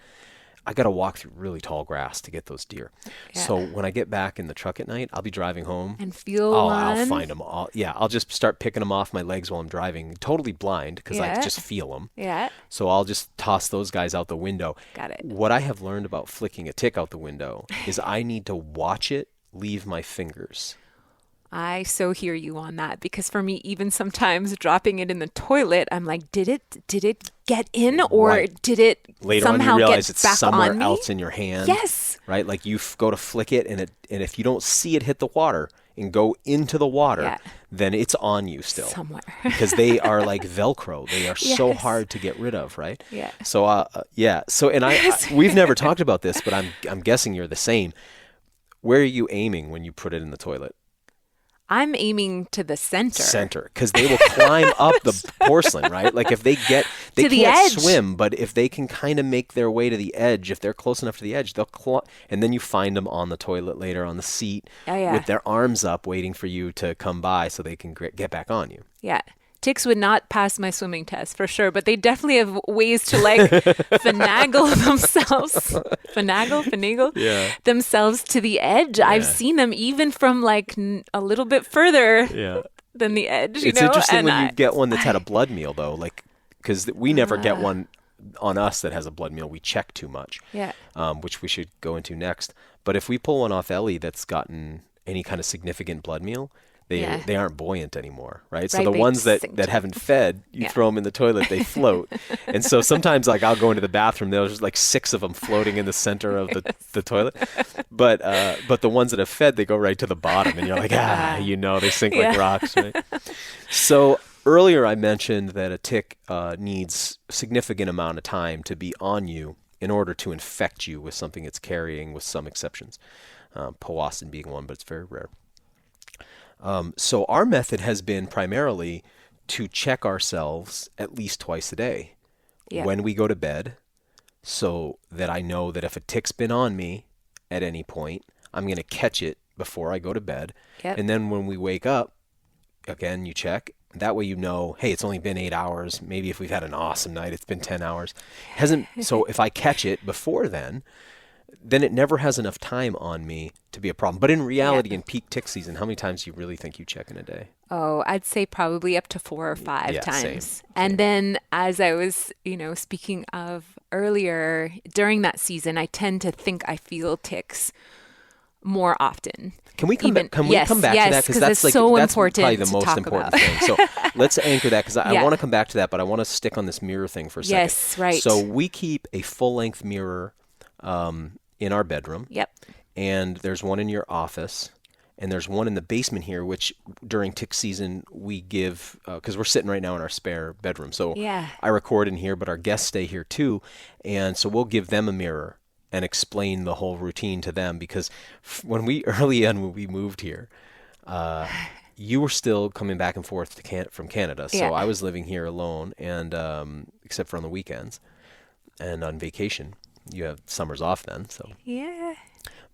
I got to walk through really tall grass to get those deer. Yeah. So when I get back in the truck at night, I'll be driving home. And feel one. I'll find them all. Yeah, I'll just start picking them off my legs while I'm driving, totally blind because I just feel them. Yeah. So I'll just toss those guys out the window. Got it. What I have learned about flicking a tick out the window is I need to watch it leave my fingers. I so hear you on that, because for me, even sometimes dropping it in the toilet, I'm like, did it get in, or did it later somehow on you realize get it's back somewhere on me? else in your hand? Yes. Right? Like you go to flick it and if you don't see it hit the water and go into the water, then it's on you still. Somewhere. Because they are like Velcro. They are so hard to get rid of, right? Yeah. So So we've never talked about this, but I'm guessing you're the same. Where are you aiming when you put it in the toilet? I'm aiming to the center. Because they will climb up the porcelain, right? Like if they can't swim, but if they can kind of make their way to the edge, if they're close enough to the edge, they'll and then you find them on the toilet later on the seat with their arms up waiting for you to come by so they can get back on you. Yeah. Ticks would not pass my swimming test for sure, but they definitely have ways to like finagle themselves to the edge. Yeah. I've seen them even from like a little bit further than the edge. It's interesting when you get one that's had a blood meal though, like because we never get one on us that has a blood meal. We check too much, which we should go into next. But if we pull one off Ellie that's gotten any kind of significant blood meal, they aren't buoyant anymore, right? So the ones that haven't fed, you throw them in the toilet, they float. And so sometimes like I'll go into the bathroom, there's like 6 of them floating in the center of the toilet. But the ones that have fed, they go right to the bottom and you're like, they sink like rocks, right? So earlier I mentioned that a tick needs a significant amount of time to be on you in order to infect you with something it's carrying, with some exceptions. Powassan being one, but it's very rare. So our method has been primarily to check ourselves at least twice a day when we go to bed, so that I know that if a tick's been on me at any point, I'm going to catch it before I go to bed. Yep. And then when we wake up, again, you check. That way you know, hey, it's only been 8 hours. Maybe if we've had an awesome night, it's been 10 hours. So if I catch it before then it never has enough time on me to be a problem. But in reality, in peak tick season, how many times do you really think you check in a day? Oh, I'd say probably up to 4 or 5 times. Same. And then as I was, speaking of earlier, during that season, I tend to think I feel ticks more often. Can we come back to that? Because that's important, probably the most important thing. So let's anchor that, because I want to come back to that, but I want to stick on this mirror thing for a second. Yes, right. So we keep a full-length mirror in our bedroom. Yep. And there's one in your office, and there's one in the basement here, which during tick season we give, because we're sitting right now in our spare bedroom. So I record in here, but our guests stay here too. And so we'll give them a mirror and explain the whole routine to them, because when we moved here, you were still coming back and forth from Canada. So I was living here alone, and except for on the weekends and on vacation. You have summers off then, so. Yeah.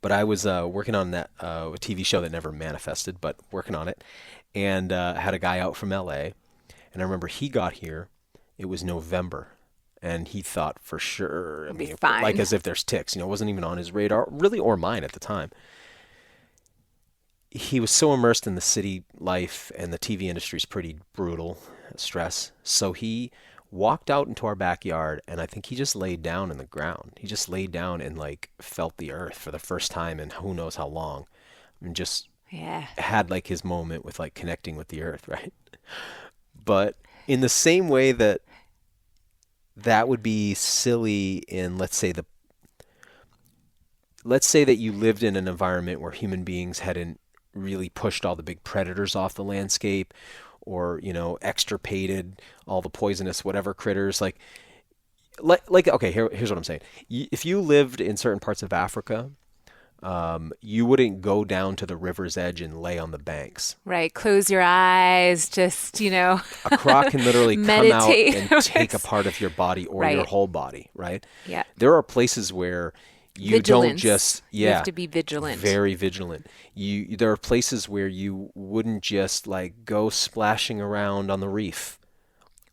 But I was working on that a TV show that never manifested, but working on it, and had a guy out from LA, and I remember he got here. It was November, and he thought for sure, fine. Like as if there's ticks. It wasn't even on his radar, really, or mine at the time. He was so immersed in the city life, and the TV industry is pretty brutal, stress. So he walked out into our backyard, and I think he just laid down in the ground. He just laid down and like felt the earth for the first time in who knows how long, and just had like his moment with like connecting with the earth, right? But in the same way that would be silly in, let's say, let's say that you lived in an environment where human beings hadn't really pushed all the big predators off the landscape, or, extirpated all the poisonous whatever critters. Okay, here's what I'm saying. If you lived in certain parts of Africa, you wouldn't go down to the river's edge and lay on the banks. Right. Close your eyes. Just, A croc can literally come out and take a part of your body or Right. your whole body, right? Yeah. There are places where you Vigilance. don't just, You have to be vigilant. very vigilant. There are places where you wouldn't just go splashing around on the reef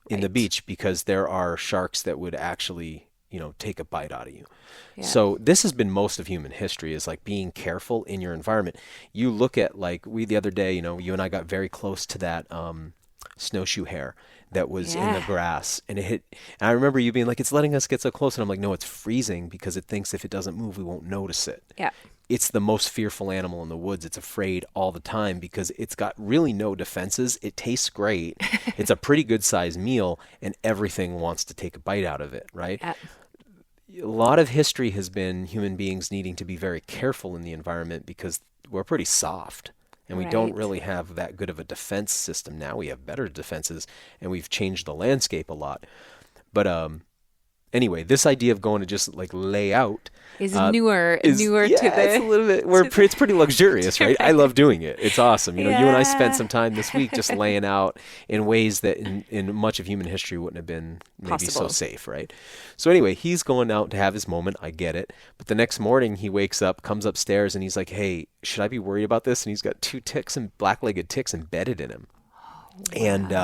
in the Right. beach, because there are sharks that would actually, take a bite out of you. Yeah. So this has been most of human history, is being careful in your environment. You look at the other day, you and I got very close to that snowshoe hare that was in the Yeah. grass, and it hit. And I remember you being like, "It's letting us get so close," and I'm like, "No, it's freezing because it thinks if it doesn't move, we won't notice it." Yeah. It's the most fearful animal in the woods. It's afraid all the time because it's got really no defenses. It tastes great. It's a pretty good sized meal, and everything wants to take a bite out of it, right? Yeah. A lot of history has been human beings needing to be very careful in the environment because we're pretty soft, and we don't Right. really have that good of a defense system. Now we have better defenses, and we've changed the landscape a lot. But anyway, this idea of going to just lay out Is newer to it's a the. little bit. It's pretty luxurious, right? I love doing it. It's awesome. You and I spent Yeah. some time this week just laying out in ways that in much of human history wouldn't have been maybe so Possible. safe, right? So anyway, he's going out to have his moment. I get it. But the next morning he wakes up, comes upstairs, and he's like, "Hey, should I be worried about this?" And he's got 2 black-legged ticks embedded in him. And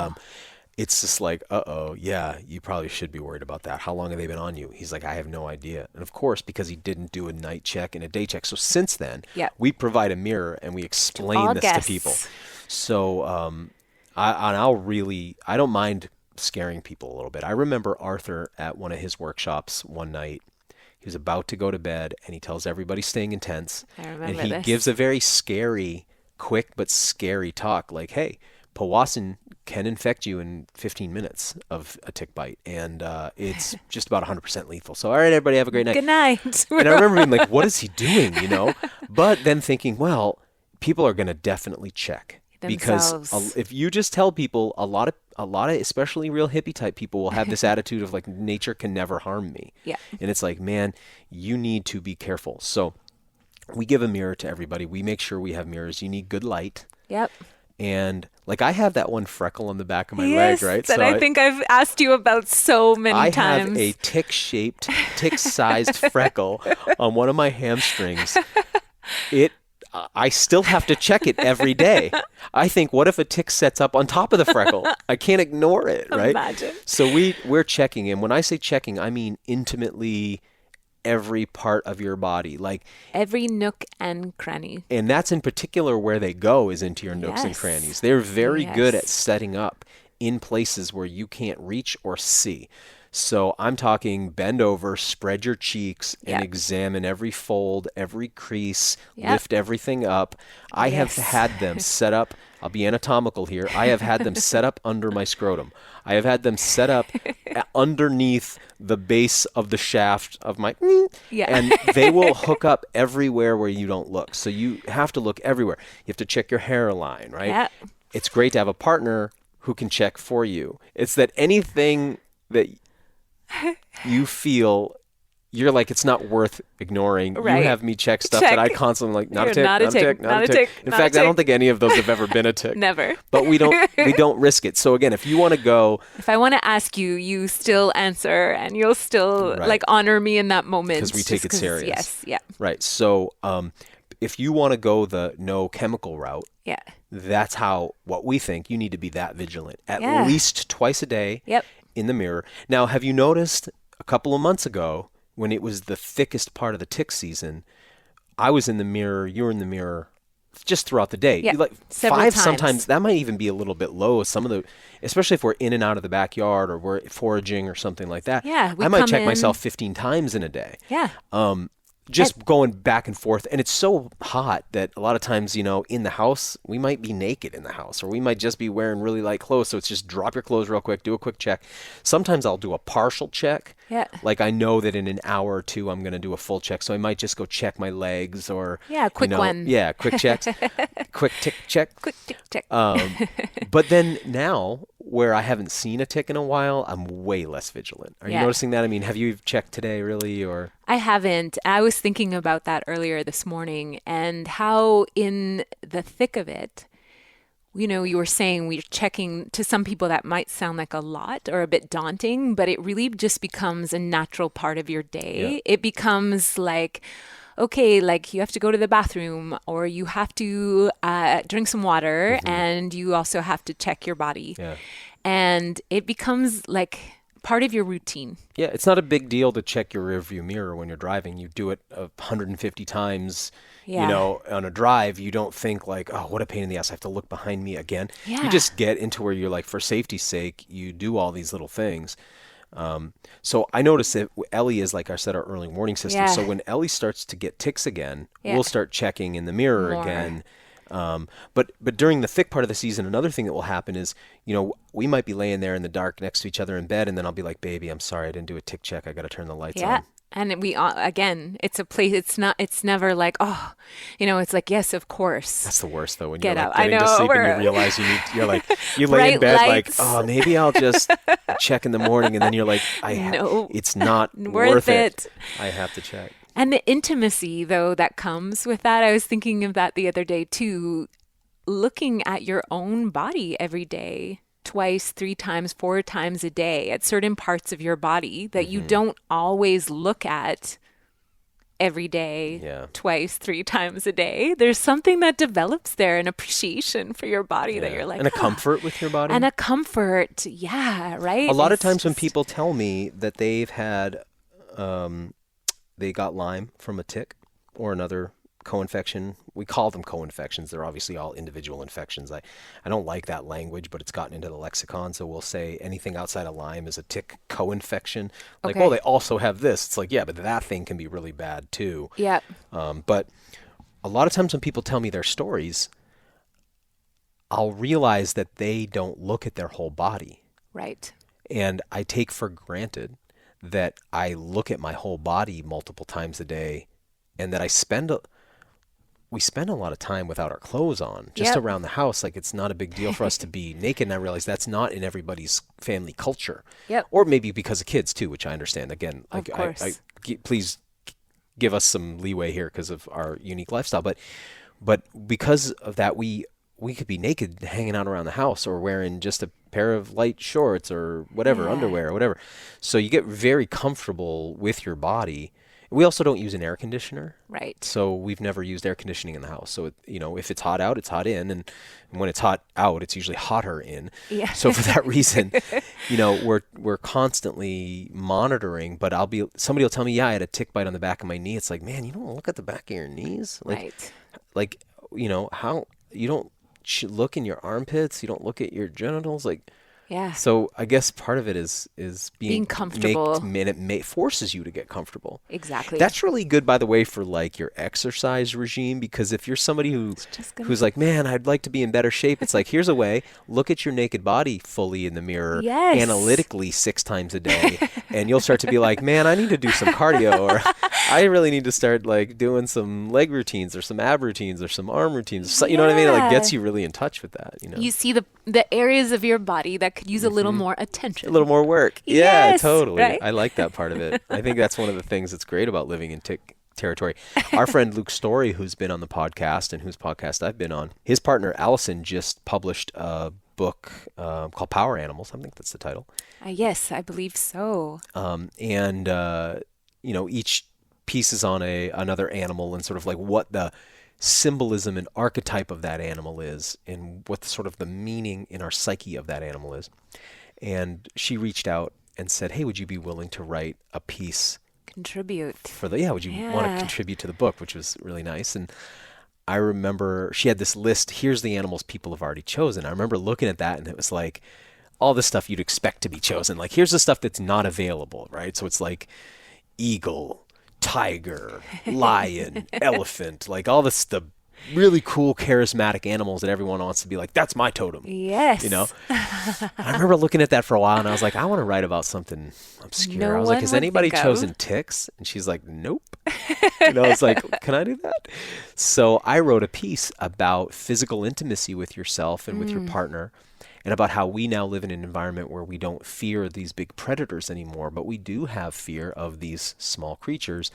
it's just yeah, you probably should be worried about that. How long have they been on you? He's like, "I have no idea." And of course, because he didn't do a night check and a day check. So since then, Yeah. we provide a mirror and we explain all this guests. to people. So I don't mind scaring people a little bit. I remember Arthur at one of his workshops one night. He was about to go to bed, and he tells everybody staying in tents. I remember And he this. gives a very scary, quick but scary talk, like, "Hey, Powassan can infect you in 15 minutes of a tick bite, and it's just about 100% lethal. So, all right, everybody, have a great night." Good night. And I remember being like, "What is he doing?" But then thinking, well, people are going to definitely check. Themselves. Because if you just tell people, a lot of especially real hippie type people will have this attitude of nature can never harm me. Yeah. And it's like, man, you need to be careful. So we give a mirror to everybody. We make sure we have mirrors. You need good light. Yep. And I have that one freckle on the back of my Yes, leg, right? that I think I've asked you about so many I times. have a tick-shaped, tick-sized freckle on one of my hamstrings. I still have to check it every day. I think, what if a tick sets up on top of the freckle? I can't ignore it, right? Imagine. So we're checking, and when I say checking, I mean intimately every part of your body, Every nook and cranny. and that's in particular where they go, is into your nooks and Yes. crannies. They're very good at Yes. setting up in places where you can't reach or see. So I'm talking bend over, spread your cheeks, and Yep. examine every fold, every crease, Yep. lift everything up. I have Yes. had them set up. I'll be anatomical here. I have had them set up under my scrotum. I have had them set up underneath the base of the shaft of my... Yeah. And they will hook up everywhere where you don't look. So you have to look everywhere. You have to check your hairline, right? Yeah. It's great to have a partner who can check for you. It's that anything that you feel you're like, it's not worth ignoring. Right. You have me check stuff that I Check. constantly not a You're tick, not a tick, not a tick. In not a fact, I don't tick. think any of those have ever been a tick. Never. But we don't risk it. So again, if you want to go, If I want to ask you, you still answer and you'll still Right. honor me in that moment. 'Cause we just take it serious. Yes. Yeah. right. So if you want to go the no chemical route, Yeah. that's what we think. You need to be that vigilant at Yeah. least twice a day Yep. in the mirror. Now, have you noticed a couple of months ago when it was the thickest part of the tick season, I was in the mirror, you were in the mirror just throughout the day. Yeah, Like several 5 times. sometimes, that might even be a little bit low. Especially if we're in and out of the backyard or we're foraging or something like that. Yeah, we I might come check in- myself 15 times in a day. Yeah. just going back and forth. And it's so hot that a lot of times, you know, in the house, we might be naked in the house, or we might just be wearing really light clothes. So it's just drop your clothes real quick, do a quick check. Sometimes I'll do a partial check. Yeah. Like I know that in an hour or two, I'm going to do a full check. So I might just go check my legs or. Yeah, quick one. Yeah, quick checks. Quick tick check. Quick tick check. But then now, where I haven't seen a tick in a while, I'm way less vigilant. Are you noticing that? I mean, have you checked today really, or? I haven't. I was thinking about that earlier this morning and how in the thick of it, you know, you were saying we're checking. To some people that might sound like a lot or a bit daunting, but it really just becomes a natural part of your day. Yeah. It becomes like, okay, like you have to go to the bathroom or you have to drink some water and you also have to check your body. Yeah. And it becomes like part of your routine. Yeah, it's not a big deal to check your rearview mirror when you're driving. You do it 150 times, you know, on a drive. You don't think like, oh, what a pain in the ass. I have to look behind me again. Yeah. You just get into where you're like, for safety's sake, you do all these little things. So I noticed that Ellie is, like I said, our early warning system. Yeah. So when Ellie starts to get ticks again, we'll start checking in the mirror again. But during the thick part of the season, another thing that will happen is, you know, we might be laying there in the dark next to each other in bed, and then I'll be like, baby, I'm sorry, I didn't do a tick check. I got to turn the lights on. And we, again, it's a place, it's never like, oh, you know, it's like, yes, of course. That's the worst though, when Get you're like out. getting to sleep and you realize you're like, you lay in bed lights. like, oh, maybe I'll just check in the morning. And then you're like, it's not worth it. I have to check. And the intimacy, though, that comes with that, I was thinking of that the other day, too. Looking at your own body every day, twice, 3 times, 4 times a day at certain parts of your body that you don't always look at every day, twice, 3 times a day. There's something that develops there, an appreciation for your body that you're like, and a comfort with your body. And a comfort, right? A lot of times when people tell me that they've had, they got Lyme from a tick or another co-infection. We call them co-infections. They're obviously all individual infections. I don't like that language, but it's gotten into the lexicon. So we'll say anything outside of Lyme is a tick co-infection. Like, well, they also have this. It's like, yeah, but that thing can be really bad too. Yeah. But a lot of times when people tell me their stories, I'll realize that they don't look at their whole body. Right. And I take for granted that I look at my whole body multiple times a day, and that we spend a lot of time without our clothes on, just around the house. Like, it's not a big deal for us to be naked. And I realize that's not in everybody's family culture. Yep. Or maybe because of kids too, which I understand. Again, of course. Please give us some leeway here because of our unique lifestyle. But because of that, we could be naked hanging out around the house, or wearing just a pair of light shorts or whatever, underwear or whatever. So you get very comfortable with your body. We also don't use an air conditioner. Right. So we've never used air conditioning in the house. So, if it's hot out, it's hot in. And when it's hot out, it's usually hotter in. Yeah. So for that reason, we're constantly monitoring. But somebody will tell me, I had a tick bite on the back of my knee. It's like, man, you don't look at the back of your knees. Right. Like, how you don't look in your armpits. You don't look at your genitals. Like, yeah. So I guess part of it is being comfortable. And it forces you to get comfortable. Exactly. That's really good, by the way, for like your exercise regime, because if you're somebody who's like, man, I'd like to be in better shape, it's like, here's a way. Look at your naked body fully in the mirror, analytically 6 times a day, and you'll start to be like, man, I need to do some cardio, or I really need to start like doing some leg routines or some ab routines or some arm routines. You know what I mean? It like gets you really in touch with that. You see the areas of your body that could use a little more attention. A little more work. Yes, yeah, totally. Right? I like that part of it. I think that's one of the things that's great about living in tick territory. Our friend Luke Story, who's been on the podcast and whose podcast I've been on, his partner Allison just published a book called Power Animals. I think that's the title. Yes, I believe so. Each piece is on another animal and sort of like what the symbolism and archetype of that animal is, and what sort of the meaning in our psyche of that animal is. And she reached out and said, hey, would you be willing to write a piece? Contribute. Would you want to contribute to the book, which was really nice. And I remember she had this list, here's the animals people have already chosen. I remember looking at that, and it was like all the stuff you'd expect to be chosen. Like, here's the stuff that's not available, right? So it's like eagle, tiger, lion, elephant, like all this, the really cool, charismatic animals that everyone wants to be like, that's my totem. Yes. You know? I remember looking at that for a while and I was like, I want to write about something obscure. I was like, has anybody chosen ticks? And she's like, nope. You know, it's like, can I do that? So I wrote a piece about physical intimacy with yourself and with your partner, and about how we now live in an environment where we don't fear these big predators anymore, but we do have fear of these small creatures,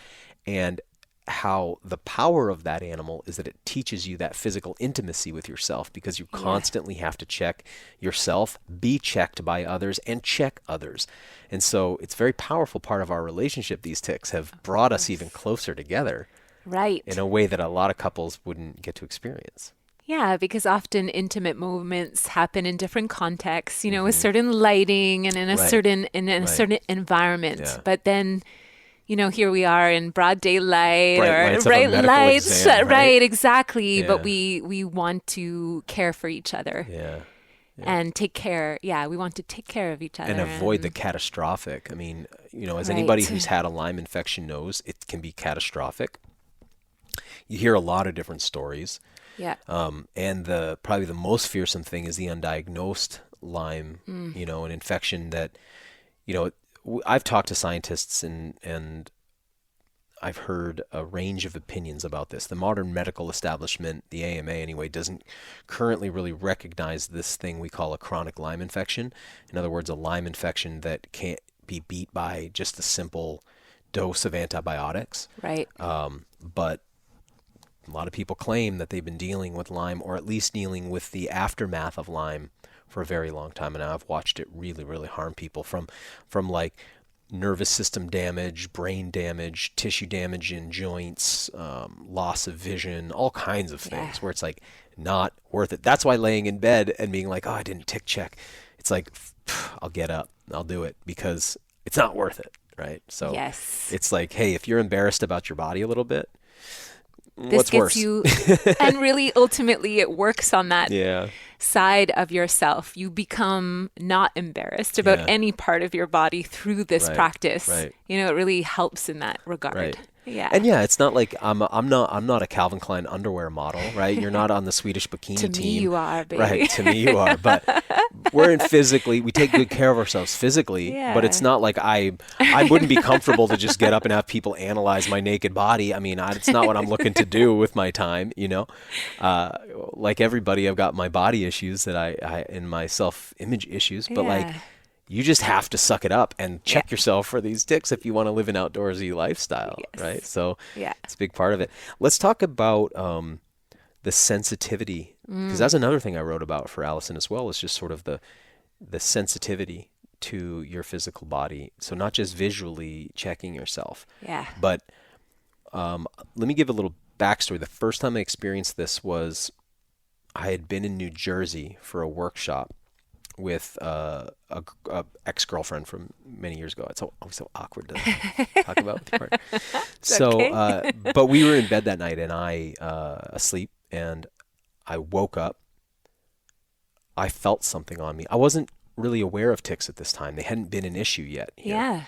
and how the power of that animal is that it teaches you that physical intimacy with yourself, because you constantly have to check yourself, be checked by others, and check others. And so it's a very powerful part of our relationship. These ticks have brought us even closer together. Right. In a way that a lot of couples wouldn't get to experience. Yeah, because often intimate moments happen in different contexts, you know, with certain lighting and in a certain certain environment. Yeah. But then, you know, here we are in broad daylight bright lights, exam, right? Exactly. Yeah. But we want to care for each other. Yeah. And take care. Yeah, we want to take care of each other. And avoid the catastrophic. I mean, you know, as anybody who's had a Lyme infection knows, it can be catastrophic. You hear a lot of different stories. Yeah. And probably the most fearsome thing is the undiagnosed Lyme, you know, an infection that, you know, I've talked to scientists and I've heard a range of opinions about this. The modern medical establishment, the AMA anyway, doesn't currently really recognize this thing we call a chronic Lyme infection. In other words, a Lyme infection that can't be beat by just a simple dose of antibiotics. Right. But a lot of people claim that they've been dealing with Lyme, or at least dealing with the aftermath of Lyme, for a very long time. And I've watched it really, really harm people from like nervous system damage, brain damage, tissue damage in joints, loss of vision, all kinds of things where it's like not worth it. That's why laying in bed and being like, oh, I didn't tick check. It's like, I'll get up, I'll do it, because it's not worth it. Right. So it's like, hey, if you're embarrassed about your body a little bit, what's worse? You, and really, ultimately, it works on that side of yourself. You become not embarrassed about any part of your body through this practice. Right. You know, it really helps in that regard. Right. Yeah. And it's not like I'm not a Calvin Klein underwear model, right? You're not on the Swedish bikini team. To me, you are, baby. Right. To me, you are. But we take good care of ourselves physically, but it's not like I wouldn't be comfortable to just get up and have people analyze my naked body. I mean, it's not what I'm looking to do with my time, you know? Like everybody, I've got my body issues that I and my self-image issues, but like, you just have to suck it up and check yourself for these ticks if you want to live an outdoorsy lifestyle, right? So it's a big part of it. Let's talk about the sensitivity, because that's another thing I wrote about for Allison as well, is just sort of the sensitivity to your physical body. So not just visually checking yourself, but let me give a little backstory. The first time I experienced this was I had been in New Jersey for a workshop with a ex-girlfriend from many years ago. It's always so awkward to talk about with your partner. So, but we were in bed that night and I asleep, and I woke up. I felt something on me. I wasn't really aware of ticks at this time. They hadn't been an issue yet here.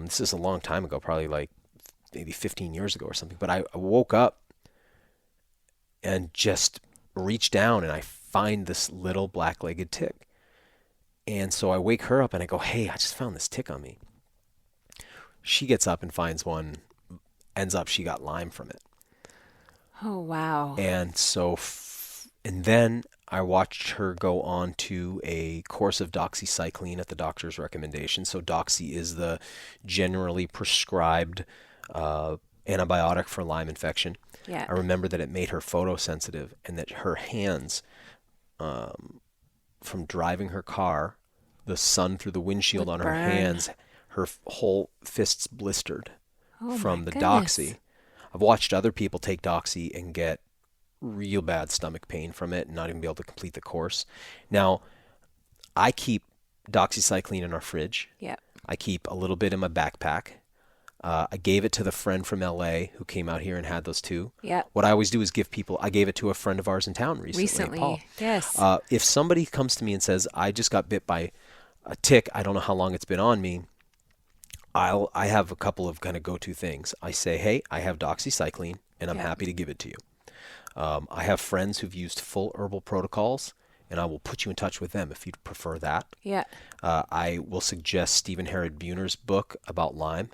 This is a long time ago, probably like maybe 15 years ago or something. But I woke up and just reached down and I find this little black-legged tick. And so I wake her up and I go, hey, I just found this tick on me. She gets up and finds one, ends up she got Lyme from it. Oh, wow. And so, and then I watched her go on to a course of doxycycline at the doctor's recommendation. So doxy is the generally prescribed antibiotic for Lyme infection. Yeah. I remember that it made her photosensitive and that her hands, from driving her car, the sun through the windshield on her hands, her whole fists blistered from the doxy. I've watched other people take doxy and get real bad stomach pain from it and not even be able to complete the course. Now, I keep doxycycline in our fridge. Yeah. I keep a little bit in my backpack. I gave it to the friend from LA who came out here and had those too. Yeah. What I always do is give people, I gave it to a friend of ours in town recently. Paul. Yes. If somebody comes to me and says, I just got bit by a tick, I don't know how long it's been on me, I have a couple of kind of go-to things. I say, hey, I have doxycycline, and I'm happy to give it to you. I have friends who've used full herbal protocols, and I will put you in touch with them if you'd prefer that. Yeah. I will suggest Stephen Herod Buhner's book about Lyme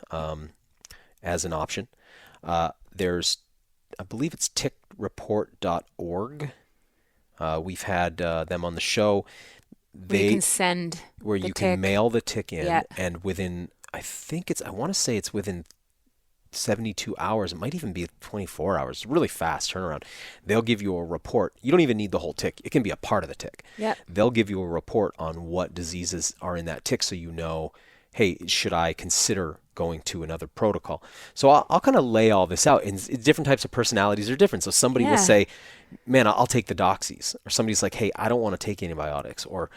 as an option. There's, I believe it's tickreport.org. We've had them on the show. You can send where the you tick. can mail the tick in, Yeah. and within, I want to say it's within 72 hours. It might even be 24 hours. Really fast turnaround. They'll give you a report. You don't even need the whole tick. It can be a part of the tick. Yeah. They'll give you a report on what diseases are in that tick, so you know, hey, should I consider going to another protocol? So I'll kind of lay all this out. And different types of personalities are different. So somebody will say, man, I'll take the doxies. Or somebody's like, hey, I don't want to take antibiotics. Or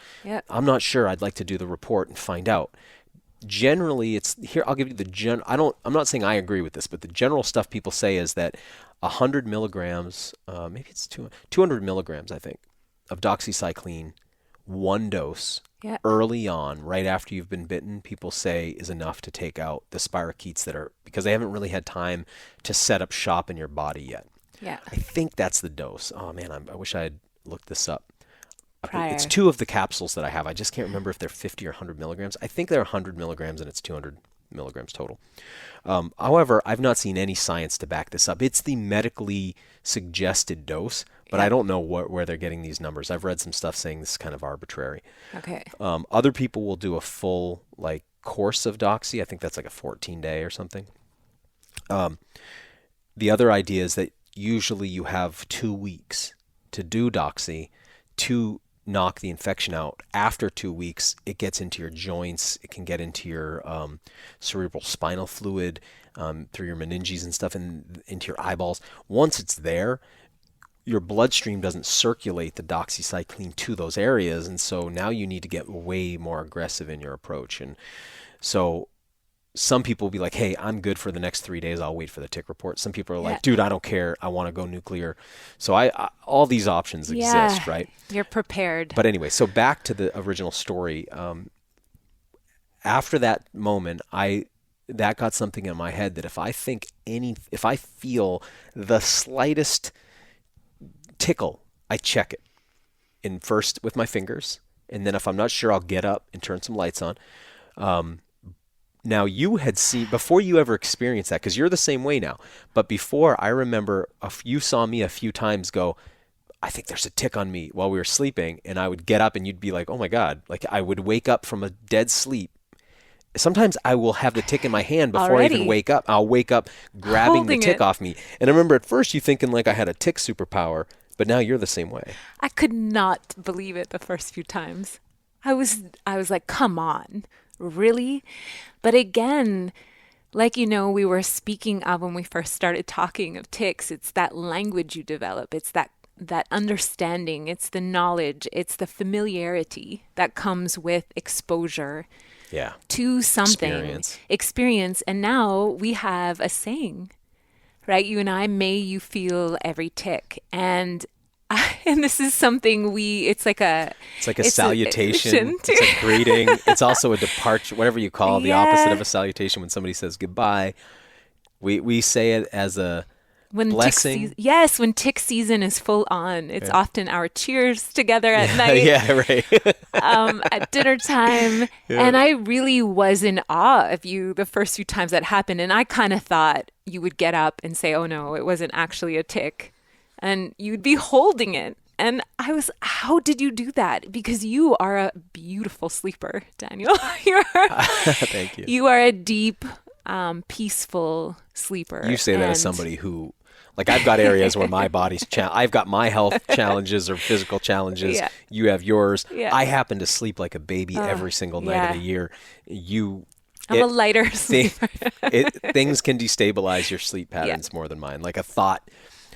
I'm not sure. I'd like to do the report and find out. Generally, it's here. I'll give you the I'm not saying I agree with this, but the general stuff people say is that 100 milligrams, maybe it's 200 milligrams, I think, of doxycycline, one dose early on, right after you've been bitten, people say is enough to take out the spirochetes because they haven't really had time to set up shop in your body yet. Yeah. I think that's the dose. Oh man, I wish I had looked this up. Prior. It's 2 of the capsules that I have. I just can't remember if they're 50 or 100 milligrams. I think they're 100 milligrams and it's 200 milligrams total. However, I've not seen any science to back this up. It's the medically suggested dose, but I don't know where they're getting these numbers. I've read some stuff saying this is kind of arbitrary. Okay. Other people will do a full course of doxy. I think that's like a 14-day or something. The other idea is that usually you have 2 weeks to do doxy to knock the infection out. After 2 weeks, it gets into your joints. It can get into your cerebral spinal fluid, through your meninges and stuff, and into your eyeballs. Once it's there, your bloodstream doesn't circulate the doxycycline to those areas, and so now you need to get way more aggressive in your approach. And so some people will be like, hey, I'm good for the next 3 days. I'll wait for the tick report. Some people are like, dude, I don't care. I want to go nuclear. So I all these options exist, right? You're prepared. But anyway, so back to the original story. After that moment, that got something in my head that if I feel the slightest tickle, I check it. First with my fingers, and then if I'm not sure, I'll get up and turn some lights on. Now, you had seen, before you ever experienced that, because you're the same way now, but before, I remember you saw me a few times go, I think there's a tick on me while we were sleeping, and I would get up and you'd be like, oh my God, like I would wake up from a dead sleep. Sometimes I will have the tick in my hand before I even wake up. I'll wake up grabbing Holding the tick it off me. And I remember at first you thinking like I had a tick superpower, but now you're the same way. I could not believe it the first few times. I was like, come on, really? But again, like, we were speaking of when we first started talking of ticks, it's that language you develop. It's that understanding. It's the knowledge. It's the familiarity that comes with exposure to something. Experience. And now we have a saying, right? You and I, may you feel every tick. And this is something it's like a salutation. It's a greeting. It's also a departure, whatever you call the opposite of a salutation. When somebody says goodbye, we say it as a blessing. When tick season is full on, it's often our cheers together at night. Yeah, right. At dinner time. Yeah. And I really was in awe of you the first few times that happened. And I kind of thought you would get up and say, oh no, it wasn't actually a tick. And you'd be holding it. And how did you do that? Because you are a beautiful sleeper, Daniel. Thank you. You are a deep, peaceful sleeper. You say that as somebody who, like, I've got areas where my body's, I've got my health challenges or physical challenges. Yeah. You have yours. Yeah. I happen to sleep like a baby every single night of the year. I'm a lighter sleeper. Things can destabilize your sleep patterns more than mine. Like a thought.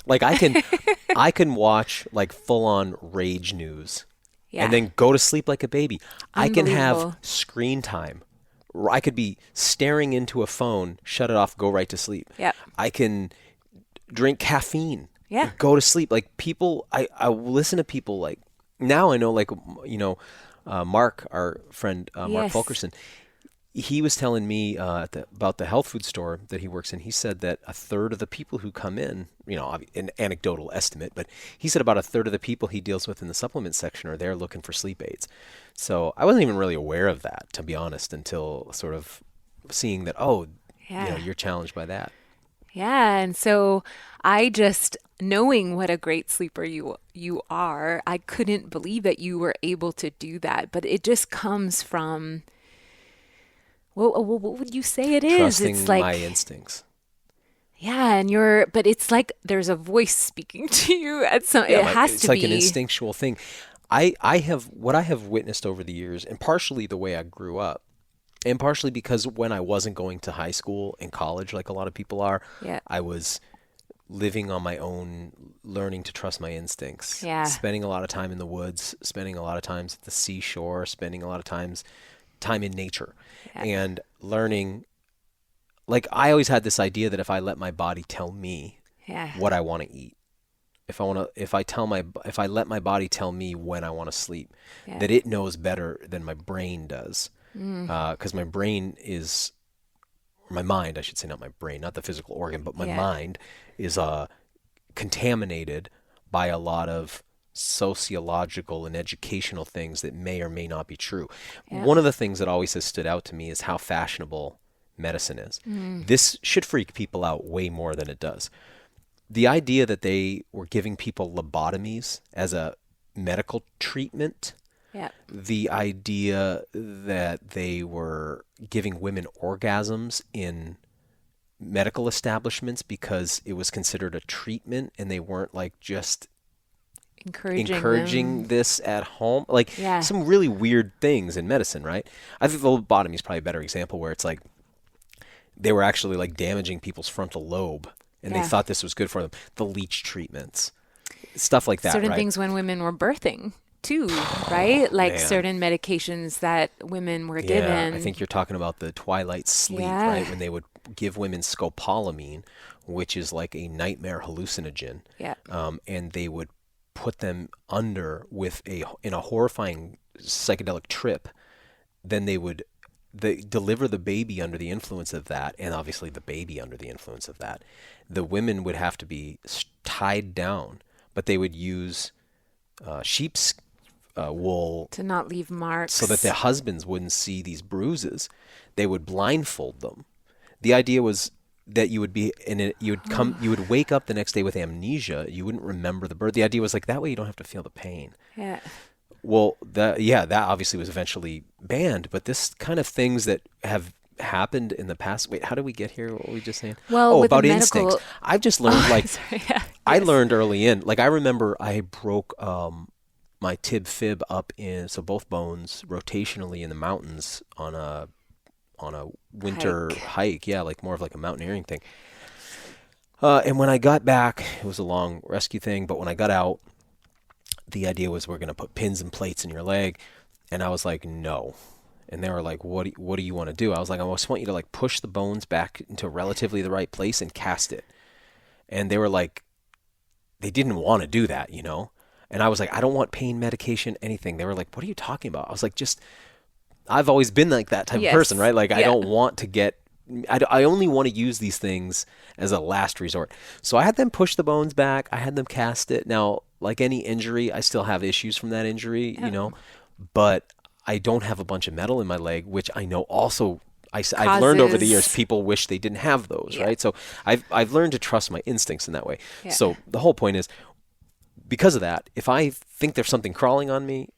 Like I can watch like full on rage news and then go to sleep like a baby. I can have screen time. I could be staring into a phone, shut it off, go right to sleep. Yep. I can drink caffeine. Yeah. Go to sleep. Like people, I listen to people like, now I know, like, Mark, our friend, Mark Fulkerson, he was telling me about the health food store that he works in. He said that a third of the people who come in, an anecdotal estimate, but he said about a third of the people he deals with in the supplement section are there looking for sleep aids. So I wasn't even really aware of that, to be honest, until sort of seeing that, you're challenged by that. Yeah. And so I just, knowing what a great sleeper you are, I couldn't believe that you were able to do that. But it just comes from, what would you say it is? Trusting it's like my instincts. Yeah, but it's like there's a voice speaking to you at some. It has it's to like be an instinctual thing. I have witnessed over the years, and partially the way I grew up, and partially because when I wasn't going to high school and college like a lot of people are, I was living on my own, learning to trust my instincts. Yeah. Spending a lot of time in the woods, spending a lot of times at the seashore, spending a lot of time in nature, and learning. Like, I always had this idea that if I let my body tell me what I want to eat, if I let my body tell me when I want to sleep, that it knows better than my brain does. Because my mind, I should say, not my brain, not the physical organ, but my mind is contaminated by a lot of sociological and educational things that may or may not be true. One of the things that always has stood out to me is how fashionable medicine is. This should freak people out way more than it does. The idea that they were giving people lobotomies as a medical treatment, the idea that they were giving women orgasms in medical establishments because it was considered a treatment and they weren't like just encouraging this at home, like some really weird things in medicine, right? I think the lobotomy is probably a better example, where it's like they were actually like damaging people's frontal lobe and they thought this was good for them. The leech treatments, stuff like that, certain right? things when women were birthing too, right? Like man. Certain medications that women were given. I think you're talking about the twilight sleep, right? When they would give women scopolamine, which is like a nightmare hallucinogen. And they would put them under in a horrifying psychedelic trip. Then they deliver the baby under the influence of that, and obviously the baby under the influence of that. The women would have to be tied down, but they would use sheep's wool to not leave marks, so that their husbands wouldn't see these bruises. They would blindfold them. The idea was that you would be you would wake up the next day with amnesia. You wouldn't remember the birth. The idea was like that way you don't have to feel the pain. Well, that obviously was eventually banned, but this kind of things that have happened in the past. Wait, how did we get here? What were we just saying? Well, about instincts. I've just learned I learned early in. Like I remember I broke my tib-fib up so both bones rotationally in the mountains on a winter hike. Like more of like a mountaineering thing. And when I got back, it was a long rescue thing, but when I got out, the idea was we're going to put pins and plates in your leg. And I was like, no. And they were like, what do you want to do? I was like, I just want you to like push the bones back into relatively the right place and cast it. And they were like, they didn't want to do that, And I was like, I don't want pain medication, anything. They were like, what are you talking about? I was like, I've always been like that type of person, right? Like I don't want to I only want to use these things as a last resort. So I had them push the bones back. I had them cast it. Now, like any injury, I still have issues from that injury, but I don't have a bunch of metal in my leg, which I know also I've learned over the years people wish they didn't have those, right? So I've learned to trust my instincts in that way. So the whole point is, because of that, if I think there's something crawling on me,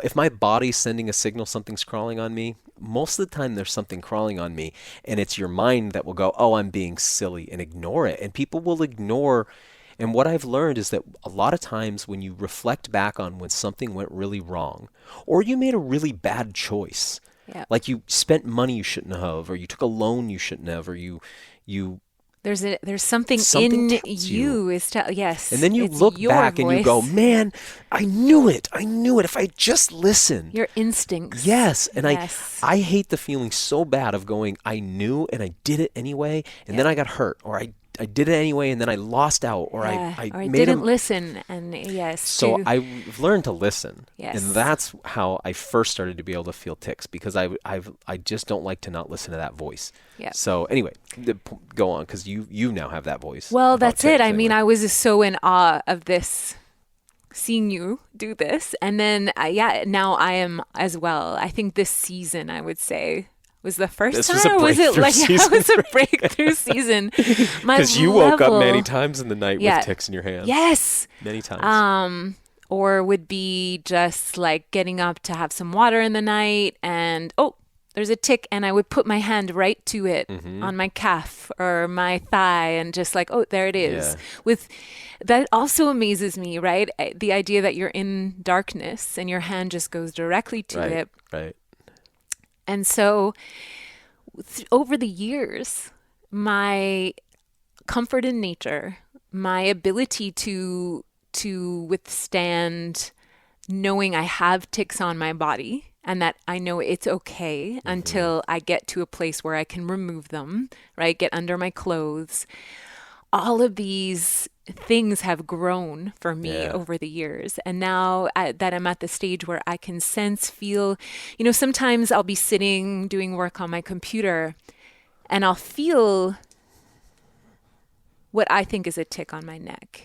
if my body's sending a signal something's crawling on me, most of the time there's something crawling on me, and it's your mind that will go, oh, I'm being silly, and ignore it. And people will ignore. And what I've learned is that a lot of times when you reflect back on when something went really wrong, or you made a really bad choice, like you spent money you shouldn't have, or you took a loan you shouldn't have, or you there's something in you. And then you look back and you go, man, I knew it. If I just listened. Your instincts. Yes. And I hate the feeling so bad of going, I knew and I did it anyway. And then I got hurt, or I did it anyway, and then I lost out, or I didn't listen. And yes. So I've learned to listen. Yes. And that's how I first started to be able to feel tics, because I just don't like to not listen to that voice. Yeah. So anyway, go on, because you now have that voice. Well, that's it. I anyway. mean, I was just so in awe of this, seeing you do this. And then, now I am as well. I think this season, I would say, was the first time, or was it like it was a breakthrough season? Because you woke up many times in the night with tics in your hands. Yes. Many times. Or would be just like getting up to have some water in the night and, there's a tic, and I would put my hand right to it on my calf or my thigh and just like, there it is. Yeah. That also amazes me, right? The idea that you're in darkness and your hand just goes directly to it. Right. And so over the years, my comfort in nature, my ability to withstand knowing I have tics on my body and that I know it's okay until I get to a place where I can remove them, right? Get under my clothes. All of these things have grown for me over the years. And now that I'm at the stage where I can sense, feel, sometimes I'll be sitting doing work on my computer and I'll feel what I think is a tic on my neck.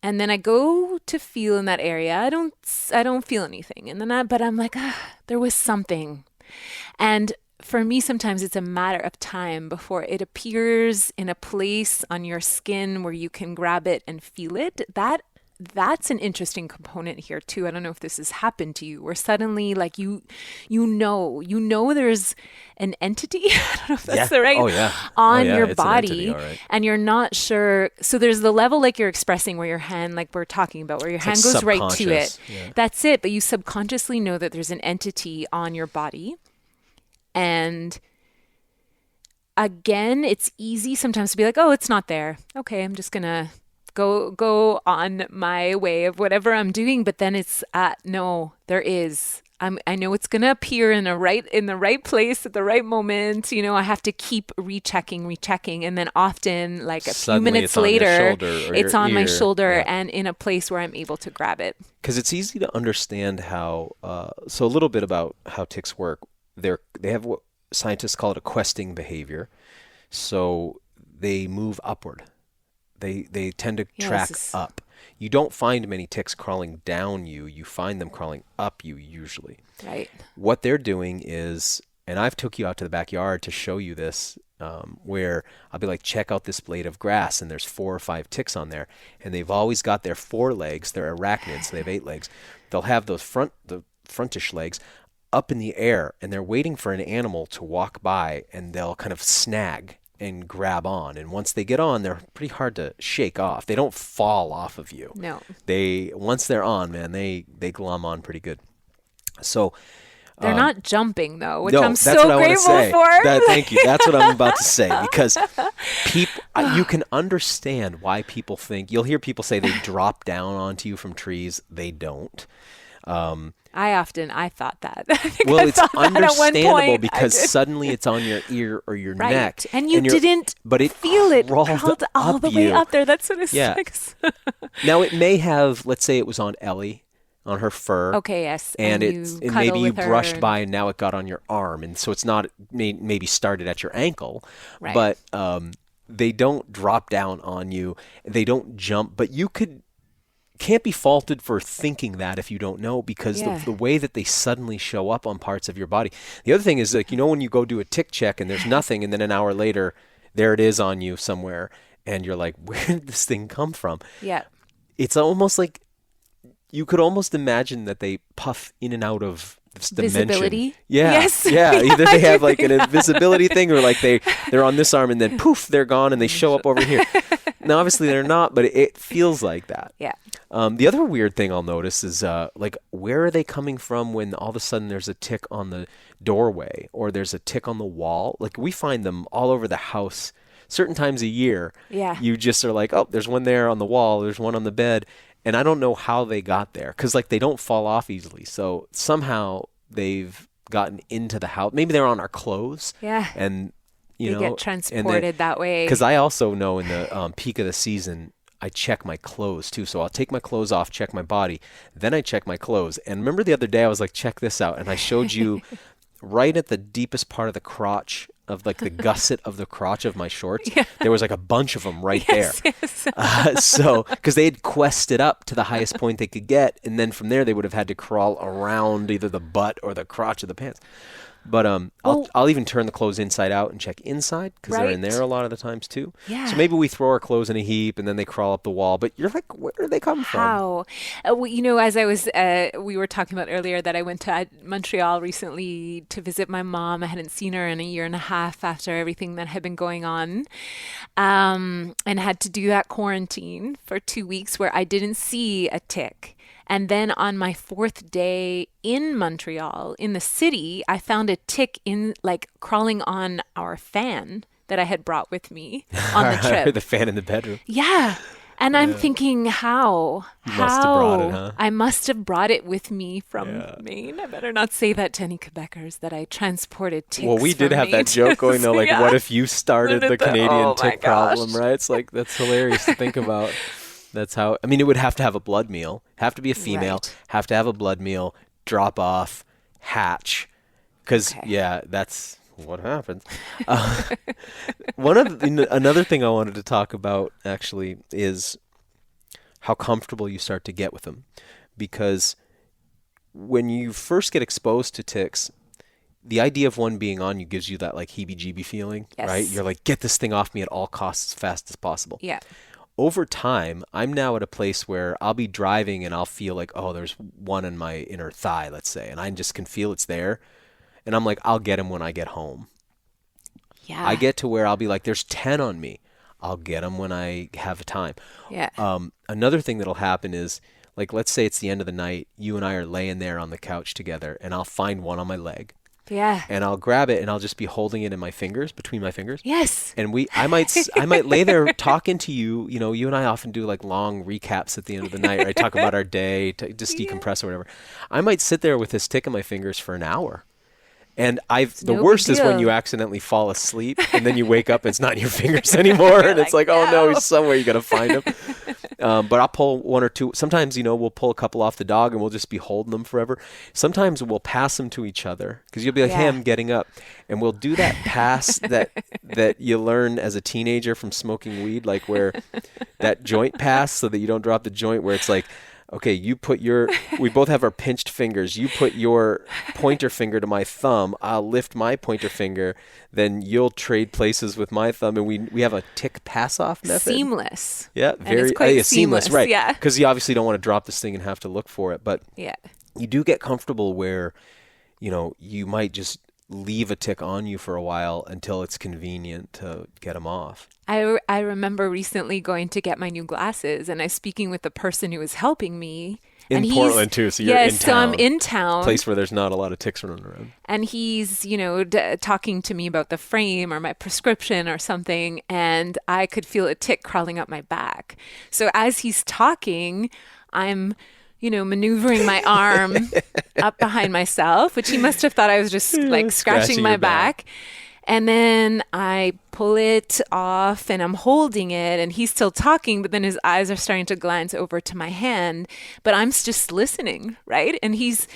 And then I go to feel in that area. I don't feel anything. And then but I'm like, there was something. And for me, sometimes it's a matter of time before it appears in a place on your skin where you can grab it and feel it. That's an interesting component here too. I don't know if this has happened to you, where suddenly like you know there's an entity. I don't know if that's the right on your body, and you're not sure. So there's the level like you're expressing where your hand, like we're talking about, where your hand goes right to it. Yeah. That's it. But you subconsciously know that there's an entity on your body. And again, it's easy sometimes to be like, it's not there. Okay, I'm just going to go on my way of whatever I'm doing. But then it's, no, there is. I know it's going to appear in the right place at the right moment. I have to keep rechecking. And then often, like a few minutes later, it's on my shoulder and in a place where I'm able to grab it. Because it's easy to understand how, so a little bit about how tics work. They have what scientists call it a questing behavior. So they move upward. They tend to track up. You don't find many tics crawling down you. You find them crawling up you usually. Right. What they're doing is, and I've took you out to the backyard to show you this, where I'll be like, check out this blade of grass, and there's 4 or 5 tics on there, and they've always got their 4 legs. They're arachnids, so they have 8 legs. They'll have the frontish legs up in the air, and they're waiting for an animal to walk by, and they'll kind of snag and grab on. And once they get on, they're pretty hard to shake off. They don't fall off of you. No. Once they're on, man, they glom on pretty good. So they're not jumping though, which no, I'm so grateful for. Thank you. That's what I'm about to say, because people, you can understand why people think, you'll hear people say they drop down onto you from trees. They don't. I thought that. It's understandable because suddenly it's on your ear or your neck. And you didn't feel it crawled all the way up there. That's what it's like. Now it may have, let's say it was on Ellie, on her fur. Okay, yes. And maybe you brushed by and now it got on your arm. And so it's not maybe started at your ankle. Right. But they don't drop down on you. They don't jump. But you can't be faulted for thinking that if you don't know, because the way that they suddenly show up on parts of your body. The other thing is, like, when you go do a tick check and there's nothing, and then an hour later, there it is on you somewhere, and you're like, where did this thing come from? Yeah. It's almost like you could almost imagine that they puff in and out of this dimension. Visibility? Yeah. Yes. Yeah. Either they have like an invisibility thing, or like they're on this arm and then poof, they're gone and they show up over here. Now, obviously they're not, but it feels like that. Yeah. The other weird thing I'll notice is like, where are they coming from when all of a sudden there's a tick on the doorway or there's a tick on the wall? Like, we find them all over the house certain times a year. Yeah. You just are like, there's one there on the wall, there's one on the bed. And I don't know how they got there, because like they don't fall off easily. So somehow they've gotten into the house. Maybe they're on our clothes. Yeah. And you they know, get transported that way. Because I also know in the peak of the season, I check my clothes too. So I'll take my clothes off, check my body, then I check my clothes. And remember the other day I was like, check this out. And I showed you right at the deepest part of the crotch of like the gusset of the crotch of my shorts. Yeah. There was like a bunch of them right there. Yes. So, because they had quested up to the highest point they could get. And then from there, they would have had to crawl around either the butt or the crotch of the pants. But I'll even turn the clothes inside out and check inside because they're in there a lot of the times too. Yeah. So maybe we throw our clothes in a heap and then they crawl up the wall. But you're like, where do they come from? How? Well, you know, as I was, we were talking about earlier that I went to Montreal recently to visit my mom. I hadn't seen her in a year and a half after everything that had been going on, and had to do that quarantine for 2 weeks where I didn't see a tick. And then on my 4th day in Montreal, in the city, I found a tick crawling on our fan that I had brought with me on the trip. The fan in the bedroom. Yeah. And I'm thinking, how? You must have brought it, huh? I must have brought it with me from Maine. I better not say that to any Quebecers that I transported ticks. Well, we did have that joke going though, like, what if you started the Canadian tick problem, right? It's like, that's hilarious to think about. That's how, I mean, it would have to have a blood meal, have to be a female, have to have a blood meal, drop off, hatch. Because, that's what happens. Another thing I wanted to talk about, actually, is how comfortable you start to get with them. Because when you first get exposed to ticks, the idea of one being on you gives you that, like, heebie-jeebie feeling, right? You're like, get this thing off me at all costs as fast as possible. Yeah. Over time, I'm now at a place where I'll be driving and I'll feel like, oh, there's one in my inner thigh, let's say, and I just can feel it's there. And I'm like, I'll get him when I get home. Yeah. I get to where I'll be like, there's 10 on me. I'll get them when I have a time. Yeah. Another thing that'll happen is, like, let's say it's the end of the night. You and I are laying there on the couch together, and I'll find one on my leg. Yeah. And I'll grab it and I'll just be holding it in my fingers, between my fingers. Yes. And I might lay there talking to you. You know, you and I often do like long recaps at the end of the night, right? Talk about our day, just decompress or whatever. I might sit there with this tick in my fingers for an hour. And the worst is when you accidentally fall asleep and then you wake up and it's not in your fingers anymore. And it's like, oh no, he's somewhere, you got to find him. But I'll pull one or two. Sometimes, you know, we'll pull a couple off the dog and we'll just be holding them forever. Sometimes we'll pass them to each other because you'll be like, hey, I'm getting up. And we'll do that pass that you learn as a teenager from smoking weed, like where that joint pass so that you don't drop the joint, where it's like, okay, we both have our pinched fingers. You put your pointer finger to my thumb. I'll lift my pointer finger. Then you'll trade places with my thumb. And we have a tick pass-off method. Seamless. Yeah, very seamless, right. Yeah. Because you obviously don't want to drop this thing and have to look for it. But you do get comfortable where, you know, you might just leave a tick on you for a while until it's convenient to get them off. I remember recently going to get my new glasses, and I was speaking with the person who was helping me. In Portland too, so you're in town. Yes, so I'm in town. A place where there's not a lot of ticks running around. And he's, you know, talking to me about the frame or my prescription or something, and I could feel a tick crawling up my back. So as he's talking, I'm, you know, maneuvering my arm up behind myself, which he must have thought I was just like scratching my back. And then I pull it off and I'm holding it and he's still talking, but then his eyes are starting to glance over to my hand, but I'm just listening, right? And he's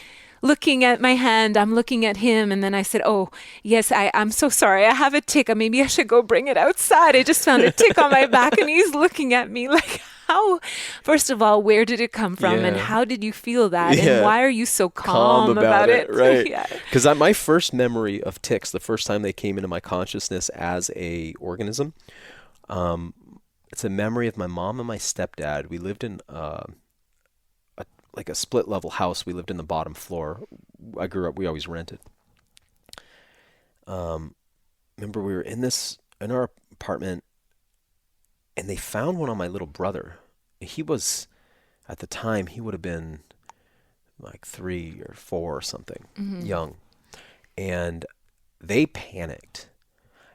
looking at my hand, I'm looking at him. And then I said, oh, yes, I'm so sorry. I have a tick. Maybe I should go bring it outside. I just found a tick on my back. And he's looking at me like, how, first of all, where did it come from? And how did you feel that? And why are you so calm about it? Right. Because my first memory of ticks, the first time they came into my consciousness as a organism, it's a memory of my mom and my stepdad. We lived in like a split level house. We lived in the bottom floor. I grew up, we always rented. Remember we were in our apartment and they found one on my little brother. He was, at the time, he would have been like 3 or 4 or something, young. And they panicked.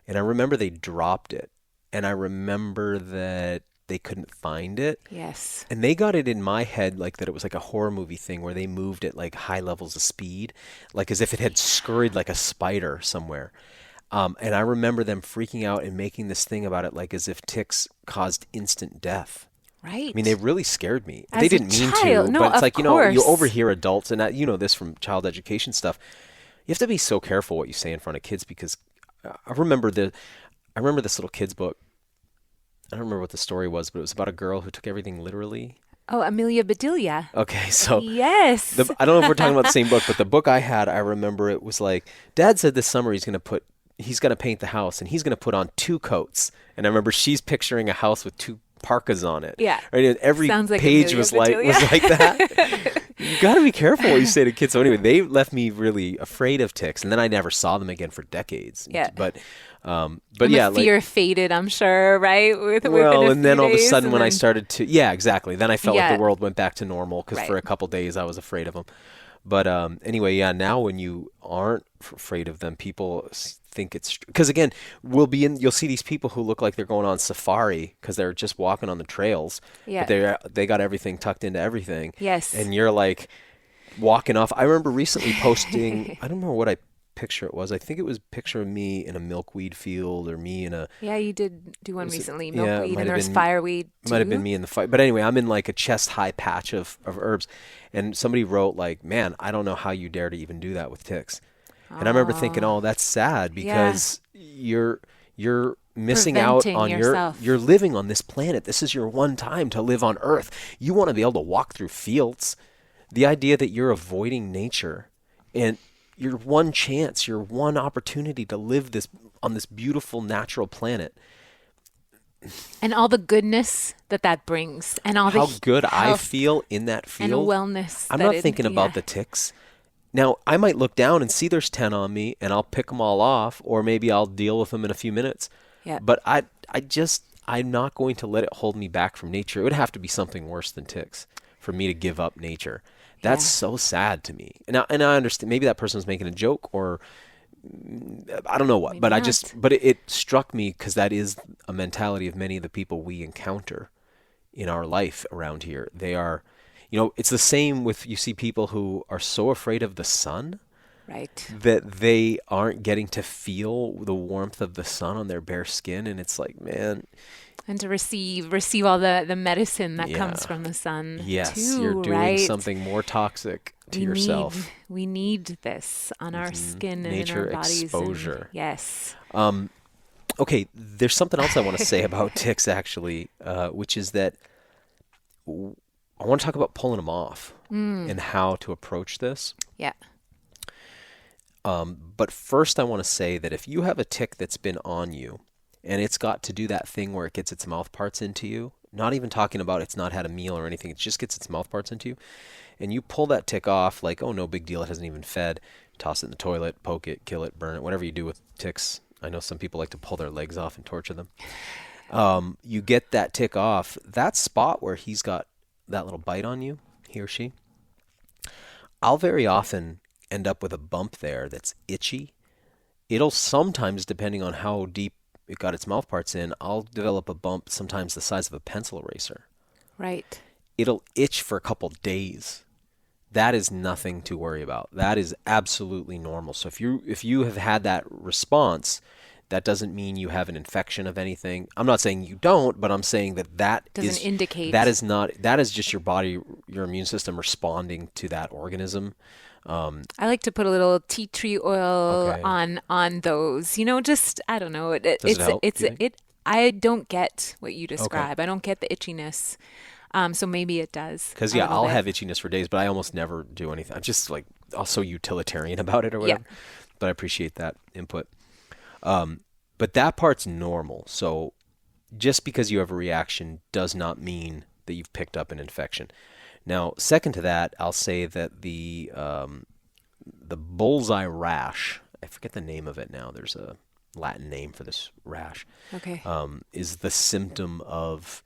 And I remember they dropped it. And I remember that they couldn't find it. Yes. And they got it in my head like that it was like a horror movie thing where they moved at like high levels of speed, like as if it had scurried like a spider somewhere. And I remember them freaking out and making this thing about it, like as if ticks caused instant death. Right. I mean, they really scared me. As they a didn't mean child. to, No, but it's of like, you know, you course. overhear adults, and you know this from child education stuff. You have to be so careful what you say in front of kids, because I remember this little kid's book. I don't remember what the story was, but it was about a girl who took everything literally. Oh, Amelia Bedelia. Okay, so Yes. I don't know if we're talking about the same book, but the book I had, I remember it was like, Dad said this summer he's going to paint the house, and he's going to put on 2 coats. And I remember she's picturing a house with 2 parkas on it. Yeah. Right? And every Sounds like page Amelia was Bedelia. like that. You got to be careful what you say to kids. So anyway, they left me really afraid of ticks, and then I never saw them again for decades. Yeah. But And yeah, the fear faded, I'm sure, right? Within a and then few all of a days, sudden and when I then- started to, yeah, exactly. Then I felt like Yeah. the world went back to normal, because for Right. a couple days I was afraid of them. But anyway, yeah, now when you aren't afraid of them, people think it's, because again, you'll see these people who look like they're going on safari because they're just walking on the trails. Yeah. But they got everything tucked into everything. Yes. And you're like walking off. I remember recently posting, I don't know what picture it was. I think it was a picture of me in a milkweed field, or me in a, Yeah, you did do one Was it- recently. yeah, it Milkweed, might and have there's been- fireweed too. might have been me in the fight. But anyway, I'm in like a chest high patch of herbs. And somebody wrote like, man, I don't know how you dare to even do that with ticks. And I remember thinking, oh, that's sad, because you're missing out Preventing on yourself. you're living on this planet. This is your one time to live on Earth. You want to be able to walk through fields. The idea that you're avoiding nature, and your one chance, your one opportunity to live on this beautiful natural planet. And all the goodness that brings, and all How the good I health feel in that and field. wellness. I'm that not it- thinking about yeah. the ticks. Now, I might look down and see there's 10 on me, and I'll pick them all off, or maybe I'll deal with them in a few minutes. Yeah. But I'm not going to let it hold me back from nature. It would have to be something worse than ticks for me to give up nature. That's so sad to me. And I understand, maybe that person was making a joke, or I don't know what, Maybe but not. it struck me, because that is a mentality of many of the people we encounter in our life around here. They are, it's the same with, you see people who are so afraid of the sun Right. that they aren't getting to feel the warmth of the sun on their bare skin. And it's like, man, And to receive all the medicine that comes Yeah. from the sun. yes, too, you're doing right? something more toxic to yourself. We need this on our skin and in nature our bodies. exposure. Yes. Okay, there's something else I want to say about ticks, actually, which is that I want to talk about pulling them off and how to approach this. Yeah. But first, I want to say that if you have a tick that's been on you, and it's got to do that thing where it gets its mouth parts into you, not even talking about it's not had a meal or anything, it just gets its mouth parts into you, and you pull that tick off like, oh, no big deal, it hasn't even fed, toss it in the toilet, poke it, kill it, burn it, whatever you do with ticks. I know some people like to pull their legs off and torture them. You get that tick off, that spot where he's got that little bite on you, he or she, I'll very often end up with a bump there that's itchy. It'll sometimes, depending on how deep it got its mouth parts in, I'll develop a bump sometimes the size of a pencil eraser. Right. It'll itch for a couple days. That is nothing to worry about. That is absolutely normal. So if you have had that response, that doesn't mean you have an infection of anything. I'm not saying you don't, but I'm saying that Doesn't indicate. that is just your body, your immune system responding to that organism. I like to put a little tea tree oil Okay. on those. Just I don't know. Does it help, do you think? I don't get what you describe. I don't get the itchiness. So maybe it does. Because a little I'll bit. have itchiness for days, but I almost never do anything. I'm just like also utilitarian about it or whatever. But I appreciate that input. But that part's normal. So just because you have a reaction does not mean that you've picked up an infection. Now, second to that, I'll say that the bullseye rash, I forget the name of it now. There's a Latin name for this rash. Okay. Is the symptom of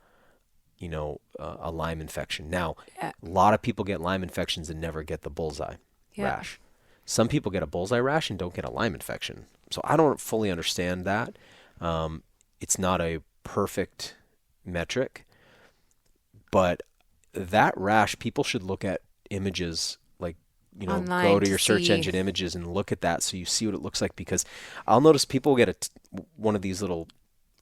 a Lyme infection. Now, Yeah. a lot of people get Lyme infections and never get the bullseye rash. Some people get a bullseye rash and don't get a Lyme infection. So I don't fully understand that. It's not a perfect metric, but that rash, people should look at images like Online go to to your search see. engine images and look at that so you see what it looks like, because I'll notice people get one of these little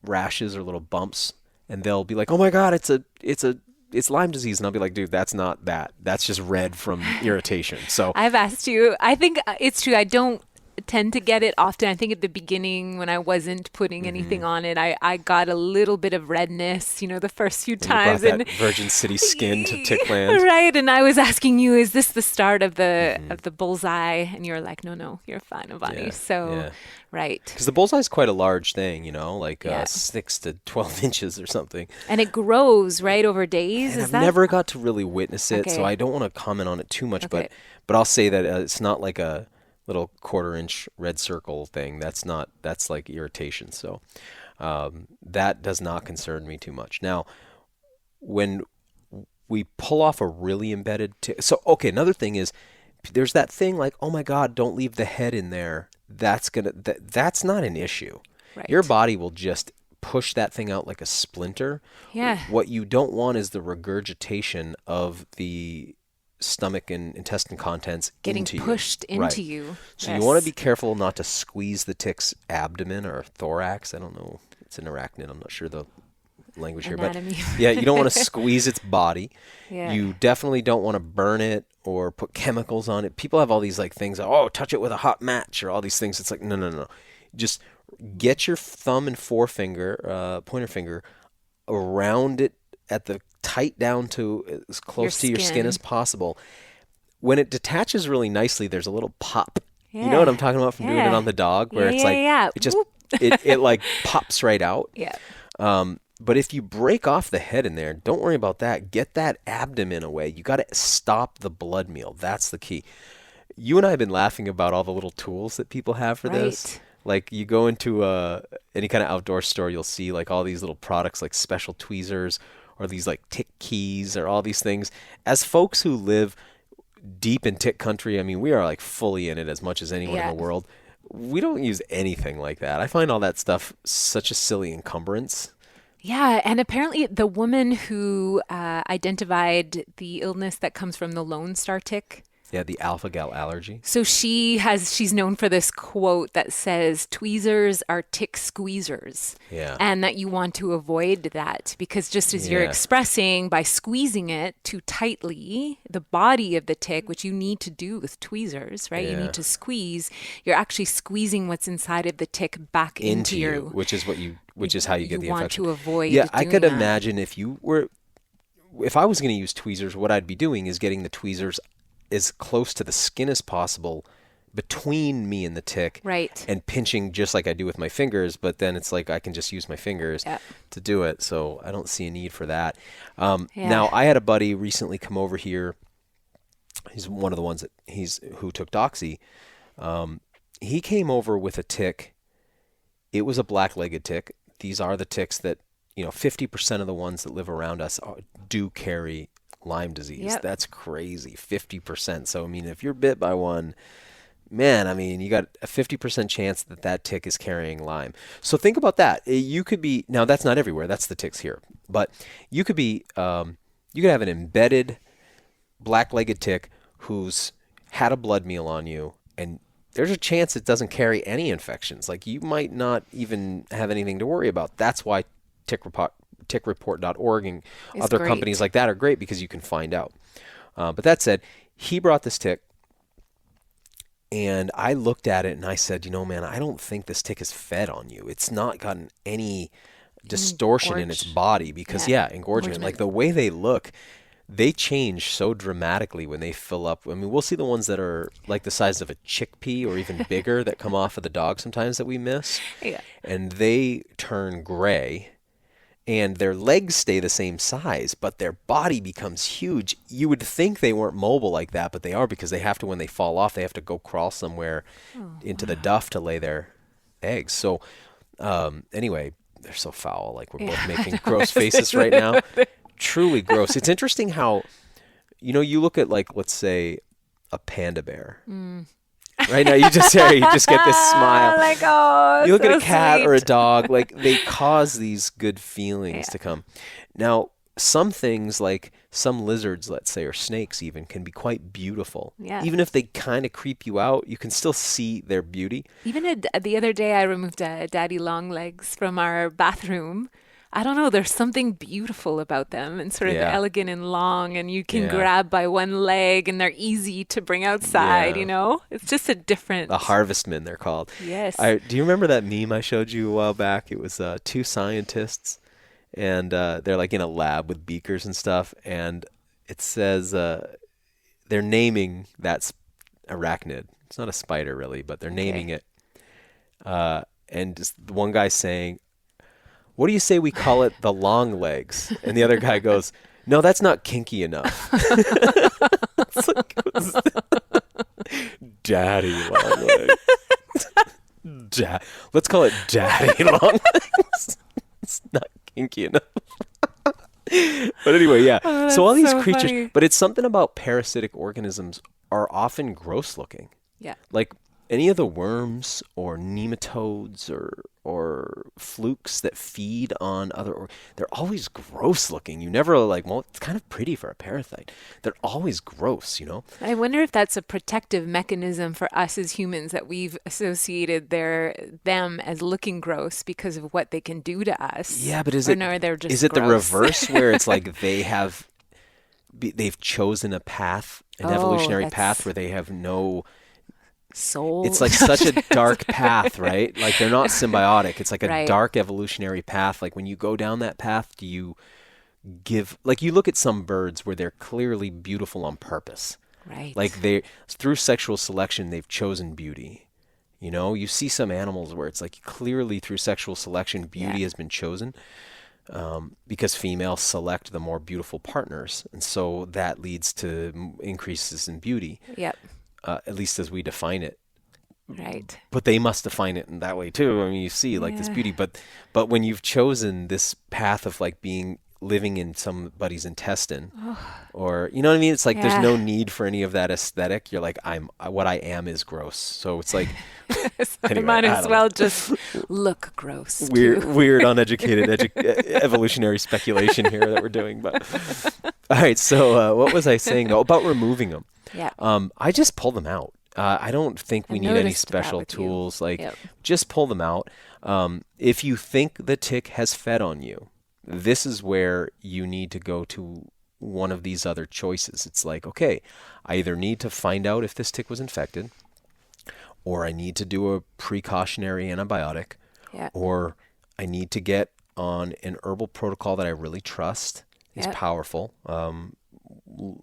rashes or little bumps and they'll be like, oh my God, it's Lyme disease. And I'll be like, dude, that's not that. That's just red from irritation. So I've asked you. I think it's true. I don't tend to get it often. I think at the beginning when I wasn't putting anything on it, I got a little bit of redness, the first few when times. you brought that Virgin City skin to Tickland. Right. And I was asking you, is this the start of the bullseye? And you're like, no, you're fine, Avani. Yeah, So, yeah. right. Because the bullseye is quite a large thing, like Yeah. 6 to 12 inches or something. And it grows, right, over days? And Is I've that? never got to really witness it, so Okay. I don't want to comment on it too much. Okay. But I'll say that it's not like a little 1/4-inch red circle thing. That's like irritation. So that does not concern me too much. Now, when we pull off a really embedded tick, so okay, another thing is there's that thing like, oh my God, don't leave the head in there. That's not an issue. Right. Your body will just push that thing out like a splinter. Yeah. What you don't want is the regurgitation of the stomach and intestine contents Getting into pushed you. Right. into you. So Yes. you want to be careful not to squeeze the tick's abdomen or thorax. I don't know. It's an arachnid. I'm not sure the language Anatomy. here. But yeah, you don't want to squeeze its body. Yeah. You definitely don't want to burn it or put chemicals on it. People have all these like things, touch it with a hot match or all these things. It's like, no. Just get your thumb and forefinger, pointer finger, around it at the tight down to as close to your skin as possible. When it detaches really nicely, there's a little pop. Yeah. You know what I'm talking about from doing it on the dog, where it's like yeah. it just Whoop. it like pops right out. Yeah. But if you break off the head in there, don't worry about that. Get that abdomen away. You got to stop the blood meal. That's the key. You and I have been laughing about all the little tools that people have for this. Right. Like you go into any kind of outdoor store, you'll see like all these little products like special tweezers or these like tick keys or all these things. As folks who live deep in tick country, I mean, we are like fully in it as much as anyone in the world. We don't use anything like that. I find all that stuff such a silly encumbrance. Yeah, and apparently the woman who identified the illness that comes from the Lone Star tick. Yeah, the alpha-gal allergy. So she's known for this quote that says, tweezers are tick squeezers. Yeah. And that you want to avoid that because just as you're expressing by squeezing it too tightly, the body of the tick, which you need to do with tweezers, right? You need to squeeze. You're actually squeezing what's inside of the tick back into you. Which is how you get the infection. You want to avoid Yeah, I doing could that. imagine if I was going to use tweezers, what I'd be doing is getting the tweezers as close to the skin as possible between me and the tick, right, and pinching just like I do with my fingers, but then it's like I can just use my fingers to do it, so I don't see a need for that. Now, I had a buddy recently come over here. He's one of the ones who took Doxy. He came over with a tick. It was a black-legged tick. These are the ticks that, 50% of the ones that live around us do carry Lyme disease. Yep. That's crazy. 50%. So, I mean, if you're bit by one, man, I mean, you got a 50% chance that tick is carrying Lyme. So think about that. You could be, now that's not everywhere. That's the ticks here. But you could be, you could have an embedded black-legged tick who's had a blood meal on you, and there's a chance it doesn't carry any infections. Like you might not even have anything to worry about. That's why tickreport.org and other companies like that are great because you can find out. But that said, he brought this tick, and I looked at it and I said, man, I don't think this tick is fed on you. It's not gotten any distortion in its body because, engorgement. Like the way they look, they change so dramatically when they fill up. I mean, we'll see the ones that are like the size of a chickpea or even bigger that come off of the dog sometimes that we miss. Yeah. And they turn gray. And their legs stay the same size, but their body becomes huge. You would think they weren't mobile like that, but they are because they have to, when they fall off, they have to go crawl somewhere into the duff to lay their eggs. So anyway, they're so foul. Like we're both making gross faces right now. Truly gross. It's interesting how, you look at like, let's say a panda bear. Right now, you just get this smile. Like, oh, you look so at a cat sweet. or a dog, like they cause these good feelings to come. Now, some things, like some lizards, let's say, or snakes even, can be quite beautiful. Yeah. Even if they kind of creep you out, you can still see their beauty. Even the other day, I removed a daddy long legs from our bathroom. I don't know, there's something beautiful about them and sort of Yeah. elegant and long, and you can Yeah. grab by one leg and they're easy to bring outside, Yeah. you know? It's just a different... The harvestmen, they're called. Yes. Do you remember that meme I showed you a while back? It was two scientists, and they're like in a lab with beakers and stuff, and it says they're naming that arachnid. It's not a spider really, but they're naming it. And just one guy's saying, "What do you say we call it the long legs?" And the other guy goes, "No, that's not kinky enough." It's like, daddy long legs. Let's call it daddy long legs. It's not kinky enough. But anyway, yeah. So all these so creatures, funny. but it's something about parasitic organisms are often gross looking. Yeah. Like any of the worms or nematodes or flukes that feed on other, they're always gross looking. You never like, well, it's kind of pretty for a parasite. They're always gross, you know? I wonder if that's a protective mechanism for us as humans, that we've associated them as looking gross because of what they can do to us. Yeah, but is Or it, no, they're just is it the gross? reverse where it's like they've chosen a path, an evolutionary path where they have no... Soul. It's like such a dark path, right? Like they're not symbiotic. It's like a Right. dark evolutionary path. Like when you go down that path, do you give, like you look at some birds where they're clearly beautiful on purpose. Right. Like they, through sexual selection, they've chosen beauty. You know, you see some animals where it's like clearly through sexual selection, beauty has been chosen. Because females select the more beautiful partners. And so that leads to increases in beauty. Yep. At least as we define it. Right. But they must define it in that way too. I mean, you see like this beauty, but when you've chosen this path of like living in somebody's intestine, or you know what I mean? It's like there's no need for any of that aesthetic. You're like, what I am is gross. So it's like, anyway, I might I as don't well know. just look gross. Weird, uneducated evolutionary speculation here that we're doing. But all right, so what was I saying though about removing them? Yeah. I just pull them out. I don't think we I need any noticed that special with you. tools. Like, Yep. just pull them out. If you think the tick has fed on you, this is where you need to go to one of these other choices. It's like, okay, I either need to find out if this tick was infected, or I need to do a precautionary antibiotic, Yeah. or I need to get on an herbal protocol that I really trust is Yep. powerful.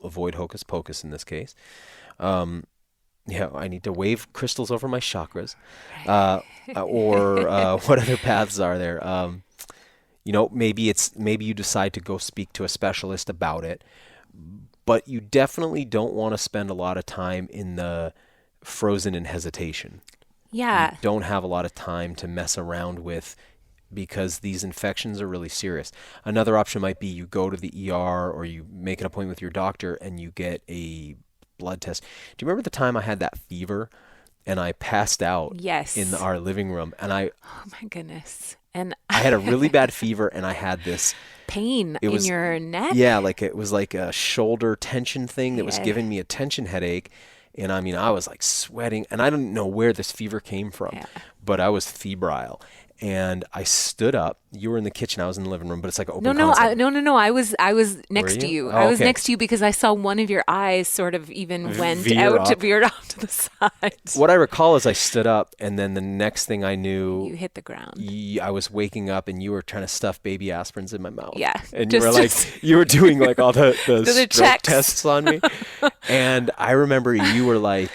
Avoid hocus pocus in this case. I need to wave crystals over my chakras. Or what other paths are there? Maybe you decide to go speak to a specialist about it, but you definitely don't want to spend a lot of time in the frozen in hesitation. Yeah. You don't have a lot of time to mess around with, because these infections are really serious. Another option might be you go to the ER, or you make an appointment with your doctor and you get a blood test. Do you remember the time I had that fever and I passed out Yes. in our living room, and I Oh my goodness. And had a really bad fever, and I had this pain It was- in your neck? yeah, like it was like a shoulder tension thing that was Yeah. giving me a tension headache. And I mean, I was like sweating, and I didn't know where this fever came from, Yeah. but I was febrile. And I stood up. You were in the kitchen. I was in the living room, but it's like an open No. concept. No. I was next to you? you. Oh, I was okay. next to you because I saw one of your eyes sort of even went Veer out, up. veered off to the side. What I recall is I stood up, and then the next thing I knew, You hit the ground. I was waking up, and you were trying to stuff baby aspirins in my mouth. Yeah, And you just- were like, just- you were doing like all the The stroke checks. tests on me. And I remember you were like,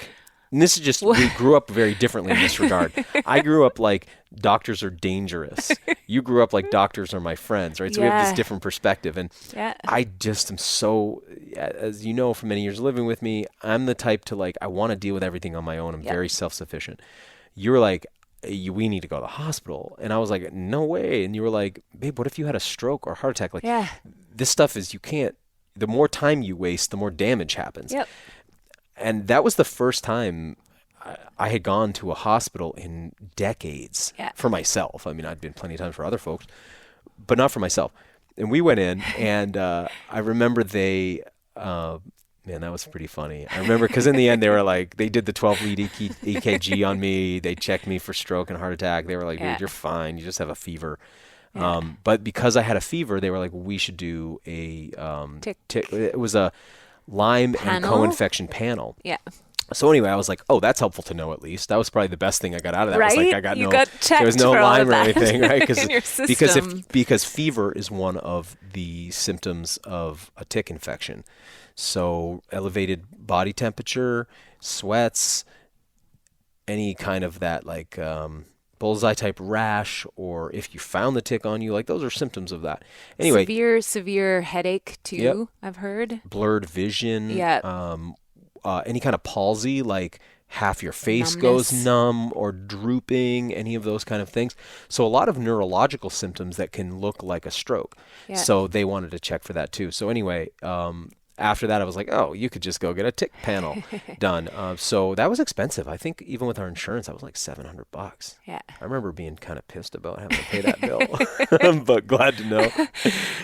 and this is just, we grew up very differently in this regard. I grew up like doctors are dangerous. You grew up like doctors are my friends, right? So we have Yeah. this different perspective. And Yeah. I just am so, as you know from many years living with me, I'm the type to like, I want to deal with everything on my own. I'm Yep. very self-sufficient. You were like, we need to go to the hospital. And I was like, no way. And you were like, babe, what if you had a stroke or a heart attack? Like, Yeah. this stuff is, you can't, the more time you waste, the more damage happens. Yep. And that was the first time I had gone to a hospital in decades Yeah. for myself. I mean, I'd been plenty of times for other folks, but not for myself. And we went in, and I remember they, man, that was pretty funny. I remember because in the end, they were like, they did the 12-lead EKG on me. They checked me for stroke and heart attack. They were like, dude, you're fine. You just have a fever. Yeah. But because I had a fever, they were like, we should do a it was a Lyme and co-infection panel. Yeah. So anyway, I was like, oh, that's helpful to know at least. That was probably the best thing I got out of that. Right? Was like, I got there was no Lyme or anything, right? In your system. Because fever is one of the symptoms of a tick infection. So elevated body temperature, sweats, any kind of that like bullseye type rash, or if you found the tick on you, like those are symptoms of that. Anyway, severe headache too. Yep. I've heard blurred vision. Yeah. Any kind of palsy, like half your face goes numb or drooping, any of those kind of things. So a lot of neurological symptoms that can look like a stroke. Yeah. So they wanted to check for that too. So anyway, after that, I was like, oh, you could just go get a tick panel done. So that was expensive. I think even with our insurance, that was like $700. Yeah. I remember being kind of pissed about having to pay that bill, but glad to know.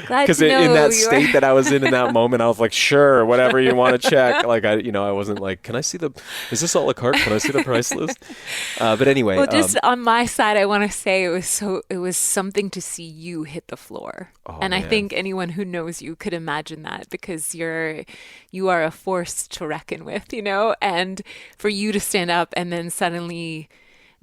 Because in that state that I was in that moment, I was like, sure, whatever you want to check. Like, I wasn't like, can I see is this a la carte? Can I see the price list? But anyway. Well, just on my side, I want to say it was something to see you hit the floor. Oh, and man. I think anyone who knows you could imagine that, because you are a force to reckon with, and for you to stand up and then suddenly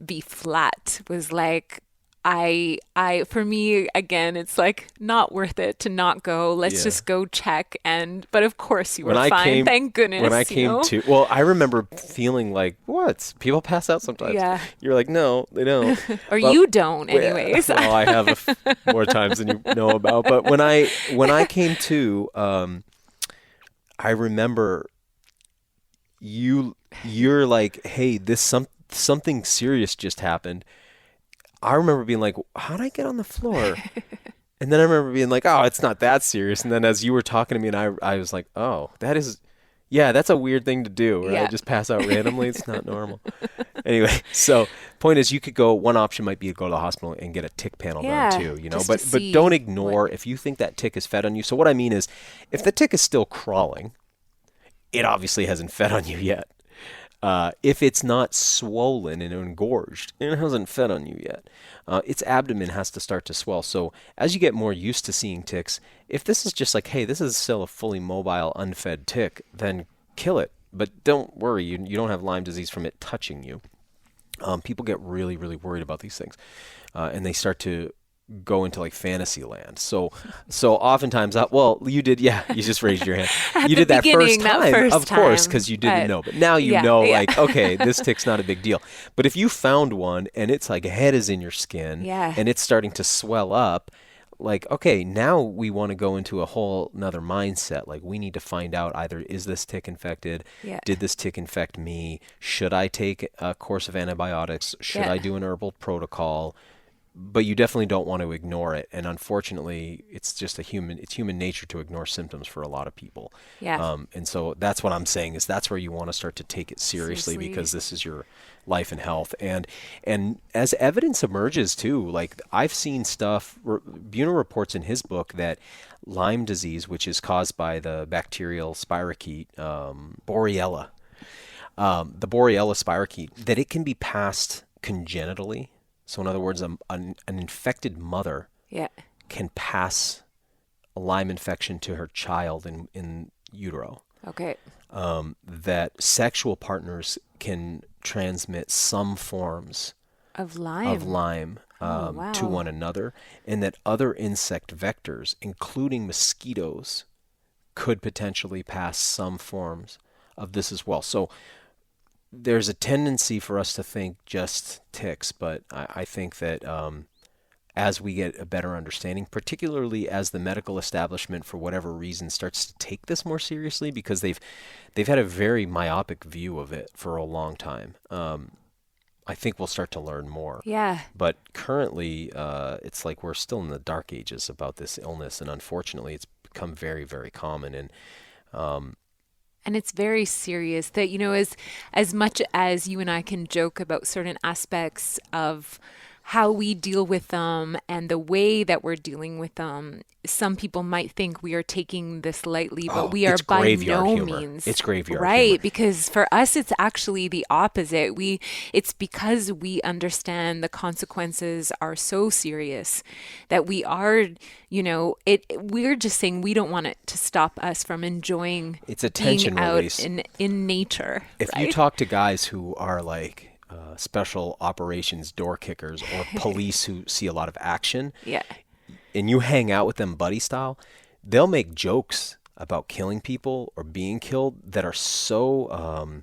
be flat was like, for me, again, it's like not worth it to not go. Let's just go check. But of course you were fine. Thank goodness. When I came to, well, I remember feeling like, what? People pass out sometimes. Yeah. You're like, no, they don't. Or you don't anyways. Well, I have more times than you know about. But when I came to, I remember you're like, hey, something serious just happened. I remember being like, how'd I get on the floor? And then I remember being like, oh, it's not that serious. And then as you were talking to me, and I was like, oh, that's a weird thing to do, right? Yeah. Just pass out randomly. It's not normal. Anyway, so point is, you could go, one option might be to go to the hospital and get a tick panel done too, but don't ignore if you think that tick is fed on you. So what I mean is, if the tick is still crawling, it obviously hasn't fed on you yet. If it's not swollen and engorged, it hasn't fed on you yet. Its abdomen has to start to swell. So as you get more used to seeing ticks, if this is just like, hey, this is still a fully mobile, unfed tick, then kill it. But don't worry, you don't have Lyme disease from it touching you. People get really, really worried about these things, and they start to go into like fantasy land. So oftentimes, you did, you just raised your hand. You did that first time, of course, because you didn't know. But now you know, like, okay, this tick's not a big deal. But if you found one and it's like a head is in your skin and it's starting to swell up, like, okay, now we want to go into a whole nother mindset. Like, we need to find out either, is this tick infected? Yeah. Did this tick infect me? Should I take a course of antibiotics? Should I do an herbal protocol? But you definitely don't want to ignore it. And unfortunately, it's just human nature to ignore symptoms for a lot of people. Yeah. And so that's what I'm saying, is that's where you want to start to take it seriously, because this is your life and health. And as evidence emerges too, like I've seen stuff, Buhner reports in his book that Lyme disease, which is caused by the bacterial spirochete, Borrelia, the Borrelia spirochete, that it can be passed congenitally. So in other words, an infected mother can pass a Lyme infection to her child in utero. Okay. That sexual partners can transmit some forms of Lyme to one another, and that other insect vectors, including mosquitoes, could potentially pass some forms of this as well. So there's a tendency for us to think just ticks, but I think that as we get a better understanding, particularly as the medical establishment, for whatever reason, starts to take this more seriously, because they've had a very myopic view of it for a long time. I think we'll start to learn more. Yeah. But currently, it's like we're still in the dark ages about this illness, and unfortunately, it's become very, very common. And it's very serious that, as much as you and I can joke about certain aspects of how we deal with them and the way that we're dealing with them, some people might think we are taking this lightly, but we are it's by graveyard no humor. means. It's graveyard right, humor. because for us it's actually the opposite. It's because we understand the consequences are so serious that we are, we're just saying we don't want it to stop us from enjoying It's a tension being out release. in nature. If right? you talk to guys who are like special operations door kickers or police who see a lot of action, yeah. and you hang out with them buddy style, they'll make jokes about killing people or being killed that are so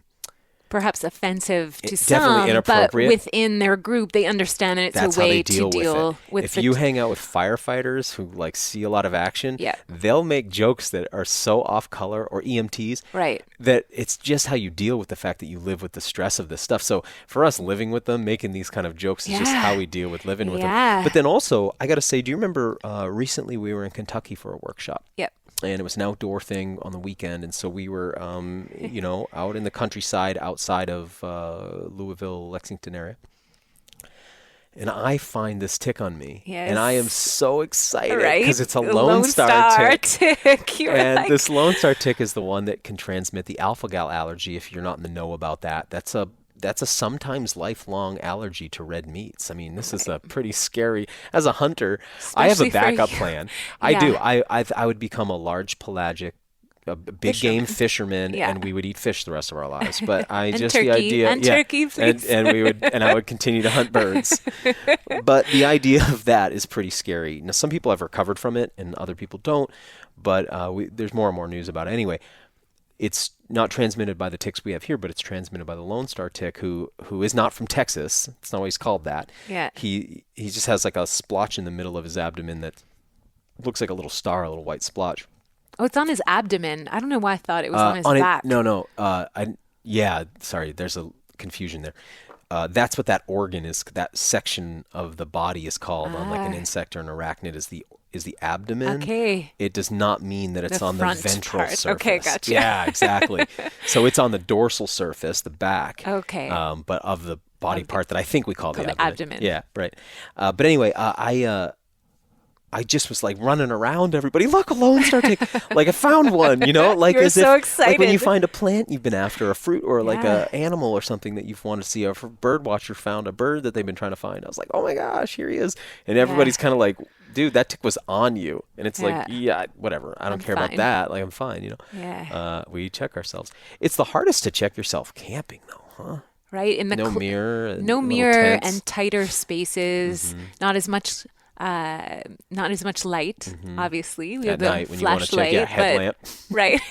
perhaps offensive to definitely some, but inappropriate. within their group, they understand that it's that's a way how they to deal with if you hang out with firefighters who like see a lot of action, Yeah. they'll make jokes that are so off color, or EMTs, right. that it's just how you deal with the fact that you live with the stress of this stuff. So for us, living with them, making these kind of jokes is just Yeah. how we deal with living with Yeah. them. But then also, I got to say, do you remember recently we were in Kentucky for a workshop? Yep. And it was an outdoor thing on the weekend. And so we were, out in the countryside outside of Louisville, Lexington area. And I find this tick on me. Yes. And I am so excited Right? because it's a Lone Star tick. You're And like, this Lone Star tick is the one that can transmit the alpha-gal allergy. If you're not in the know about that, that's a sometimes lifelong allergy to red meats. I mean, this is a pretty scary. As a hunter, I have a Especially for backup you. plan. Yeah. I do. I would become a large pelagic, a big game fisherman, Yeah. and we would eat fish the rest of our lives. But I And just turkey. the idea, And turkey, please. and I would continue to hunt birds. But the idea of that is pretty scary. Now, some people have recovered from it, and other people don't. But there's more and more news about it. Anyway, it's not transmitted by the ticks we have here, but it's transmitted by the Lone Star tick, who is not from Texas. It's not why he's called that. Yeah. He just has like a splotch in the middle of his abdomen that looks like a little star, a little white splotch. oh, it's on his abdomen. I don't know why I thought it was on his it- back. No. Sorry, there's a confusion there. That's what that organ is. That section of the body is called on like an insect or an arachnid is the abdomen. Okay. It does not mean that it's The on the front ventral part. surface. Okay, gotcha. Yeah, exactly. So it's on the dorsal surface, the back. Okay. But of the body part that I think we call the the abdomen. abdomen. Yeah, right. But anyway, I just was like running around everybody. Look, a Lone Star tick. Like I found one, like You were as so if like when you excited. find a plant you've been after, a fruit or like Yeah. a animal or something that you've wanted to see. Or if a bird watcher found a bird that they've been trying to find. I was like, oh my gosh, here he is. And everybody's kind of like, dude, that tick was on you. And it's like, yeah, whatever. I don't care about fine. that. Like I'm fine, Yeah. we check ourselves. It's the hardest to check yourself camping though, huh? right? In the No mirror. And no little mirror tents. and tighter spaces. Not as much light. Obviously, we At have the night when you want to flashlight. check, headlamp. Right.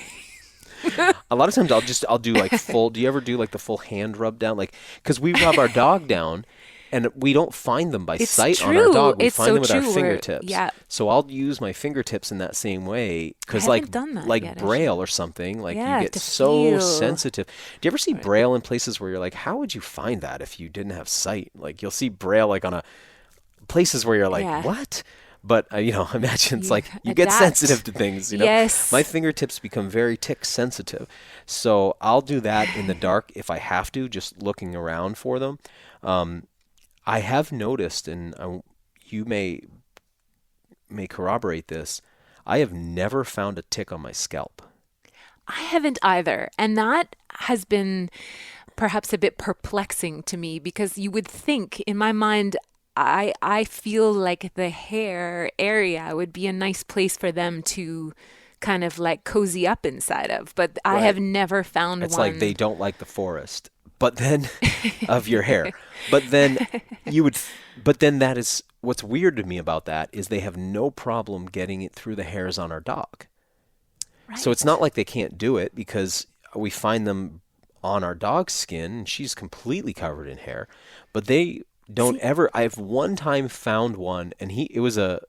A lot of times I'll do like full. Do you ever do like the full hand rub down? Like, because we rub our dog down, and we don't find them by It's sight on our true. dog. We It's find so them with our true. fingertips. Yeah. So I'll use my fingertips in that same way because I like haven't done that like yet, braille or something, like Yeah, you get to so feel. sensitive. Do you ever see braille in places where you're like, how would you find that if you didn't have sight? Like you'll see braille like on places where you're like, Yeah. what? But imagine it's You like you get adapt. sensitive to things. Yes. My fingertips become very tick sensitive, so I'll do that in the dark if I have to, just looking around for them. I have noticed, and you may corroborate this. I have never found a tick on my scalp. I haven't either. And that has been perhaps a bit perplexing to me because you would think in my mind, I feel like the hair area would be a nice place for them to kind of like cozy up inside of. But I Right. have never found It's one. like they don't like the forest, but then of your hair. But then but then that is what's weird to me about that is they have no problem getting it through the hairs on our dog. So it's not like they can't do it because we find them on our dog's skin and she's completely covered in hair, but they don't ever. I've one time found one and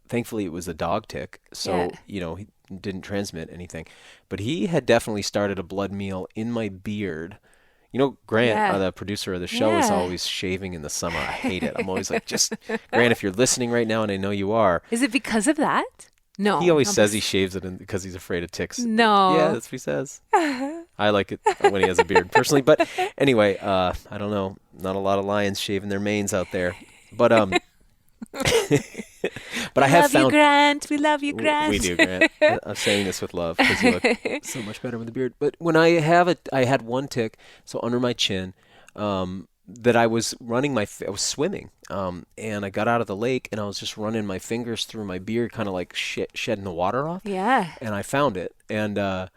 thankfully it was a dog tick. So, he didn't transmit anything, but he had definitely started a blood meal in my beard. Grant, the producer of the show, is Yeah. always shaving in the summer. I hate it. I'm always like, Grant, if you're listening right now, and I know you are. Is it because of that? No. He always not says he shaves it because he's afraid of ticks. No. Yeah, that's what he says. I like it when he has a beard personally. But anyway, I don't know. Not a lot of lions shaving their manes out there. But But I have love you, found Grant. We love you, Grant. we do, Grant. I'm saying this with love because you look so much better with the beard. But when I had one tick, so under my chin, that I was I was swimming, and I got out of the lake and I was just running my fingers through my beard, kind of like shedding the water off. Yeah. And I found it, and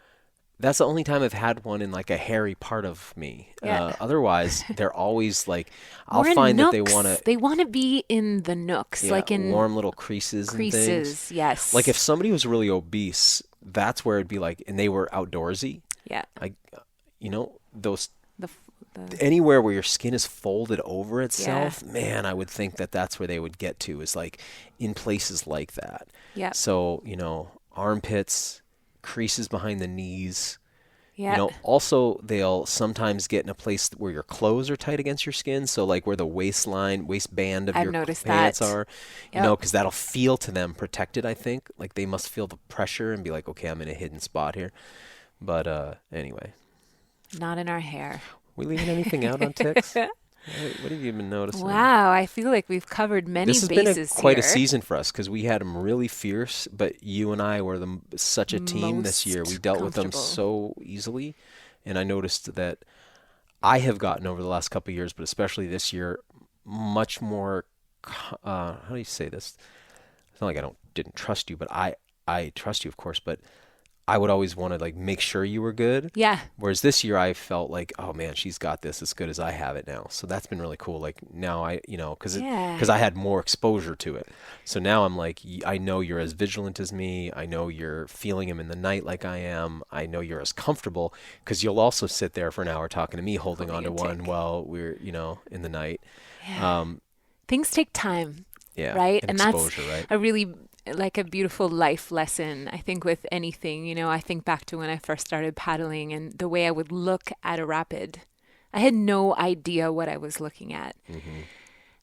that's the only time I've had one in like a hairy part of me. Yeah. Otherwise, they're always like, I'll More find that nooks. They want to be in the nooks, like in warm little creases and things. Yes. Like if somebody was really obese, that's where it'd be like, and they were outdoorsy. Yeah. Like, those The anywhere where your skin is folded over itself, man, I would think that that's where they would get to, is like in places like that. Yeah. So, armpits, creases behind the knees. Yeah. Also they'll sometimes get in a place where your clothes are tight against your skin. So like where the waistband of I've your noticed pants that. are, because that'll feel to them protected, I think. Like they must feel the pressure and be like, okay, I'm in a hidden spot here. But anyway. Not in our hair. We leaving anything out on ticks? What have you been noticing? Wow, I feel like we've covered many bases here. This has been quite a here. season for us because we had them really fierce, but you and I were such a team this year. We dealt with them so easily, and I noticed that I have gotten over the last couple of years, but especially this year, much more. How do you say this? It's not like I didn't trust you, but I trust you, of course, but I would always want to like make sure you were good. Yeah. Whereas this year I felt like, oh man, she's got this as good as I have it now. So that's been really cool. Like now because I had more exposure to it. So now I'm like, I know you're as vigilant as me. I know you're feeling him in the night like I am. I know you're as comfortable because you'll also sit there for an hour talking to me, holding onto one while we're, in the night. Yeah. Things take time. Yeah. Right. And that's right? a really like a beautiful life lesson, I think, with anything. I think back to when I first started paddling and the way I would look at a rapid. I had no idea what I was looking at. Mm-hmm.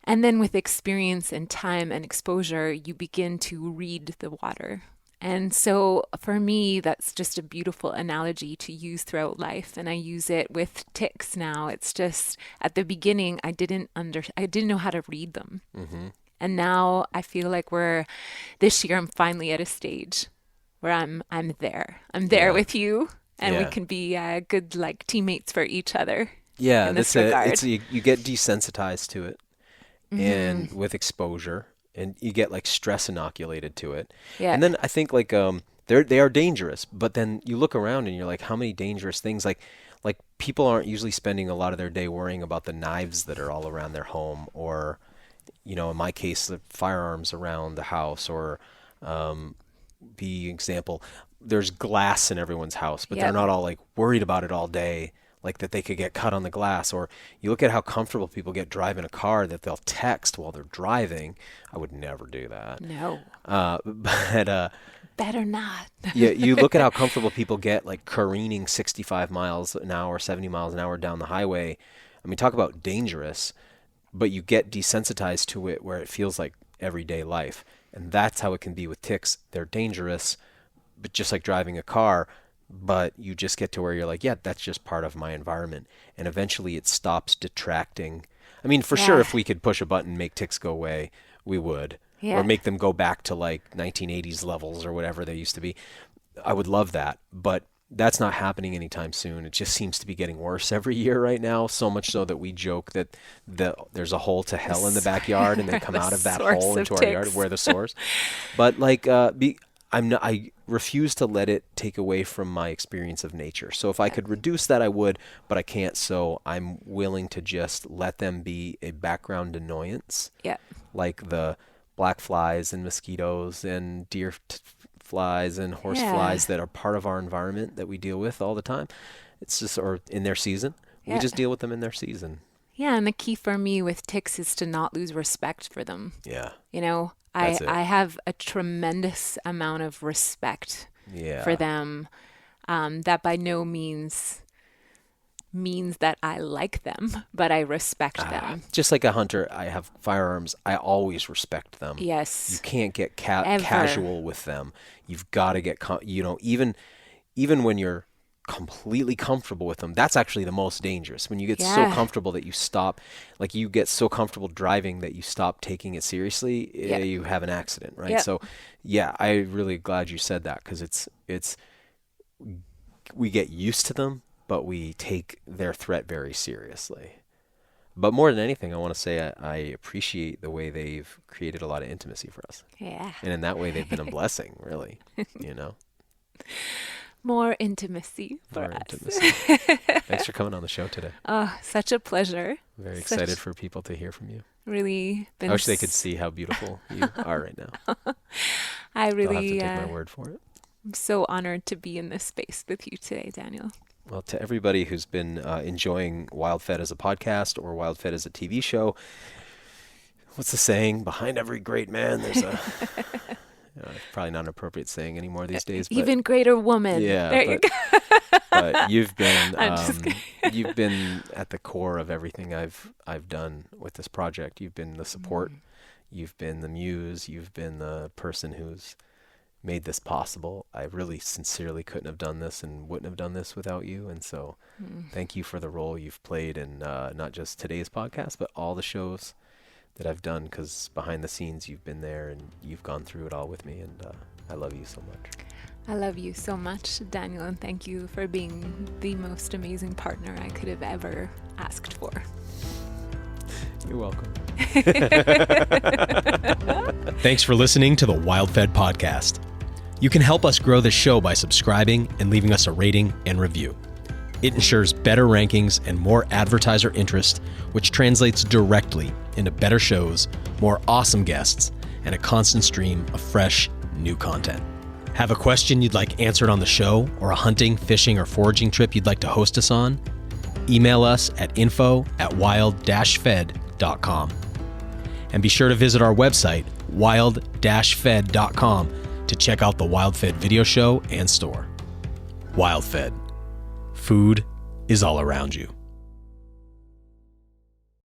And then with experience and time and exposure, you begin to read the water. And so for me, that's just a beautiful analogy to use throughout life. And I use it with ticks now. It's just at the beginning, I didn't know how to read them. Mm-hmm. And now I feel like this year I'm finally at a stage where I'm there. I'm there with you, and we can be good like teammates for each other. Yeah, in that's this regard. you get desensitized to it, and with exposure, and you get like stress inoculated to it. Yeah. And then I think like they are dangerous, but then you look around and you're like, how many dangerous things like people aren't usually spending a lot of their day worrying about the knives that are all around their home, or in my case, the firearms around the house, or example, there's glass in everyone's house, but they're not all like worried about it all day, like that they could get cut on the glass. Or you look at how comfortable people get driving a car that they'll text while they're driving. I would never do that. No. But better not. yeah, you look at how comfortable people get like careening 65 miles an hour, 70 miles an hour down the highway. I mean, talk about dangerous. But you get desensitized to it where it feels like everyday life. And that's how it can be with ticks. They're dangerous, but just like driving a car, but you just get to where you're like, yeah, that's just part of my environment. And eventually it stops detracting. I mean, for sure, if we could push a button and make ticks go away, we would. Yeah. Or make them go back to like 1980s levels or whatever they used to be. I would love that. But that's not happening anytime soon. It just seems to be getting worse every year right now, so much so that we joke that there's a hole to hell in the backyard and they come out of that hole into our yard where the source. But like I refuse to let it take away from my experience of nature. So if I could reduce that, I would, but I can't. So I'm willing to just let them be a background annoyance. Yeah. Like the black flies and mosquitoes and deer flies and horse flies that are part of our environment that we deal with all the time. It's just, or in their season. We just deal with them in their season. Yeah, and the key for me with ticks is to not lose respect for them. Yeah. I have a tremendous amount of respect for them, that by no means that I like them, but I respect them. Just like a hunter, I have firearms. I always respect them. Yes. You can't get casual with them. You've got to get, even when you're completely comfortable with them, that's actually the most dangerous. When you get so Yeah. comfortable that you stop, like you get so comfortable driving that you stop taking it seriously, Yeah. you have an accident, right? Yeah. So yeah, I'm really glad you said that, because it's we get used to them, but we take their threat very seriously. But more than anything, I want to say I appreciate the way they've created a lot of intimacy for us. Yeah. And in that way, they've been a blessing, really, you know? More intimacy for More us. intimacy. Thanks for coming on the show today. Oh, such a pleasure. Very Such- excited for people to hear from you. Really been I wish they could see how beautiful you are right now. I They'll have to really take my word for it. I'm so honored to be in this space with you today, Daniel. Well, to everybody who's been enjoying WildFed as a podcast or WildFed as a TV show, what's the saying? Behind every great man, there's a... probably not an appropriate saying anymore these days. But Even greater woman. yeah, There you go. but you've been I'm just kidding. you've been at the core of everything I've done with this project. You've been the support. You've been the muse. You've been the person who's made this possible. I really sincerely couldn't have done this and wouldn't have done this without you. And so thank you for the role you've played in not just today's podcast, but all the shows that I've done, because behind the scenes you've been there and you've gone through it all with me, and I love you so much. I love you so much, Daniel, and thank you for being the most amazing partner I could have ever asked for. You're welcome. Thanks for listening to the WildFed podcast. You can help us grow the show by subscribing and leaving us a rating and review. It ensures better rankings and more advertiser interest, which translates directly into better shows, more awesome guests, and a constant stream of fresh, new content. Have a question you'd like answered on the show, or a hunting, fishing, or foraging trip you'd like to host us on? Email us at info@wild-fed.com. And be sure to visit our website, wild-fed.com, to check out the WildFed video show and store. WildFed. Food is all around you.